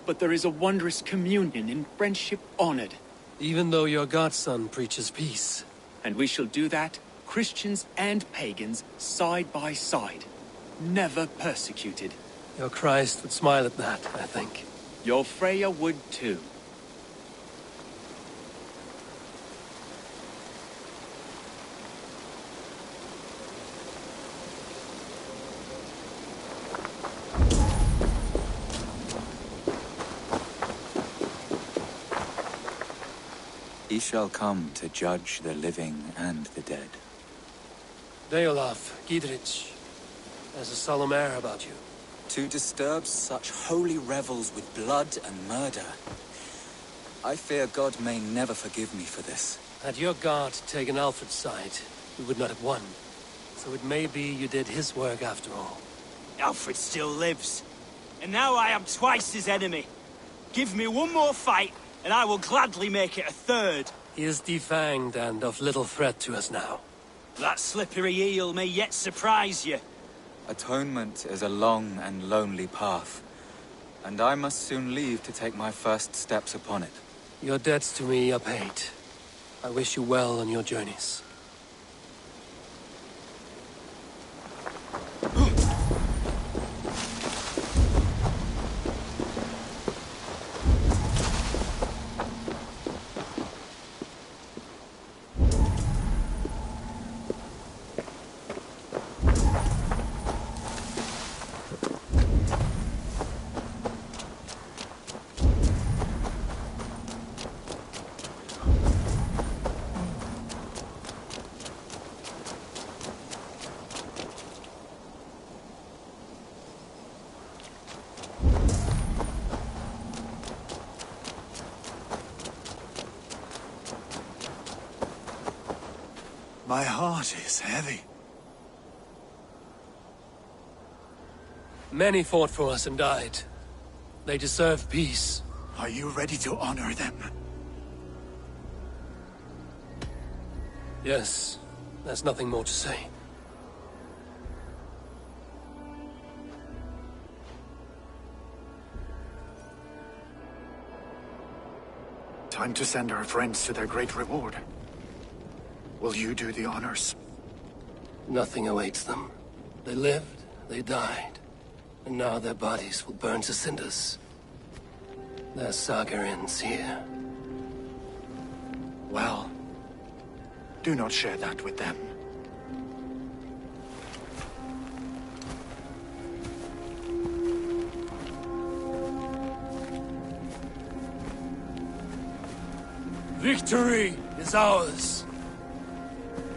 But there is a wondrous communion in friendship honored. Even though your godson preaches peace. And we shall do that, Christians and pagans, side by side. Never persecuted. Your Christ would smile at that, I think. Your Freya would too. He shall come to judge the living and the dead. Deolaf, Gidrich. There's a solemn air about you. To disturb such holy revels with blood and murder. I fear God may never forgive me for this. Had your God taken Alfred's side, we would not have won. So it may be you did his work after all. Alfred still lives. And now I am twice his enemy. Give me one more fight, and I will gladly make it a third. He is defanged and of little threat to us now. That slippery eel may yet surprise you. Atonement is a long and lonely path, and I must soon leave to take my first steps upon it. Your debts to me are paid. I wish you well on your journeys. My heart is heavy. Many fought for us and died. They deserve peace. Are you ready to honor them? Yes, there's nothing more to say. Time to send our friends to their great reward. Will you do the honors? Nothing awaits them. They lived, they died, and now their bodies will burn to cinders. Their saga ends here. Well, do not share that with them. Victory is ours.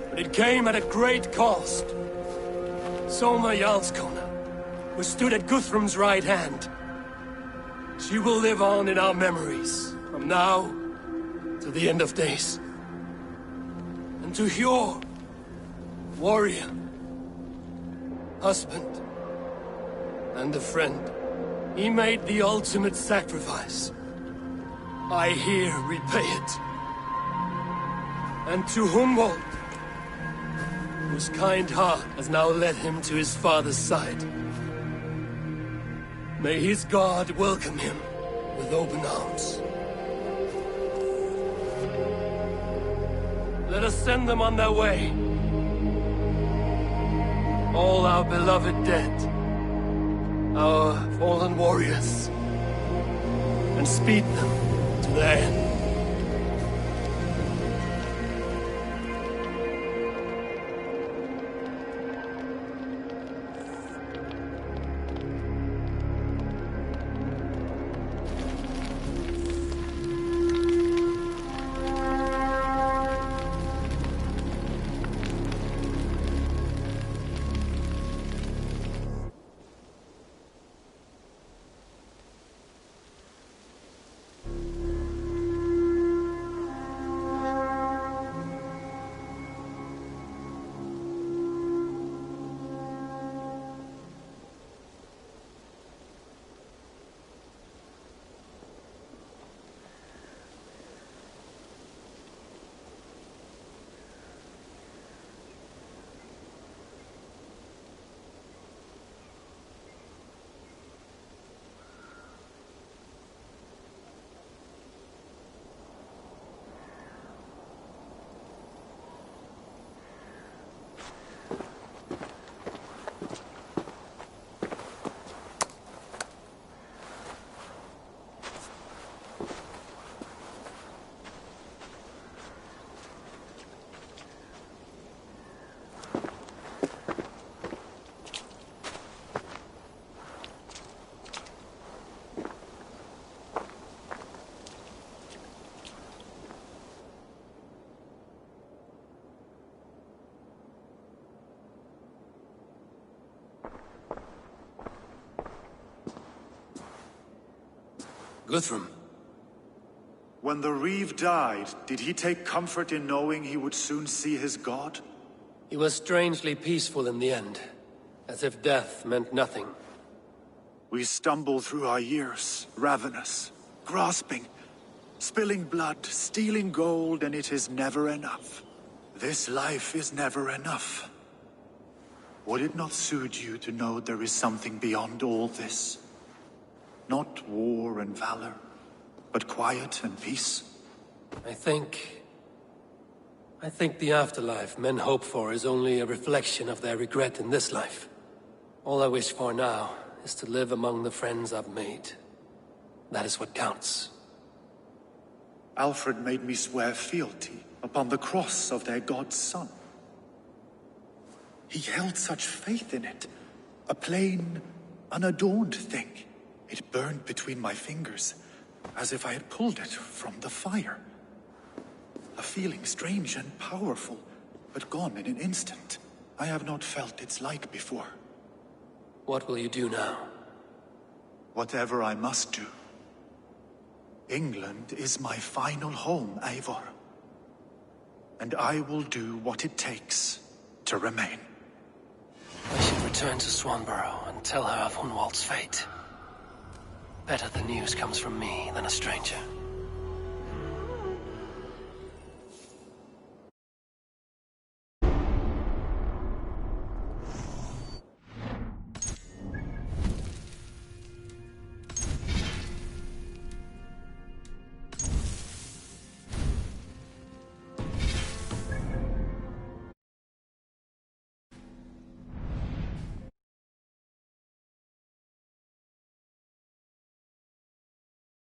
But it came at a great cost. Soma Jarlskona, who stood at Guthrum's right hand. She will live on in our memories, from now to the end of days. And to Hjor, warrior, husband, and a friend, he made the ultimate sacrifice. I here repay it. And to Hunwald, whose kind heart has now led him to his father's side. May his God welcome him with open arms. Let us send them on their way. All our beloved dead, our fallen warriors, and speed them to their end. Guthrum. When the Reeve died, did he take comfort in knowing he would soon see his god? He was strangely peaceful in the end, as if death meant nothing. We stumble through our years, ravenous, grasping, spilling blood, stealing gold, and it is never enough. This life is never enough. Would it not soothe you to know there is something beyond all this? Not war and valor, but quiet and peace? I think the afterlife men hope for is only a reflection of their regret in this life. All I wish for now is to live among the friends I've made. That is what counts. Alfred made me swear fealty upon the cross of their god's son. He held such faith in it, a plain, unadorned thing. It burned between my fingers, as if I had pulled it from the fire. A feeling strange and powerful, but gone in an instant. I have not felt its like before. What will you do now? Whatever I must do. England is my final home, Eivor. and I will do what it takes to remain. I should return to Swanborough and tell her of Hunwald's fate. Better the news comes from me than a stranger.